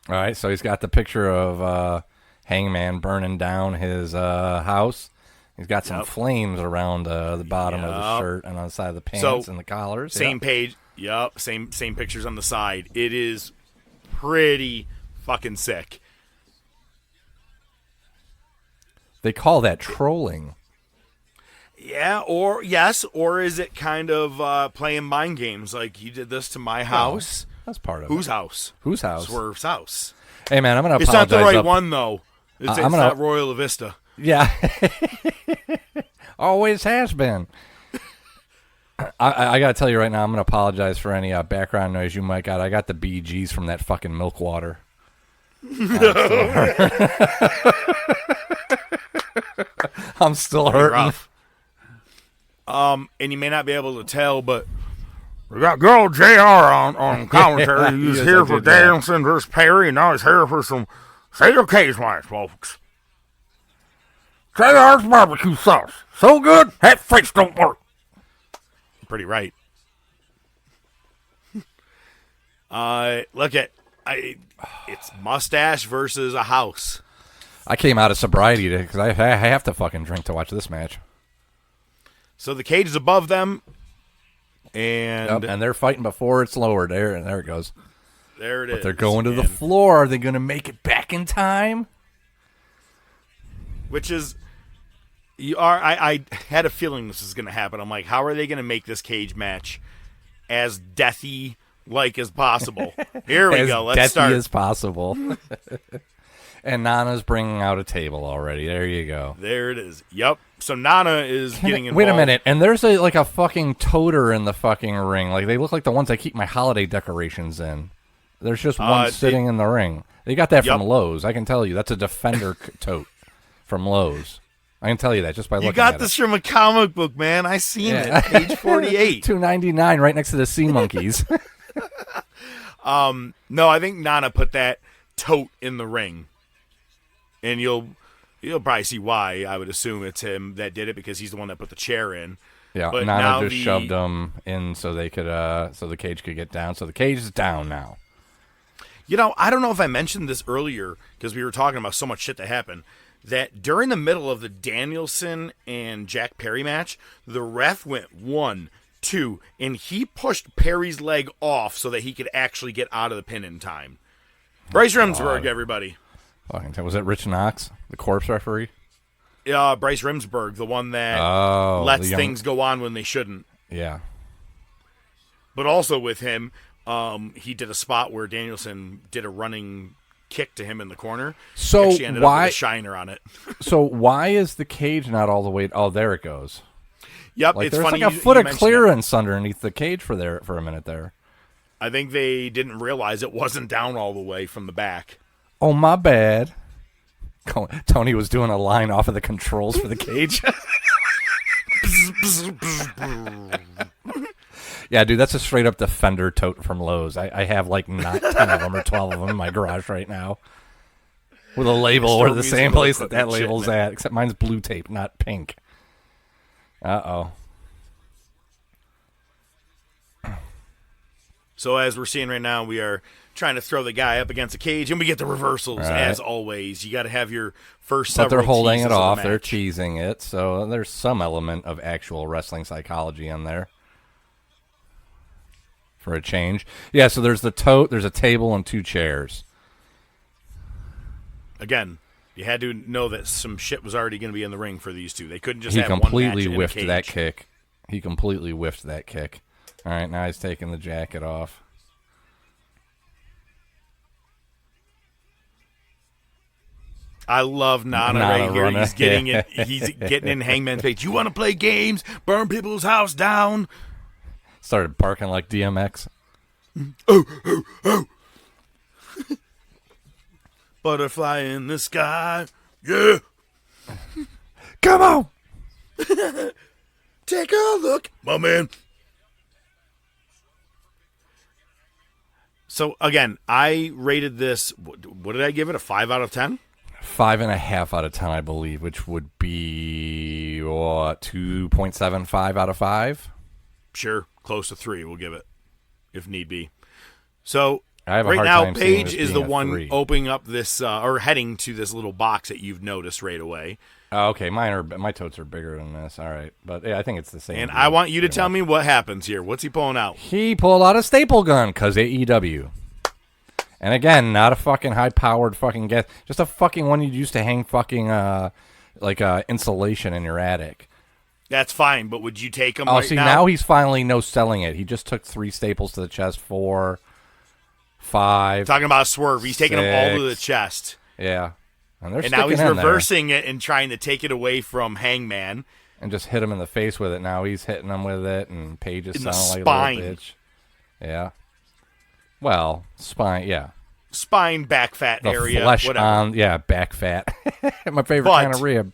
All right, so he's got the picture of Hangman burning down his house. He's got some flames around the bottom of the shirt and on the side of the pants and the collars. Same page. Yep, same pictures on the side. It is pretty fucking sick. They call that trolling. Yeah, or is it kind of playing mind games? Like, you did this to my house. That's part of Whose it. house? Whose house? Swerve's house. Hey, man, I'm going to It's apologize. not the right one, though. It's I'm not Royal Vista. Yeah. Always has been. I got to tell you right now, I'm going to apologize for any background noise you might got. I got the BGs from that fucking milk water. I'm still hurting. Rough. And you may not be able to tell, but we got good old JR on commentary. He's Yes, here I for did that. Danielson versus Perry, and now he's here for some steel cage match, folks. JR's barbecue sauce. So good, that face don't work. Pretty right. It's mustache versus a house. I came out of sobriety because I have to fucking drink to watch this match. So the cage is above them, and they're fighting before it's lowered. There it goes. There it is. But they're going to the floor. Are they going to make it back in time? Which is, I had a feeling this was going to happen. I'm like, how are they going to make this cage match as deathy like as possible? Here we go. Let's start. As possible. And Nana's bringing out a table already. There you go. There it is. Yep. So Nana is getting involved. Wait a minute. And there's a fucking toter in the fucking ring. Like, they look like the ones I keep my holiday decorations in. There's just one sitting in the ring. They got that from Lowe's. I can tell you. That's a Defender tote from Lowe's. I can tell you that just by looking at it. You got this from a comic book, man. I seen it. Page 48. $2.99 right next to the Sea Monkeys. No, I think Nana put that tote in the ring. And you'll probably see why. I would assume it's him that did it because he's the one that put the chair in. Yeah, but Nana just shoved them in so they could, so the cage could get down. So the cage is down now. You know, I don't know if I mentioned this earlier because we were talking about so much shit that happened. That during the middle of the Danielson and Jack Perry match, the ref went 1, 2, and he pushed Perry's leg off so that he could actually get out of the pin in time. Bryce Remsburg, everybody. Was it Rich Knox, the corpse referee? Bryce Remsburg, the one that lets things go on when they shouldn't. Yeah. But also with him, he did a spot where Danielson did a running kick to him in the corner. So she ended up with a shiner on it. So why is the cage not all the way? Oh, there it goes. Yep, like, it's there's funny. Like a foot of clearance underneath the cage for a minute there. I think they didn't realize it wasn't down all the way from the back. Oh, my bad. Tony was doing a line off of the controls for the cage. Yeah, dude, that's a straight up Defender tote from Lowe's. I have like not 10 of them or 12 of them in my garage right now. With a label or the same place that label's at, except mine's blue tape, not pink. Uh-oh. So as we're seeing right now, we are trying to throw the guy up against the cage, and we get the reversals, as always. You got to have your first several. But they're holding it off. The they're teasing it, so there's some element of actual wrestling psychology in there. For a change. Yeah, so there's the tote, there's a table, and 2 chairs. Again, you had to know that some shit was already going to be in the ring for these two. They couldn't just have one match in a cage. He completely whiffed that kick. He completely whiffed that kick. All right, now he's taking the jacket off. I love Nana right here. He's getting it. He's getting in Hangman's face. You want to play games? Burn people's house down. Started barking like DMX. Oh, oh, oh. Butterfly in the sky. Yeah. Come on. Take a look, my man. So, again, I rated this, what did I give it, a 5 out of 10? 5.5 out of 10, I believe, which would be, 2.75 out of 5? Sure, close to 3, we'll give it, if need be. So, right now, Paige is the one opening up this, or heading to this little box that you've noticed right away. Okay, my totes are bigger than this. All right, but yeah, I think it's the same. And I want you to tell me what happens here. What's he pulling out? He pulled out a staple gun because AEW. And again, not a fucking high-powered fucking gas, just a fucking one you used to hang fucking insulation in your attic. That's fine, but would you take him? Oh, see, now he's finally no-selling it. He just took 3 staples to the chest, 4, 5. Talking about Swerve, he's taking them all to the chest. Yeah. And now he's reversing it and trying to take it away from Hangman. And just hit him in the face with it. Now he's hitting him with it, and Paige is sounding like a little bitch. Yeah. Well, spine, yeah. Spine, back fat the area, flesh whatever. On, yeah, back fat. My favorite kind of rib.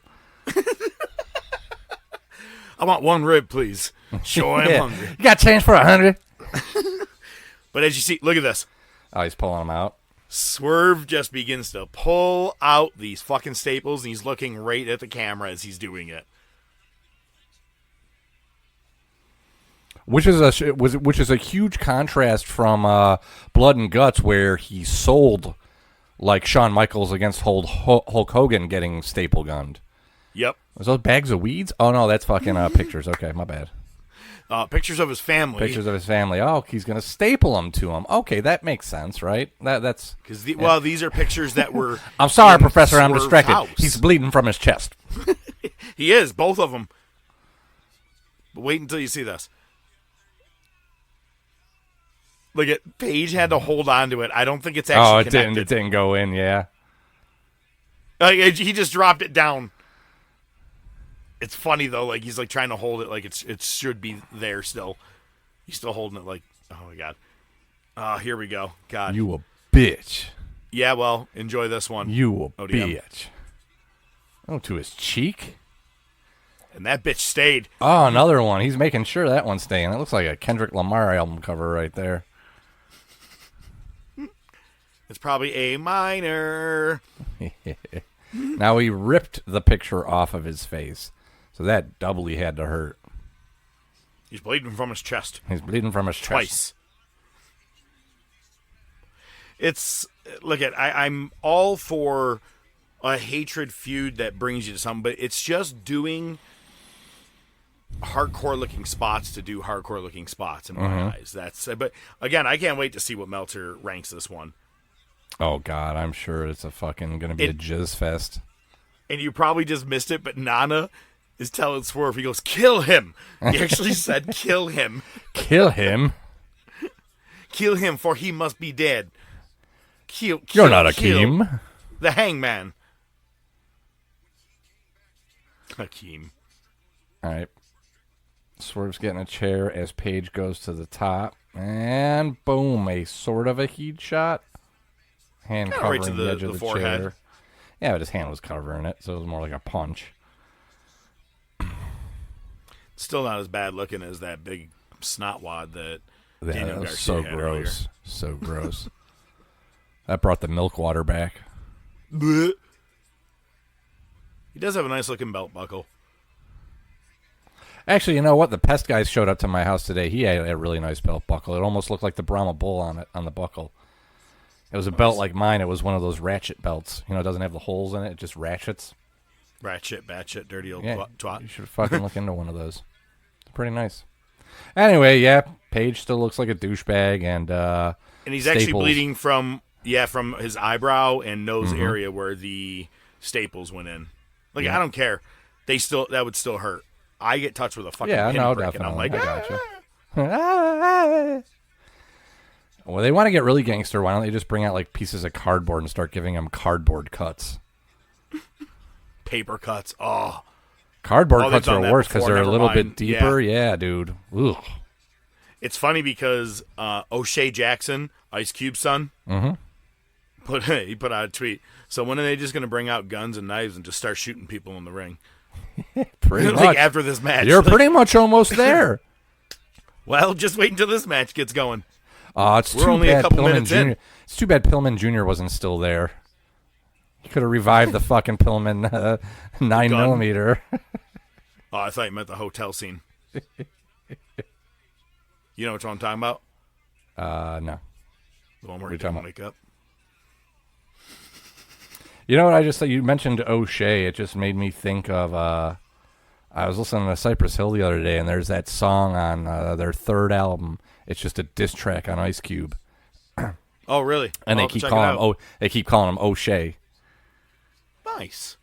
I want 1 rib, please. Sure, I'm hungry. You got change for 100? But as you see, look at this. Oh, he's pulling them out. Swerve just begins to pull out these fucking staples, and he's looking right at the camera as he's doing it. Which is a huge contrast from Blood and Guts, where he sold like Shawn Michaels against Hulk Hogan getting staple gunned. Yep. Was those bags of weeds? Oh no, that's fucking pictures. Okay, my bad. Pictures of his family. Pictures of his family. Oh, he's gonna staple them to him. Okay, that makes sense, right? That's because these are pictures that were. I'm sorry, Professor. I'm Swerve's distracted. house. He's bleeding from his chest. He is, both of them. But wait until you see this. Look at Paige had to hold on to it. I don't think it's actually connected. It didn't go in. Yeah. He just dropped it down. It's funny though. Like he's like trying to hold it like it should be there still. He's still holding it like, oh my god. Here we go. God. You a bitch. Yeah. Well, enjoy this one. You a ODM. bitch. Oh, to his cheek. And that bitch stayed. Oh, another one. He's making sure that one's staying. It looks like a Kendrick Lamar album cover right there. It's probably A minor. Now he ripped the picture off of his face. So that doubly had to hurt. He's bleeding from his chest. He's bleeding from his chest. Twice. I'm all for a hatred feud that brings you to something, but it's just doing hardcore looking spots to do hardcore looking spots in my eyes. But again, I can't wait to see what Meltzer ranks this one. Oh God, I'm sure it's gonna be a jizz fest. And you probably just missed it, but Nana is telling Swerve, he goes, kill him. He actually said, kill him. Kill him? Kill him, for he must be dead. You're not Akeem. The Hangman. Akeem. All right. Swerve's getting a chair as Paige goes to the top. And boom, a sort of a heat shot. Hand covering right to the edge of the forehead. chair. Yeah, but his hand was covering it, so it was more like a punch. Still not as bad looking as that big snot wad that Daniel that was Garcia so had gross. earlier. So gross. That brought the milk water back. Blech. He does have a nice looking belt buckle. Actually, you know what? The pest guy showed up to my house today. He had a really nice belt buckle. It almost looked like the Brahma Bull on the buckle. It was a belt like mine. It was one of those ratchet belts. You know, it doesn't have the holes in it. It just ratchets. Ratchet, batshit, dirty old twat. You should fucking look into one of those. It's pretty nice. Anyway, yeah, Paige still looks like a douchebag, and he's Staples. actually bleeding from his eyebrow and nose area where the staples went in. Like I don't care, that would still hurt. I get touched with a fucking pinprick, and I'm like, I gotcha. Well, they want to get really gangster. Why don't they just bring out like pieces of cardboard and start giving them cardboard cuts? Paper cuts. Oh, cardboard cuts are worse because they're a little mind. bit deeper. Yeah, dude. Ugh. It's funny because O'Shea Jackson, Ice Cube's son, he put out a tweet. So when are they just going to bring out guns and knives and just start shooting people in the ring? Pretty like much. after this match. You're pretty much almost there. Well, just wait until this match gets going. It's We're too only bad a couple Pillman minutes Jr. in. It's too bad Pillman Jr. wasn't still there. He could have revived the fucking Pillman 9mm. Oh, I thought you meant the hotel scene. You know what I'm talking about? No. The one where he didn't wake up. You know what I just said? You mentioned O'Shea. It just made me think of. I was listening to Cypress Hill the other day, and there's that song on their third album. It's just a diss track on Ice Cube. Oh, really? And they keep calling him O'Shea. Nice.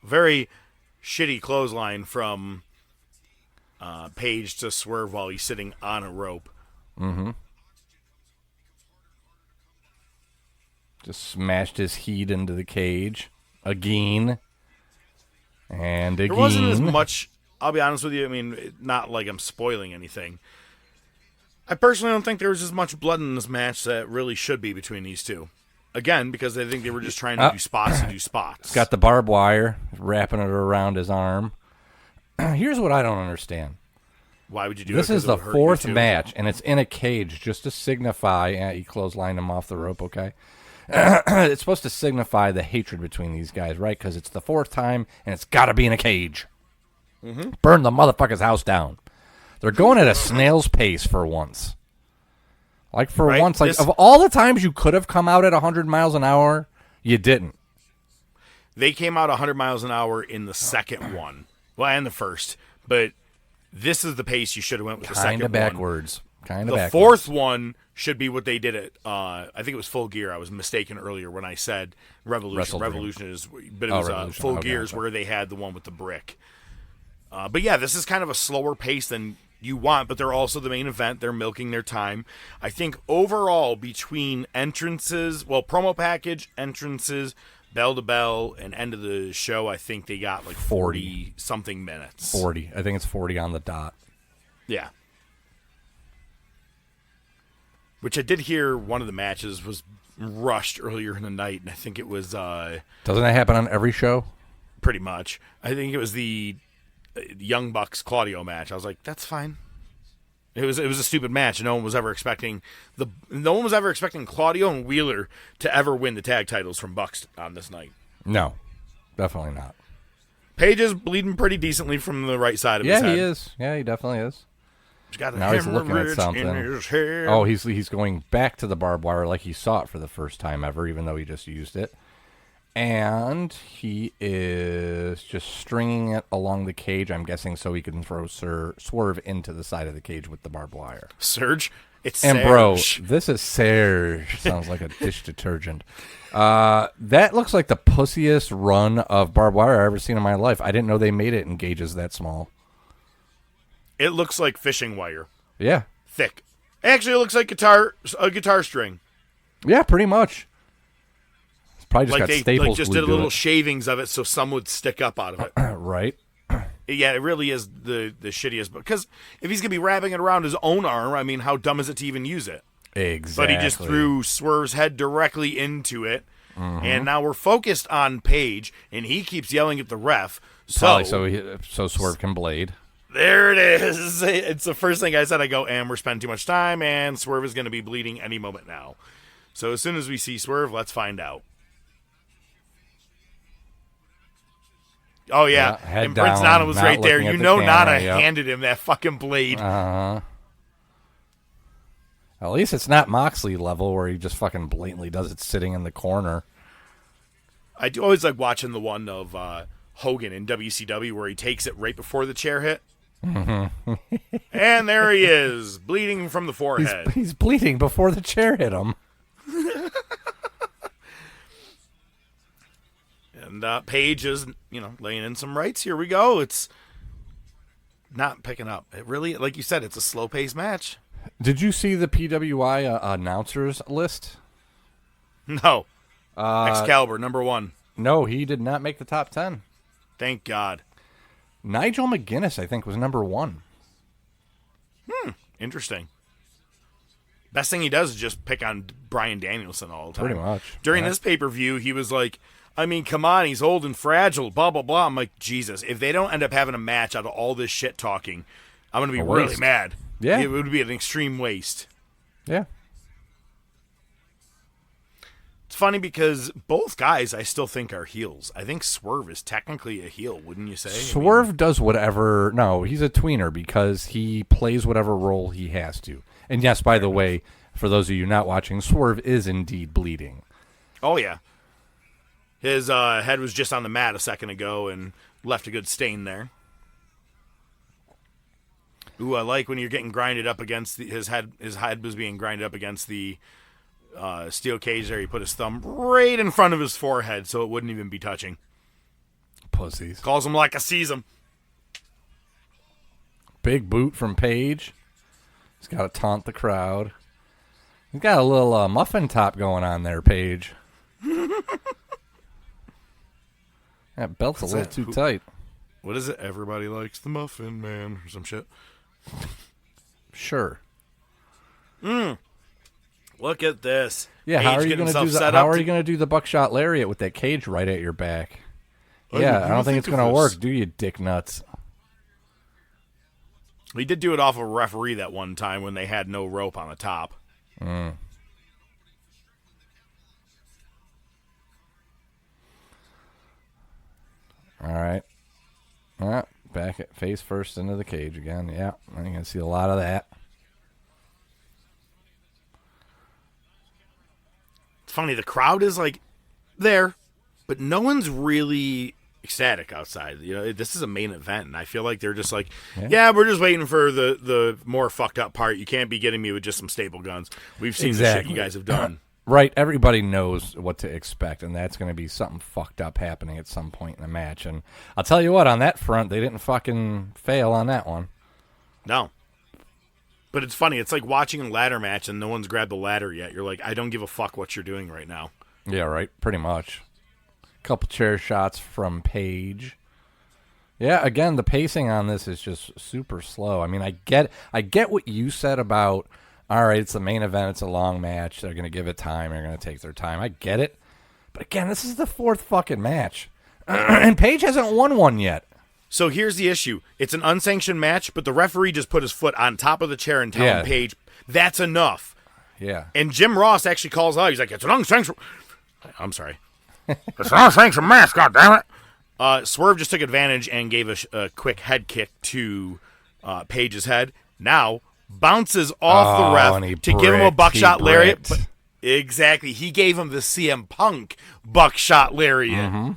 Very shitty clothesline from Paige to Swerve while he's sitting on a rope. Mm-hmm. Just smashed his heat into the cage again. And again. There wasn't as much, I'll be honest with you, I mean, not like I'm spoiling anything. I personally don't think there was as much blood in this match that really should be between these two. Again, because I think they were just trying to do spots to do spots. It's got the barbed wire, wrapping it around his arm. Here's what I don't understand. Why would you do this? it? This is the fourth match, and it's in a cage just to signify. He clotheslined him off the rope, okay? It's supposed to signify the hatred between these guys, right? Because it's the fourth time, and it's got to be in a cage. Mm-hmm. Burn the motherfucker's house down. They're going at a snail's pace for once. Like, for Right? once, like, of all the times you could have come out at 100 miles an hour, you didn't. They came out 100 miles an hour in the second one. Well, and the first. But this is the pace you should have went with the second one. Backwards. Kind of backwards. The fourth one should be what they did at, I think it was Full Gear. I was mistaken earlier when I said Revolution. Revolution is, but it was Full Gears where they had the one with the brick. But yeah, this is kind of a slower pace than you want, but they're also the main event. They're milking their time. I think overall between entrances, well, promo package, entrances, bell to bell, and end of the show, I think they got like 40 something minutes. 40. I think it's 40 on the dot. Yeah. Which I did hear one of the matches was rushed earlier in the night, and I think it was... Doesn't that happen on every show? Pretty much. I think it was the Young Bucks Claudio match. I was like, that's fine. It was a stupid match. No one was ever expecting Claudio and Wheeler to ever win the tag titles from Bucks on this night. No, definitely not. Page is bleeding pretty decently from the right side of his head. Yeah, he is. Yeah, he definitely is. He's got a now he's looking at something. in his head. Oh, he's going back to the barbed wire like he saw it for the first time ever, even though he just used it. And he is just stringing it along the cage, I'm guessing, so he can throw Swerve into the side of the cage with the barbed wire. Surge? It's and Serge. Bro, this is Serge. Sounds like a dish detergent. That looks like the pussiest run of barbed wire I've ever seen in my life. I didn't know they made it in gauges that small. It looks like fishing wire. Yeah. Thick. Actually, it looks like a guitar string. Yeah, pretty much. It's probably just like got staples just glued did a to little it. shavings of it so some would stick up out of it. Right. Yeah, it really is the shittiest. Because if he's going to be wrapping it around his own arm, I mean, how dumb is it to even use it? Exactly. But he just threw Swerve's head directly into it. Mm-hmm. And now we're focused on Page, and he keeps yelling at the ref. So Swerve can blade. There it is. It's the first thing I said. I go, and we're spending too much time, and Swerve is going to be bleeding any moment now. So as soon as we see Swerve, let's find out. Oh, yeah. And Prince Nana was right there. You know Nana handed him that fucking blade. At least it's not Moxley level where he just fucking blatantly does it sitting in the corner. I do always like watching the one of Hogan in WCW where he takes it right before the chair hit. Mm-hmm. And there he is, bleeding from the forehead. He's bleeding before the chair hit him. And Paige is, laying in some rights. Here we go. It's not picking up. It really, like you said, it's a slow-paced match. Did you see the PWI announcers list? No. Excalibur, number 1. No, he did not make the top 10. Thank God. Nigel McGuinness, I think, was number 1. Interesting. Best thing he does is just pick on Bryan Danielson all the time. Pretty much. During this pay-per-view, he was like, I mean, come on, he's old and fragile, blah, blah, blah. I'm like, Jesus, if they don't end up having a match out of all this shit talking, I'm going to be really mad. Yeah. It would be an extreme waste. Yeah. It's funny because both guys I still think are heels. I think Swerve is technically a heel, wouldn't you say? Swerve does whatever. No, he's a tweener because he plays whatever role he has to. And yes, by the way, for those of you not watching, Swerve is indeed bleeding. Oh, yeah. His head was just on the mat a second ago and left a good stain there. Ooh, I like when you're getting grinded up against his head. His head was being grinded up against the steel cage there. He put his thumb right in front of his forehead so it wouldn't even be touching. Pussies. Calls him like I sees him. Big boot from Page. He's got to taunt the crowd. He's got a little muffin top going on there, Page. That belt's a little too tight. What is it? Everybody likes the Muffin Man or some shit. Sure. Look at this. Yeah, Page how are you going to do that? How are you going to do the buckshot lariat with that cage right at your back? Yeah, I don't think it's going to work, do you, dick nuts? He did do it off of a referee that one time when they had no rope on the top. All right. Back at Face first into the cage again. Yeah, you're going to see a lot of that. It's funny, the crowd is like there, but no one's really ecstatic outside. You know, this is a main event, and I feel like they're just like, yeah, we're just waiting for the more fucked up part. You can't be getting me with just some staple guns. We've seen the shit you guys have done. Right, everybody knows what to expect, and that's going to be something fucked up happening at some point in the match. And I'll tell you what, on that front, they didn't fucking fail on that one. No. But it's funny. It's like watching a ladder match and no one's grabbed the ladder yet. You're like, I don't give a fuck what you're doing right now. Yeah, right. Pretty much. Couple chair shots from Paige. Yeah, again, the pacing on this is just super slow. I mean, I get what you said about, all right, it's the main event, it's a long match, they're going to give it time, they're going to take their time. I get it. But again, this is the fourth fucking match. And Paige hasn't won one yet. So here's the issue. It's an unsanctioned match, but the referee just put his foot on top of the chair and telling Paige, that's enough. Yeah. And Jim Ross actually calls out. He's like, it's an unsanctioned... I'm sorry. It's an unsanctioned match, goddammit. Swerve just took advantage and gave a quick head kick to Paige's head. Now, bounces off the ref to give him a buckshot lariat. But, exactly. He gave him the CM Punk buckshot lariat. Mm-hmm.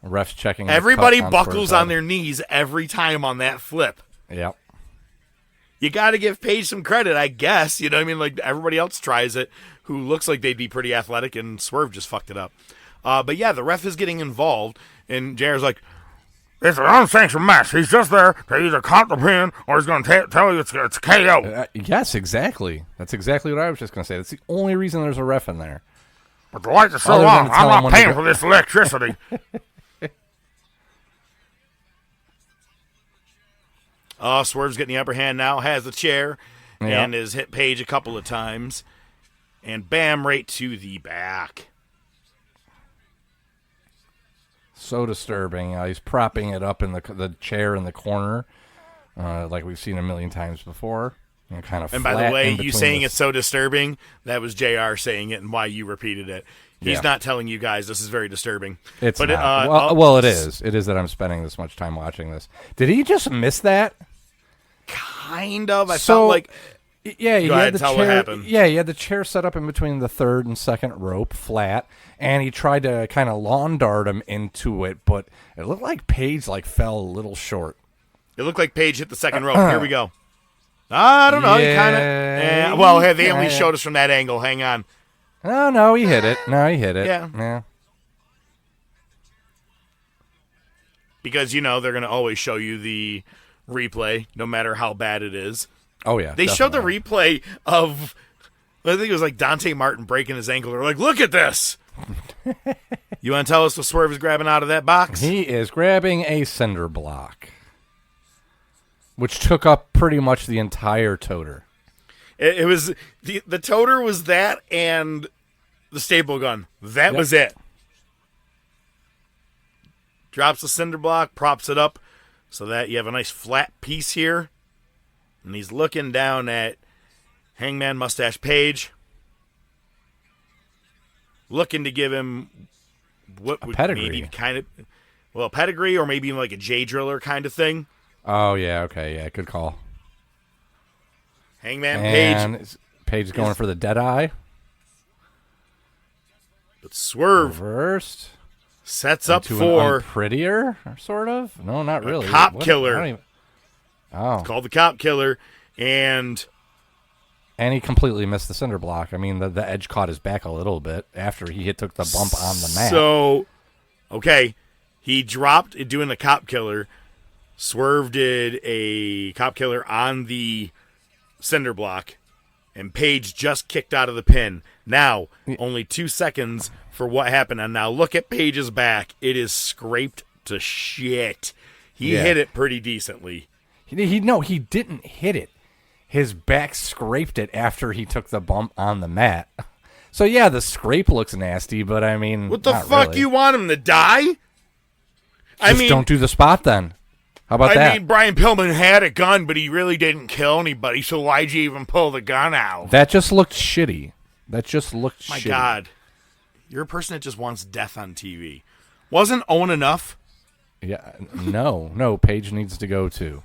Ref's checking. Everybody buckles on their knees every time on that flip. Yep. You got to give Paige some credit, I guess. You know what I mean? Like, everybody else tries it who looks like they'd be pretty athletic, and Swerve just fucked it up. But yeah, the ref is getting involved, and JR's like, it's an unsanctioned match. He's just there to either count the pin or he's going to tell you it's KO. Yes, exactly. That's exactly what I was just going to say. That's the only reason there's a ref in there. But the lights are so on, I'm not paying for this electricity. Swerve's getting the upper hand now, has the chair, and has hit Paige a couple of times. And bam, right to the back. So disturbing. He's propping it up in the chair in the corner, like we've seen a million times before. And by the way, you saying it's so disturbing, that was JR saying it and why you repeated it. He's not telling you guys this is very disturbing. It's not. Well, it is. It is that I'm spending this much time watching this. Did he just miss that? Kind of. I felt like... Yeah, he had the chair. What happened. Yeah, he had the chair set up in between the third and second rope, flat, and he tried to kind of lawn dart him into it, but it looked like Paige fell a little short. It looked like Paige hit the second rope. Here we go. I don't know. Yeah, they only showed us from that angle. Hang on. No, he hit it. Yeah. Because, they're going to always show you the replay, no matter how bad it is. Oh, yeah. They showed the replay of, I think it was like Dante Martin breaking his ankle. They're like, look at this. You want to tell us what Swerve is grabbing out of that box? He is grabbing a cinder block, which took up pretty much the entire toter. It was, the toter was that and the staple gun. That was it. Drops the cinder block, props it up so that you have a nice flat piece here. And he's looking down at Hangman Mustache Page, looking to give him what would maybe kind of, a pedigree or maybe even like a J Driller kind of thing. Oh, yeah, okay, yeah, good call. Hangman Page. Page going for the dead eye. But Swerve reversed. Sets up for prettier, sort of. No, not really. Cop killer. Oh. It's called the Cop Killer, and he completely missed the cinder block. I mean, the edge caught his back a little bit after he took the bump on the mat. So, okay, he dropped doing the Cop Killer. Swerve did a Cop Killer on the cinder block, and Paige just kicked out of the pin. Now, only 2 seconds for what happened, and now look at Paige's back. It is scraped to shit. He hit it pretty decently. He didn't hit it. His back scraped it after he took the bump on the mat. So, yeah, the scrape looks nasty, but I mean... What the fuck, really. You want him to die? Just don't do the spot then. How about that? I mean, Brian Pillman had a gun, but he really didn't kill anybody, so why'd you even pull the gun out? That just looked shitty. My God. You're a person that just wants death on TV. Wasn't Owen enough? Yeah, no. Paige needs to go too.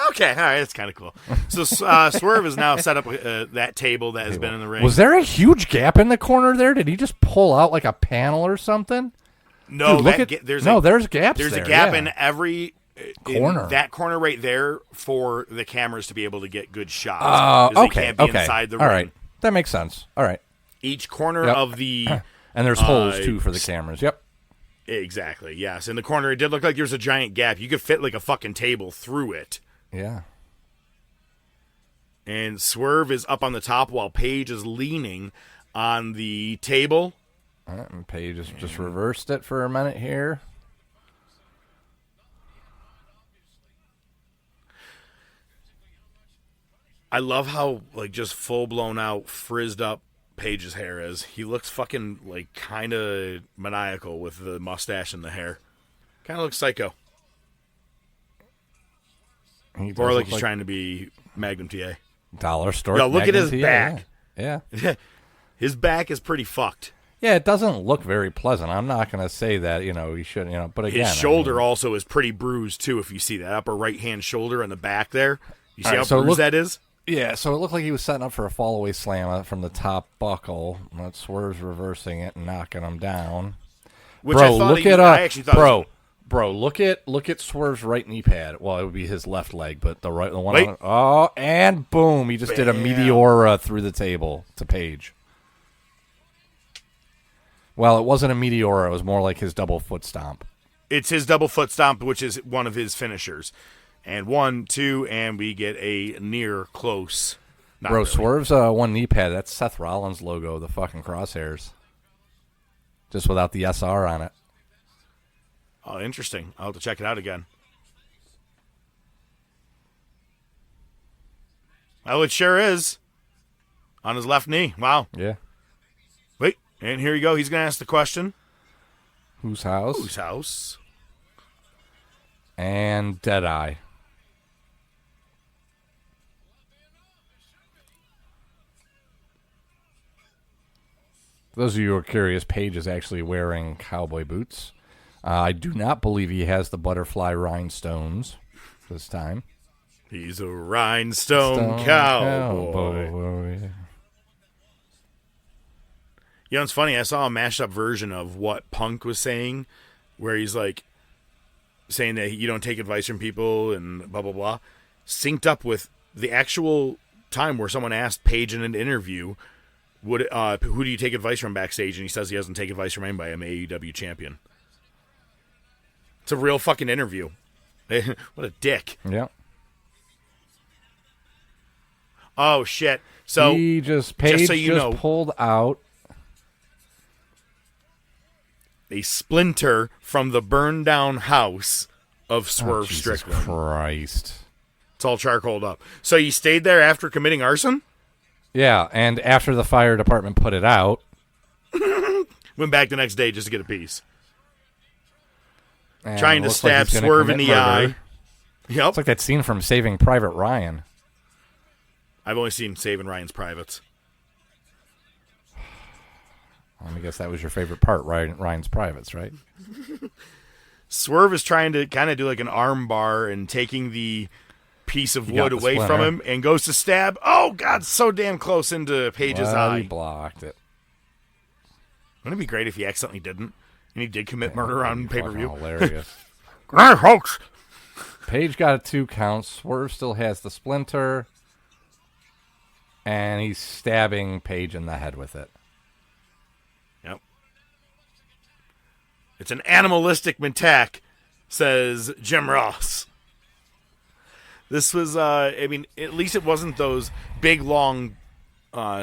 Okay, all right, that's kind of cool. So Swerve has now set up that table that has been in the ring. Was there a huge gap in the corner there? Did he just pull out like a panel or something? No, Dude, there's gaps. There's there, a gap yeah. in every corner. In that corner right there for the cameras to be able to get good shots. Okay, they can't be inside the ring. All right, that makes sense. All right. Each corner of the and there's holes too for the cameras. Yep. Exactly. Yes, in the corner it did look like there was a giant gap. You could fit like a fucking table through it. Yeah. And Swerve is up on the top while Paige is leaning on the table. All right, and Paige has just reversed it for a minute here. I love how like just full blown out frizzed up Paige's hair is. He looks fucking like kind of maniacal with the mustache and the hair. Kind of looks psycho. Or like he's trying to be Magnum TA. Dollar store. Yo, look at his TA, back. Yeah. His back is pretty fucked. Yeah, it doesn't look very pleasant. I'm not going to say that, he should, but again. His shoulder also is pretty bruised, too, if you see that upper right-hand shoulder in the back there. You see how bruised that is? Yeah, so it looked like he was setting up for a fall-away slam from the top buckle. That Swerve's reversing it and knocking him down. Which I actually thought Bro, look at Swerve's right knee pad. Well, it would be his left leg, but the one. Wait. And boom, he just did a Meteora through the table to Paige. Well, it wasn't a Meteora. It was more like his double foot stomp. It's his double foot stomp, which is one of his finishers. And 1, 2, and we get a near close. Bro, really. Swerve's one knee pad. That's Seth Rollins' logo, the fucking crosshairs. Just without the SR on it. Oh, interesting. I'll have to check it out again. Oh, it sure is. On his left knee. Wow. Yeah. Wait, and here you go. He's going to ask the question. Whose house? Whose house? And Deadeye. For those of you who are curious, Paige is actually wearing cowboy boots. I do not believe he has the butterfly rhinestones this time. He's a rhinestone cowboy. You know, it's funny. I saw a mashed up version of what Punk was saying, where he's like saying that you don't take advice from people and blah, blah, blah. Synced up with the actual time where someone asked Paige in an interview, who do you take advice from backstage? And he says he doesn't take advice from anybody. I'm AEW champion. It's a real fucking interview. What a dick. Yeah. Oh, shit. So Paige just pulled out a splinter from the burned down house of Swerve Strickland. Jesus Christ. It's all charcoaled up. So you stayed there after committing arson? Yeah, and after the fire department put it out. Went back the next day just to get a piece. And trying to stab Swerve in the eye. Yep. It's like that scene from Saving Private Ryan. I've only seen Saving Ryan's Privates. I guess that was your favorite part, Ryan's Privates, right? Swerve is trying to kind of do like an arm bar and taking the piece of wood away from him and goes to stab. Oh, God, so damn close into Paige's eye. He blocked it. Wouldn't it be great if he accidentally didn't? And he did commit murder on pay-per-view. Hilarious. Good night, folks. Paige got a 2 count. Swerve still has the splinter. And he's stabbing Paige in the head with it. Yep. It's an animalistic attack, says Jim Ross. This was, at least it wasn't those big, long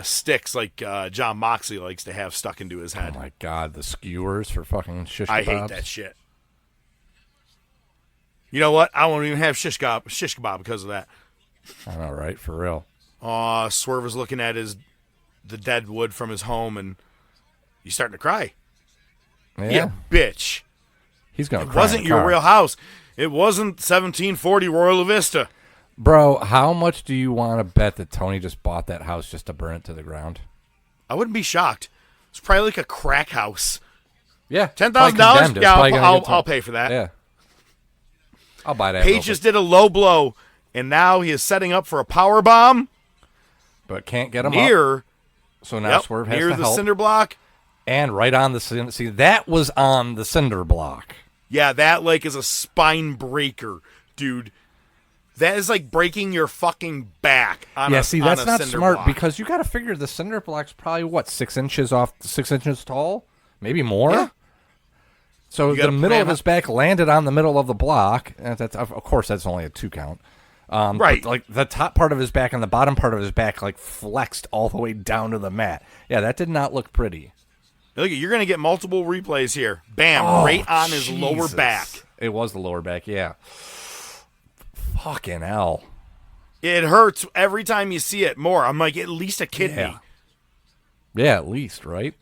sticks like John Moxley likes to have stuck into his head. Oh, my God. The skewers for fucking shish kebabs. I hate that shit. You know what? I won't even have shish kebab because of that. I know, right? For real. Swerve was looking at the dead wood from his home, and he's starting to cry. Yeah, bitch. He's going to cry. It wasn't your real house. It wasn't 1740 Royal Vista. Bro, how much do you want to bet that Tony just bought that house just to burn it to the ground? I wouldn't be shocked. It's probably like a crack house. Yeah. $10,000? Yeah, I'll pay for that. Yeah. I'll buy that. Page just did a low blow, and now he is setting up for a power bomb. But can't get him near. Up. So now Swerve has near to the help. cinder block. And right on the cinder. See, that was on the cinder block. Yeah, that like is a spine breaker, dude. That is like breaking your fucking back on that's not smart block. because you got to figure the cinder block's probably, what, 6 inches tall? Maybe more? Yeah. So the middle of his back landed on the middle of the block. And that's, of course, that's only a 2 count. Right. But, like, the top part of his back and the bottom part of his back, like, flexed all the way down to the mat. Yeah, that did not look pretty. Look, you're going to get multiple replays here. Bam, right on his lower back. It was the lower back, yeah. Fucking hell. It hurts every time you see it more. I'm like, at least a kidney. Yeah, at least, right?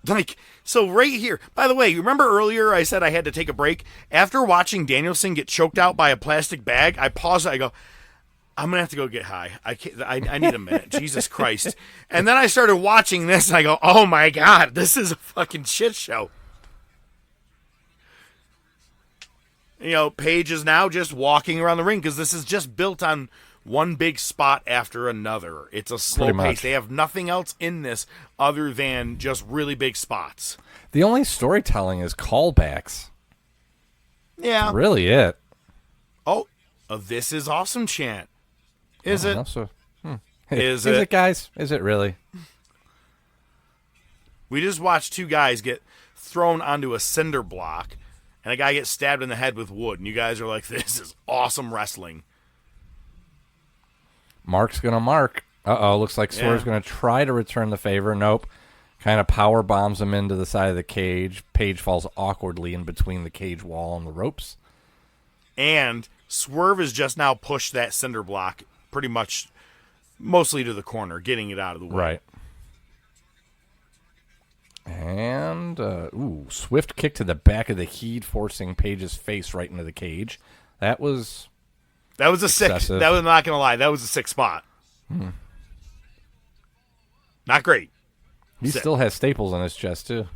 Like, so right here. By the way, you remember earlier I said I had to take a break? After watching Danielson get choked out by a plastic bag, I paused. I go, I'm going to have to go get high. I need a minute. Jesus Christ. And then I started watching this, and I go, oh, my God, this is a fucking shit show. You know, Paige is now just walking around the ring because this is just built on one big spot after another. It's a slow pace. They have nothing else in this other than just really big spots. The only storytelling is callbacks. Yeah. That's really it. Oh, this is awesome chant. Is it? So, Is it, guys? Is it really? We just watched 2 guys get thrown onto a cinder block, and a guy gets stabbed in the head with wood, and you guys are like, this is awesome wrestling. Mark's going to mark. Uh-oh, looks like Swerve's going to try to return the favor. Nope. Kind of power bombs him into the side of the cage. Paige falls awkwardly in between the cage wall and the ropes. And Swerve has just now pushed that cinder block pretty much mostly to the corner, getting it out of the way. Right. And, swift kick to the back of the heat, forcing Paige's face right into the cage. That was a six. That was, not going to lie, that was a 6 spot. Not great. He still has staples on his chest, too.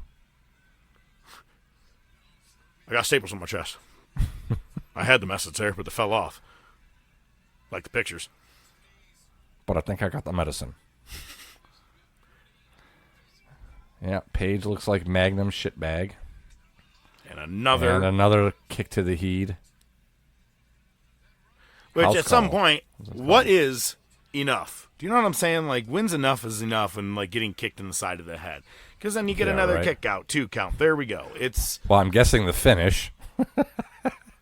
I got staples on my chest. I had the message there, but they fell off. Like the pictures. But I think I got the medicine. Yeah, Paige looks like Magnum shitbag. And another kick to the heat. Which, at some point, what is enough? Do you know what I'm saying? Like, when's enough is enough and, like, getting kicked in the side of the head? Because then you get another kick out, 2 count. There we go. Well, I'm guessing the finish.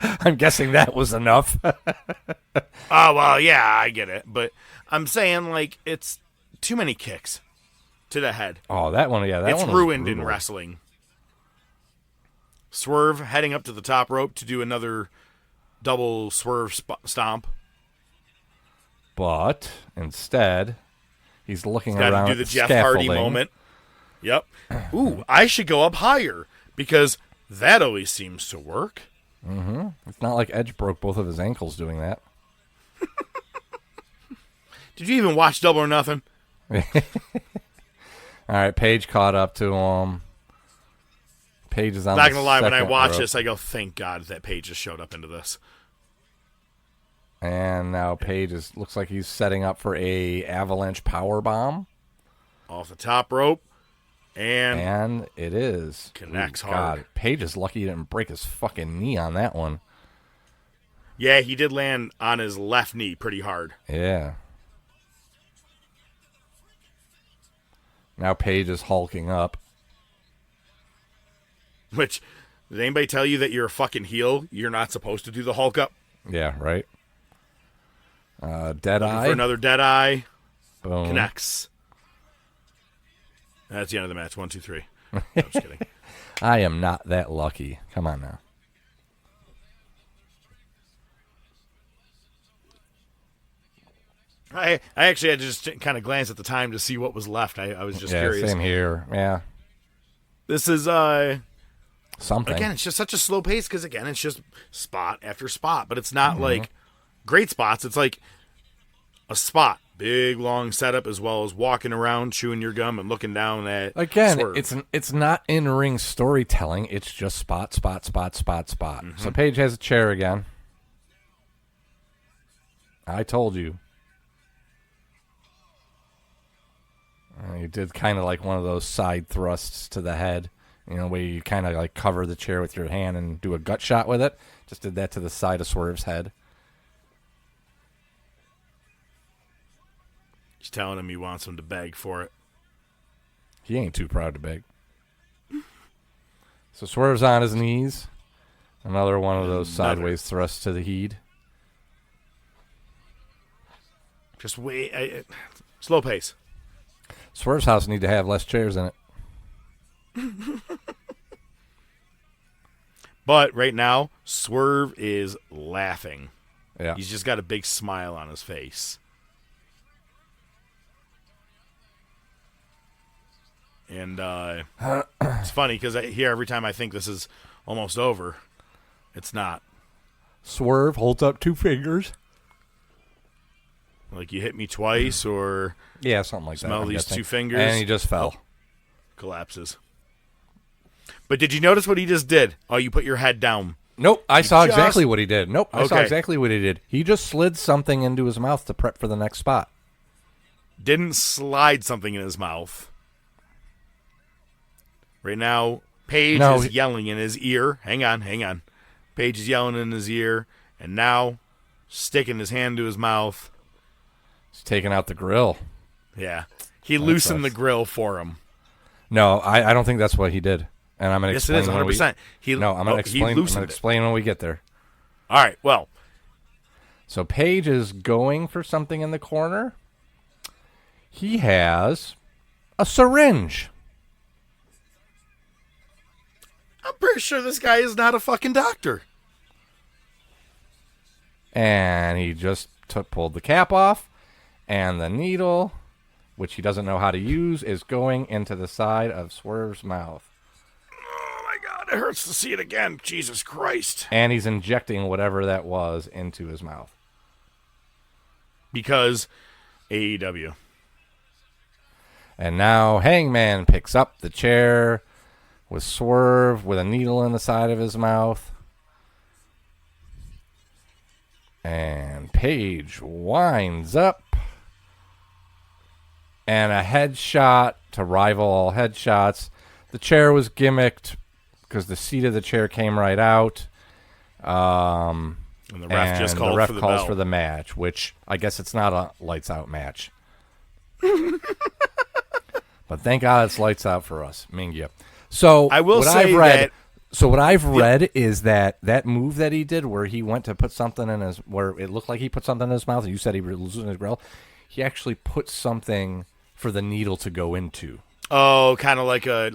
I'm guessing that was enough. Oh, well, yeah, I get it. But I'm saying, like, it's too many kicks to the head. Oh, that one, yeah. It's ruined in wrestling. Swerve heading up to the top rope to do another double swerve stomp. But instead, he's looking around to do the Jeff Hardy moment. Yep. Ooh, I should go up higher because that always seems to work. Mm-hmm. It's not like Edge broke both of his ankles doing that. Did you even watch Double or Nothing? All right, Paige caught up to him. Paige is on. Not gonna lie, when I watch rope. this, I go, "Thank God that Paige just showed up into this." And now Paige looks like he's setting up for a avalanche power bomb off the top rope, and it is connects hard. God, Paige is lucky he didn't break his fucking knee on that one. Yeah, he did land on his left knee pretty hard. Yeah. Now Paige is hulking up. Which, did anybody tell you that you're a fucking heel? You're not supposed to do the Hulk up? Yeah, right. Dead eye. For another dead eye. Boom. Connects. That's the end of the match. 1, 2, 3. No, I'm just kidding. I am not that lucky. Come on now. I actually had to just kind of glance at the time to see what was left. I was just curious. Same here. Yeah. This is something. Again, it's just such a slow pace because, again, it's just spot after spot. But it's not like great spots. It's like a spot, Big, long setup, as well as walking around, chewing your gum, and looking down at Again, Swerve. it's not in-ring storytelling. It's just spot. Mm-hmm. So Paige has a chair again. I told you. You did kind of like one of those side thrusts to the head, where you kind of like cover the chair with your hand and do a gut shot with it. Just did that to the side of Swerve's head. He's telling him he wants him to beg for it. He ain't too proud to beg. So Swerve's on his knees. Another one of those sideways thrusts to the head. Just wait. Slow pace. Swerve's house need to have less chairs in it. But right now, Swerve is laughing. Yeah. He's just got a big smile on his face. And it's funny because here every time I think this is almost over, it's not. Swerve holds up 2 fingers. Like you hit me twice, or yeah, something like smell that. these 2 fingers, and he just fell. Collapses. But did you notice what he just did? Oh, you put your head down. Nope, I saw exactly what he did. Nope, I saw Okay. exactly what he did. He just slid something into his mouth to prep for the next spot. Didn't slide something in his mouth. Right now, Paige is yelling in his ear. Hang on. Paige is yelling in his ear, and now sticking his hand to his mouth. He's taking out the grill. Yeah. He loosened the grill for him. No, I don't think that's what he did. And I'm going to explain. Yes, it is, 100%. I'm going to explain. I'm going to explain when we get there. All right, well. So Paige is going for something in the corner. He has a syringe. I'm pretty sure this guy is not a fucking doctor. And he just pulled the cap off, and the needle, which he doesn't know how to use, is going into the side of Swerve's mouth. Oh, my God. It hurts to see it again. Jesus Christ. And he's injecting whatever that was into his mouth. Because AEW. And now Hangman picks up the chair with Swerve with a needle in the side of his mouth. And Paige winds up. And a headshot to rival all headshots. The chair was gimmicked because the seat of the chair came right out. And the ref just called for the calls bell. for the match, which I guess it's not a lights out match. But thank God it's lights out for us, Mingya. So I will what say I've read, that. So what I've read is that move that he did, where he went to put something in his, where it looked like he put something in his mouth, and you said he was losing his grill. He actually put something for the needle to go into. Oh, kind of like a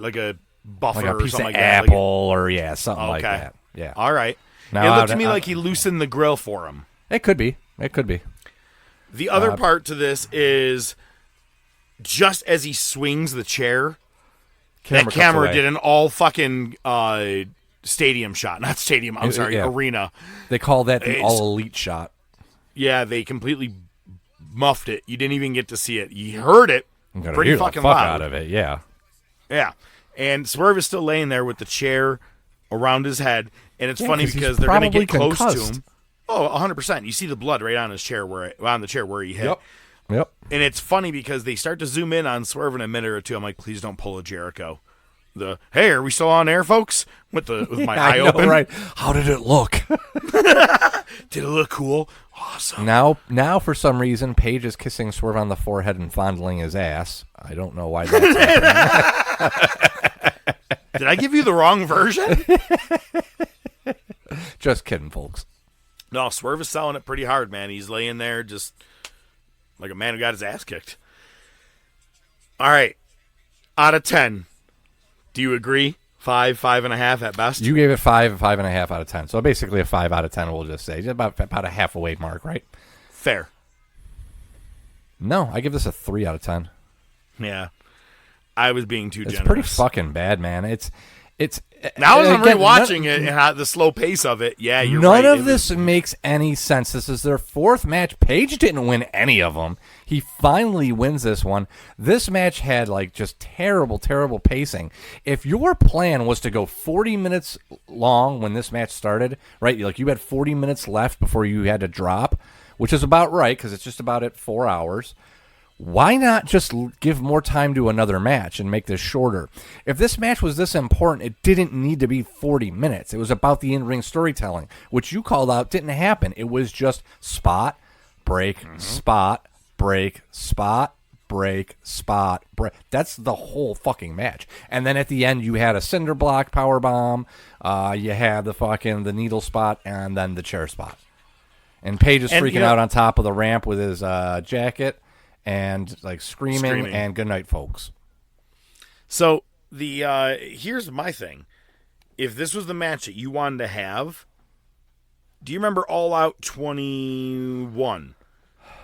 buffer, Like a piece or something of like that. apple, or something like Okay. that. Yeah. All right. Now, it looked to me like he loosened the grill for him. It could be. It could be. The other part to this is just as he swings the chair, that cuts camera away. did an all fucking stadium shot. Not stadium, I'm sorry, Yeah. arena. They call that the It's- all elite shot. Yeah, they completely muffed it. You didn't even get to see it. You heard it You gotta pretty hear the fucking fuck loud. out of it. Yeah. Yeah. And Swerve is still laying there with the chair around his head, and it's Yeah, funny 'cause he's because they're going to probably get close concussed. to him. Oh, 100%. You see the blood right on his chair, on the chair where he hit. Yep. And it's funny because they start to zoom in on Swerve in a minute or two. I'm like, please don't pull a Jericho. Hey, are we still on air, folks? With my eye I know, open. right? How did it look? Did it look cool? Awesome. Now, for some reason, Paige is kissing Swerve on the forehead and fondling his ass. I don't know why that's happening. Did I give you the wrong version? Just kidding, folks. No, Swerve is selling it pretty hard, man. He's laying there just like a man who got his ass kicked. All right. Out of 10, do you agree? 5, 5.5 at best? You gave it 5, 5.5 out of 10. So basically a 5 out of 10, we'll just say. About a halfway mark, right? Fair. No, I give this a 3 out of 10. Yeah. I was being too generous. It's pretty fucking bad, man. It now as I'm rewatching it and the slow pace of it, yeah, you're right. None of this makes any sense. This is their fourth match. Page didn't win any of them. He finally wins this one. This match had like just terrible, terrible pacing. If your plan was to go 40 minutes long when this match started, right? Like you had 40 minutes left before you had to drop, which is about right because it's just about at 4 hours. Why not just give more time to another match and make this shorter? If this match was this important, it didn't need to be 40 minutes. It was about the in-ring storytelling, which you called out didn't happen. It was just spot, break, spot, break, spot, break, spot, break. That's the whole fucking match. And then at the end, you had a cinder block power bomb. You had the needle spot, and then the chair spot. And Page is freaking out on top of the ramp with his jacket. And like screaming and good night, folks. So here's my thing: if this was the match that you wanted to have, do you remember All Out 21?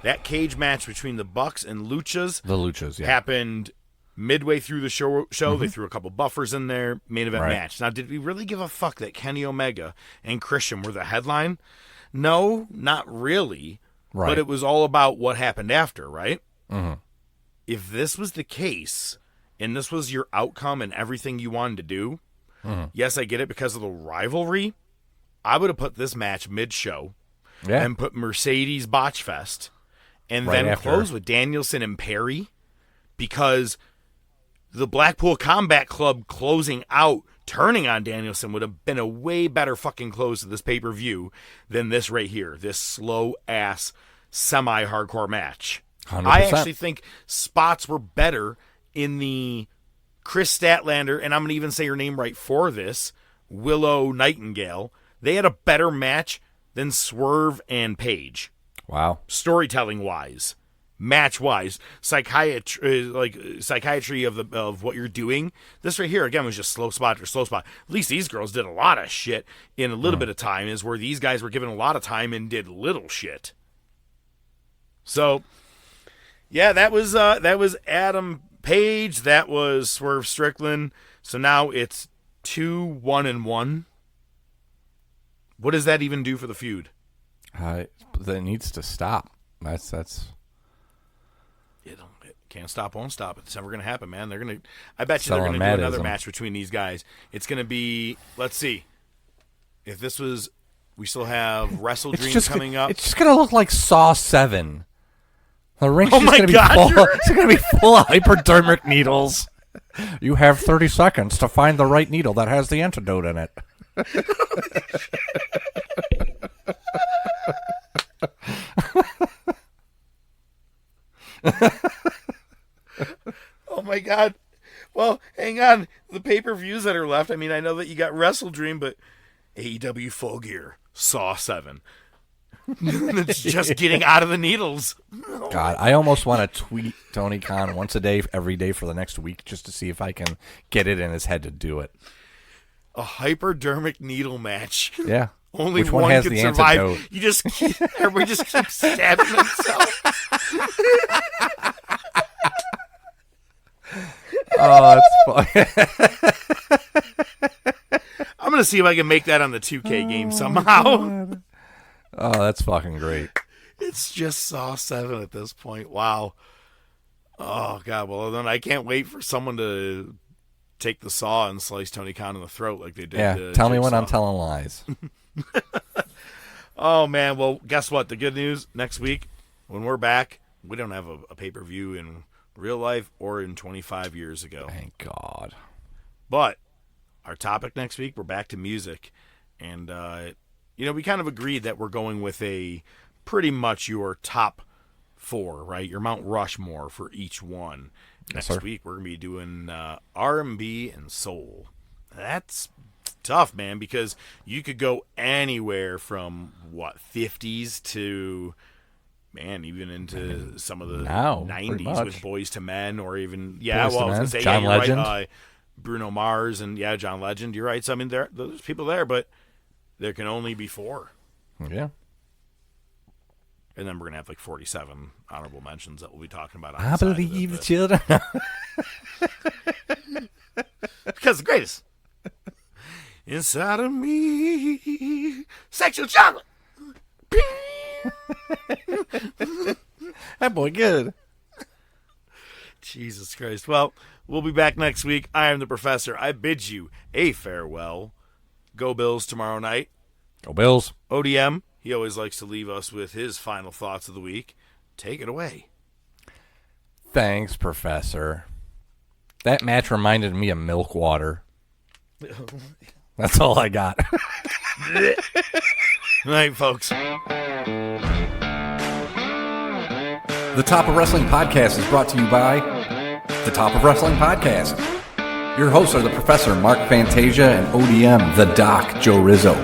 That cage match between the Bucks and Luchas. The Luchas, yeah, happened midway through the show. They threw a couple buffers in there. Main event match. Now, did we really give a fuck that Kenny Omega and Christian were the headline? No, not really. Right. But it was all about what happened after, right? Mm-hmm. If this was the case, and this was your outcome and everything you wanted to do, yes, I get it because of the rivalry, I would have put this match mid-show and put Mercedes Botchfest and then close with Danielson and Perry because the Blackpool Combat Club closing out, turning on Danielson would have been a way better fucking close to this pay-per-view than this right here, this slow-ass semi-hardcore match. 100%. I actually think spots were better in the Chris Statlander, and I'm going to even say her name right for this, Willow Nightingale. They had a better match than Swerve and Page. Wow. Storytelling-wise, match-wise, psychiatry of what you're doing. This right here, again, was just slow spot after slow spot. At least these girls did a lot of shit in a little bit of time, is where these guys were given a lot of time and did little shit. So... yeah, that was Adam Page. That was Swerve Strickland. So now it's 2-1-1. What does that even do for the feud? That needs to stop. That's. It can't stop, won't stop. It's never going to happen, man. I bet you they're going to do another match between these guys. It's going to be. Let's see. If this was, we still have Wrestle Dreams coming up. It's just going to look like Saw 7. The ring's just going to be full. It's going to be full of hypodermic needles. You have 30 seconds to find the right needle that has the antidote in it. Oh my God! Well, hang on. The pay-per-views that are left. I mean, I know that you got Wrestle Dream, but AEW Full Gear, Saw 7. It's just getting out of the needles. God, I almost want to tweet Tony Khan once a day, every day for the next week, just to see if I can get it in his head to do it. A hypodermic needle match. Yeah. Only Which one has can the survive. Antidote? Everybody just keeps stabbing themselves. Oh, that's funny. I'm going to see if I can make that on the 2K game somehow. God. Oh, that's fucking great. It's just Saw 7 at this point. Wow. Oh, God. Well, then I can't wait for someone to take the saw and slice Tony Khan in the throat like they did. Yeah, tell me when I'm telling lies. Oh, man. Well, guess what? The good news, next week, when we're back, we don't have a pay-per-view in real life or in 25 years ago. Thank God. But our topic next week, we're back to music. And, we kind of agreed that we're going with a pretty much your top 4, right? Your Mount Rushmore for each one. Yes, Next week, we're going to be doing R&B and soul. That's tough, man, because you could go anywhere from, 50s to, man, even into some of the 90s with Boys to Men or even, I was going to say, John Legend. Right, Bruno Mars and, John Legend. You're right. So, I mean, there's people there, but there can only be 4. Yeah. And then we're going to have 47 honorable mentions that we'll be talking about. I believe children. Because the greatest. inside of me. Sexual chocolate. That boy good. Jesus Christ. Well, we'll be back next week. I am the Professor. I bid you a farewell. Go Bills tomorrow night. Go Bills. ODM, he always likes to leave us with his final thoughts of the week. Take it away. Thanks, Professor. That match reminded me of milk water. That's all I got. Good night, folks. The Top of Wrestling Podcast is brought to you by The Top of Wrestling Podcast. Your hosts are the Professor Mark Fantasia and ODM The Doc Joe Rizzo.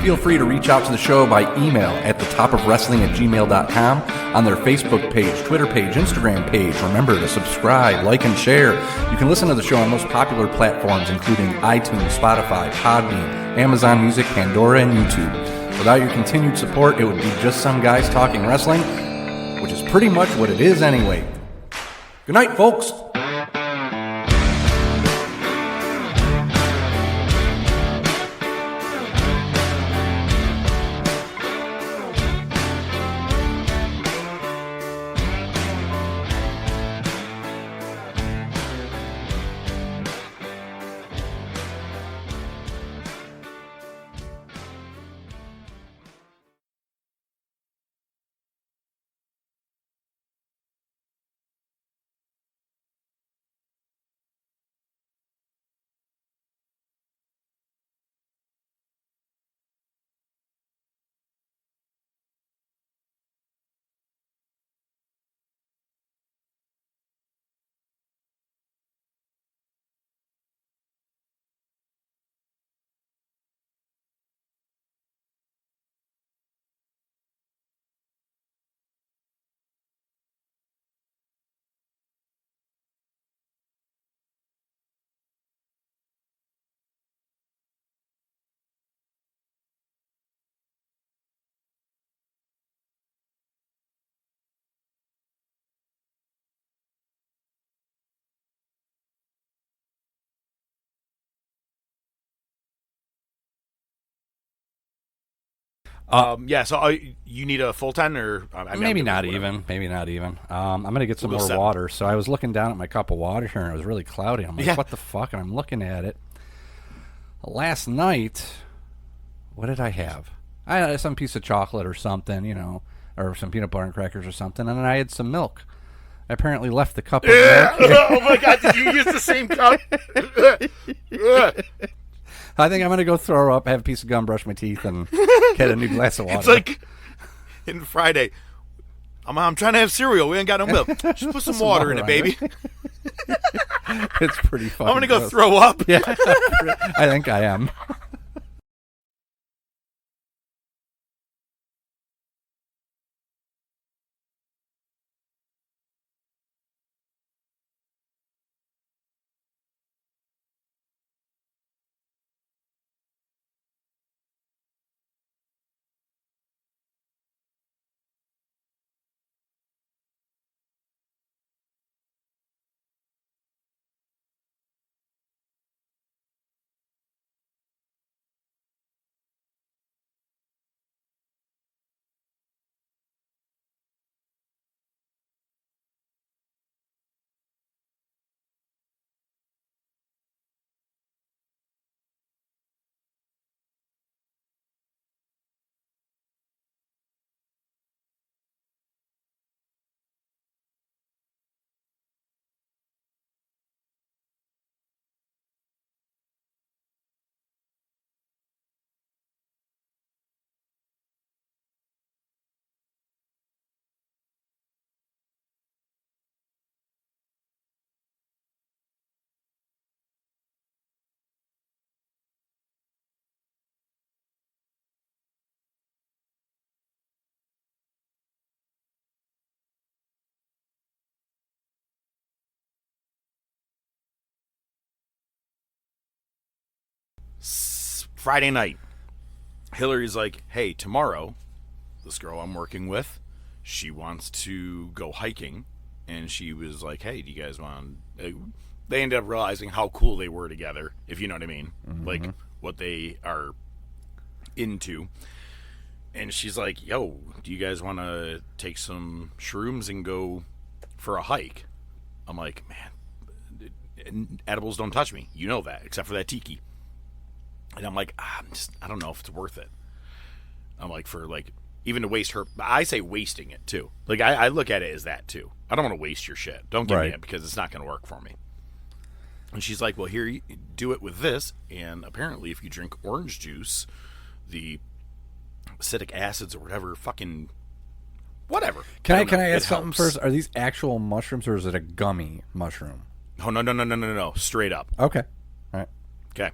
Feel free to reach out to the show by email at thetopofwrestling@gmail.com, on their Facebook page, Twitter page, Instagram page. Remember to subscribe, like, and share. You can listen to the show on most popular platforms, including iTunes, Spotify, Podbean, Amazon Music, Pandora, and YouTube. Without your continued support, it would be just some guys talking wrestling, which is pretty much what it is anyway. Good night, folks. So you need a full 10 or Maybe not even. I'm going to get some more water. So I was looking down at my cup of water here, and it was really cloudy. I'm like, what the fuck? And I'm looking at it. Last night, what did I have? I had some piece of chocolate or something, or some peanut butter and crackers or something, and then I had some milk. I apparently left the cup of milk. Oh, my God. Did you use the same cup? I think I'm going to go throw up, have a piece of gum, brush my teeth, and get a new glass of water. It's like in Friday, I'm trying to have cereal. We ain't got no milk. Just put some water in it, baby. It's pretty fun. I'm going to go throw up. Yeah, I think I am. Friday night, Hillary's like, hey, tomorrow, this girl I'm working with, she wants to go hiking. And she was like, hey, do you guys want... They ended up realizing how cool they were together, if you know what I mean. Mm-hmm. Like, what they are into. And she's like, yo, do you guys want to take some shrooms and go for a hike? I'm like, man, edibles don't touch me. You know that, except for that tiki. And I'm like, I don't know if it's worth it. I'm like, for like, even to waste her, I say wasting it too. Like, I look at it as that too. I don't want to waste your shit. Don't give me it because it's not going to work for me. And she's like, well, here, you do it with this. And apparently if you drink orange juice, the acidic acids or whatever, fucking whatever. Can I ask something first? Are these actual mushrooms or is it a gummy mushroom? Oh, no. Straight up. Okay. All right. Okay.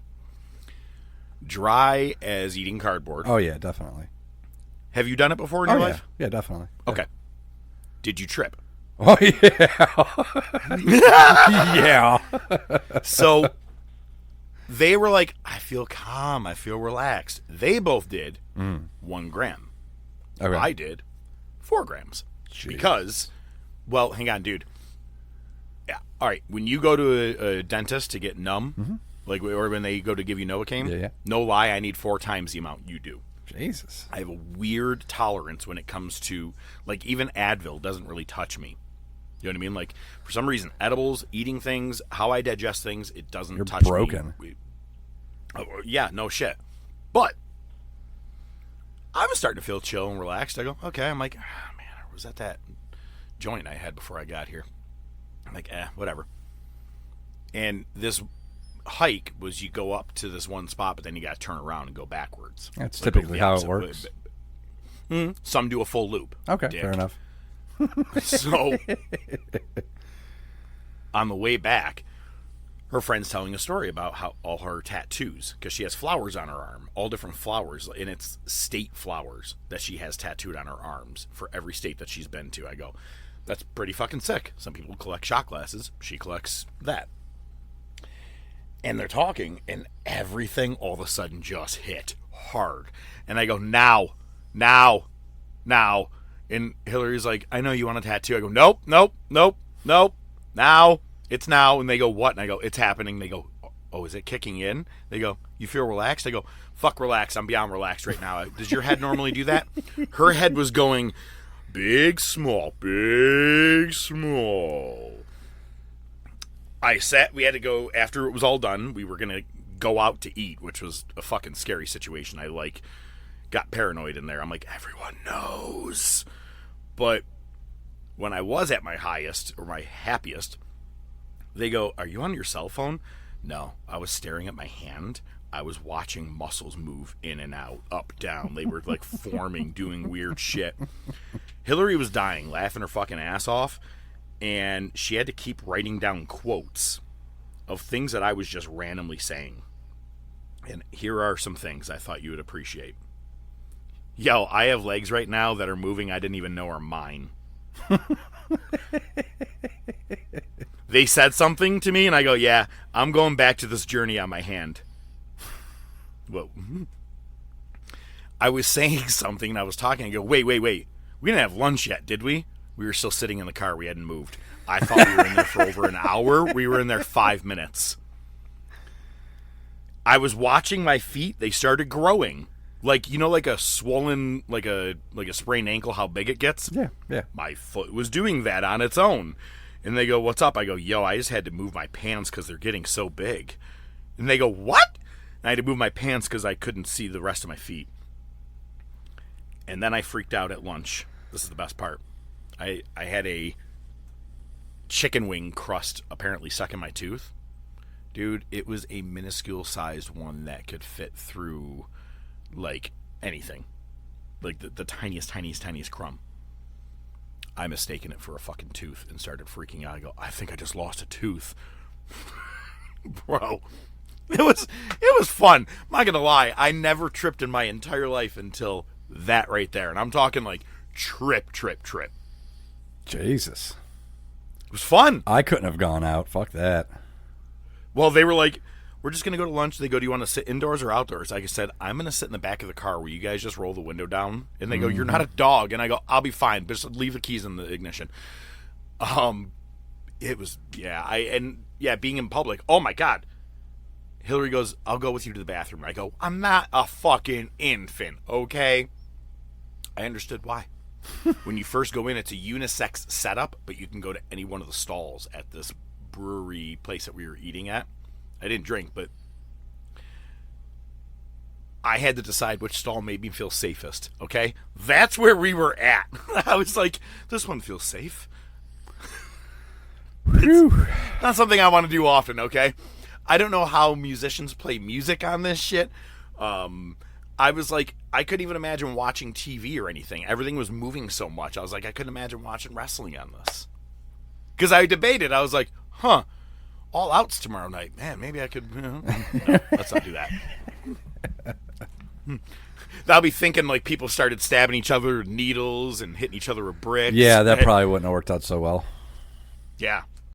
Dry as eating cardboard. Oh, yeah, definitely. Have you done it before in your life? Yeah, definitely. Okay. Did you trip? Oh, yeah. Yeah. So they were like, I feel calm. I feel relaxed. They both did 1 gram. Okay. I did 4 grams. Jeez. Because, well, hang on, dude. Yeah. All right. When you go to a dentist to get numb, like, or when they go to give you Novocaine, no lie, I need 4 times the amount you do. Jesus. I have a weird tolerance when it comes to, like, even Advil doesn't really touch me. You know what I mean? Like, for some reason, edibles, eating things, how I digest things, it doesn't touch me. You're broken. Yeah, no shit. But I was starting to feel chill and relaxed. I go, okay. I'm like, man, was that joint I had before I got here? I'm like, whatever. And this hike was you go up to this one spot, but then you got to turn around and go backwards. That's like typically how it works. Some do a full loop. Okay, dick. Fair enough. So on the way back, her friend's telling a story about how all her tattoos, because she has flowers on her arm, all different flowers, and it's state flowers that she has tattooed on her arms for every state that she's been to. I go, that's pretty fucking sick. Some people collect shot glasses. She collects that. And they're talking, and everything all of a sudden just hit hard. And I go, now. And Hillary's like, I know you want a tattoo. I go, nope. Now. It's now. And they go, what? And I go, it's happening. They go, oh, is it kicking in? They go, you feel relaxed? I go, fuck relaxed. I'm beyond relaxed right now. Does your head normally do that? Her head was going big, small. We had to go, after it was all done, we were going to go out to eat, which was a fucking scary situation. I, like, got paranoid in there. I'm like, everyone knows. But when I was at my highest, or my happiest, they go, are you on your cell phone? No, I was staring at my hand. I was watching muscles move in and out, up, down. They were, like, forming, doing weird shit. Hillary was dying, laughing her fucking ass off. And she had to keep writing down quotes of things that I was just randomly saying. And here are some things I thought you would appreciate. Yo, I have legs right now that are moving I didn't even know are mine. They said something to me, and I go, yeah, I'm going back to this journey on my hand. Whoa. I was saying something, and I was talking, and I go, wait. We didn't have lunch yet, did we? We were still sitting in the car. We hadn't moved. I thought we were in there for over an hour. We were in there 5 minutes. I was watching my feet. They started growing. Like, you know, like a swollen, like a sprained ankle, how big it gets? Yeah. My foot was doing that on its own. And they go, what's up? I go, yo, I just had to move my pants because they're getting so big. And they go, what? And I had to move my pants because I couldn't see the rest of my feet. And then I freaked out at lunch. This is the best part. I had a chicken wing crust apparently stuck in my tooth. Dude, it was a minuscule sized one that could fit through, like, anything. Like the tiniest crumb. I mistaken it for a fucking tooth and started freaking out. I go, I think I just lost a tooth. Bro, it was fun. I'm not gonna lie, I never tripped in my entire life until that right there. And I'm talking like trip. Jesus. It was fun. I couldn't have gone out. Fuck that. Well, they were like, we're just going to go to lunch. They go, do you want to sit indoors or outdoors? Like I said, I'm going to sit in the back of the car where you guys just roll the window down. And they go, you're not a dog. And I go, I'll be fine. But just leave the keys in the ignition. It was, being in public. Oh, my God. Hillary goes, I'll go with you to the bathroom. I go, I'm not a fucking infant, okay? I understood why. When you first go in, it's a unisex setup, but you can go to any one of the stalls at this brewery place that we were eating at. I didn't drink, but I had to decide which stall made me feel safest, okay? That's where we were at. I was like, this one feels safe. It's not something I want to do often, okay? I don't know how musicians play music on this shit. I was like, I couldn't even imagine watching TV or anything. Everything was moving so much. I was like, I couldn't imagine watching wrestling on this. Because I debated. I was like, All Out's tomorrow night. Man, maybe I could, no, let's not do that. I'll be thinking like people started stabbing each other with needles and hitting each other with bricks. Yeah, that probably wouldn't have worked out so well. Yeah.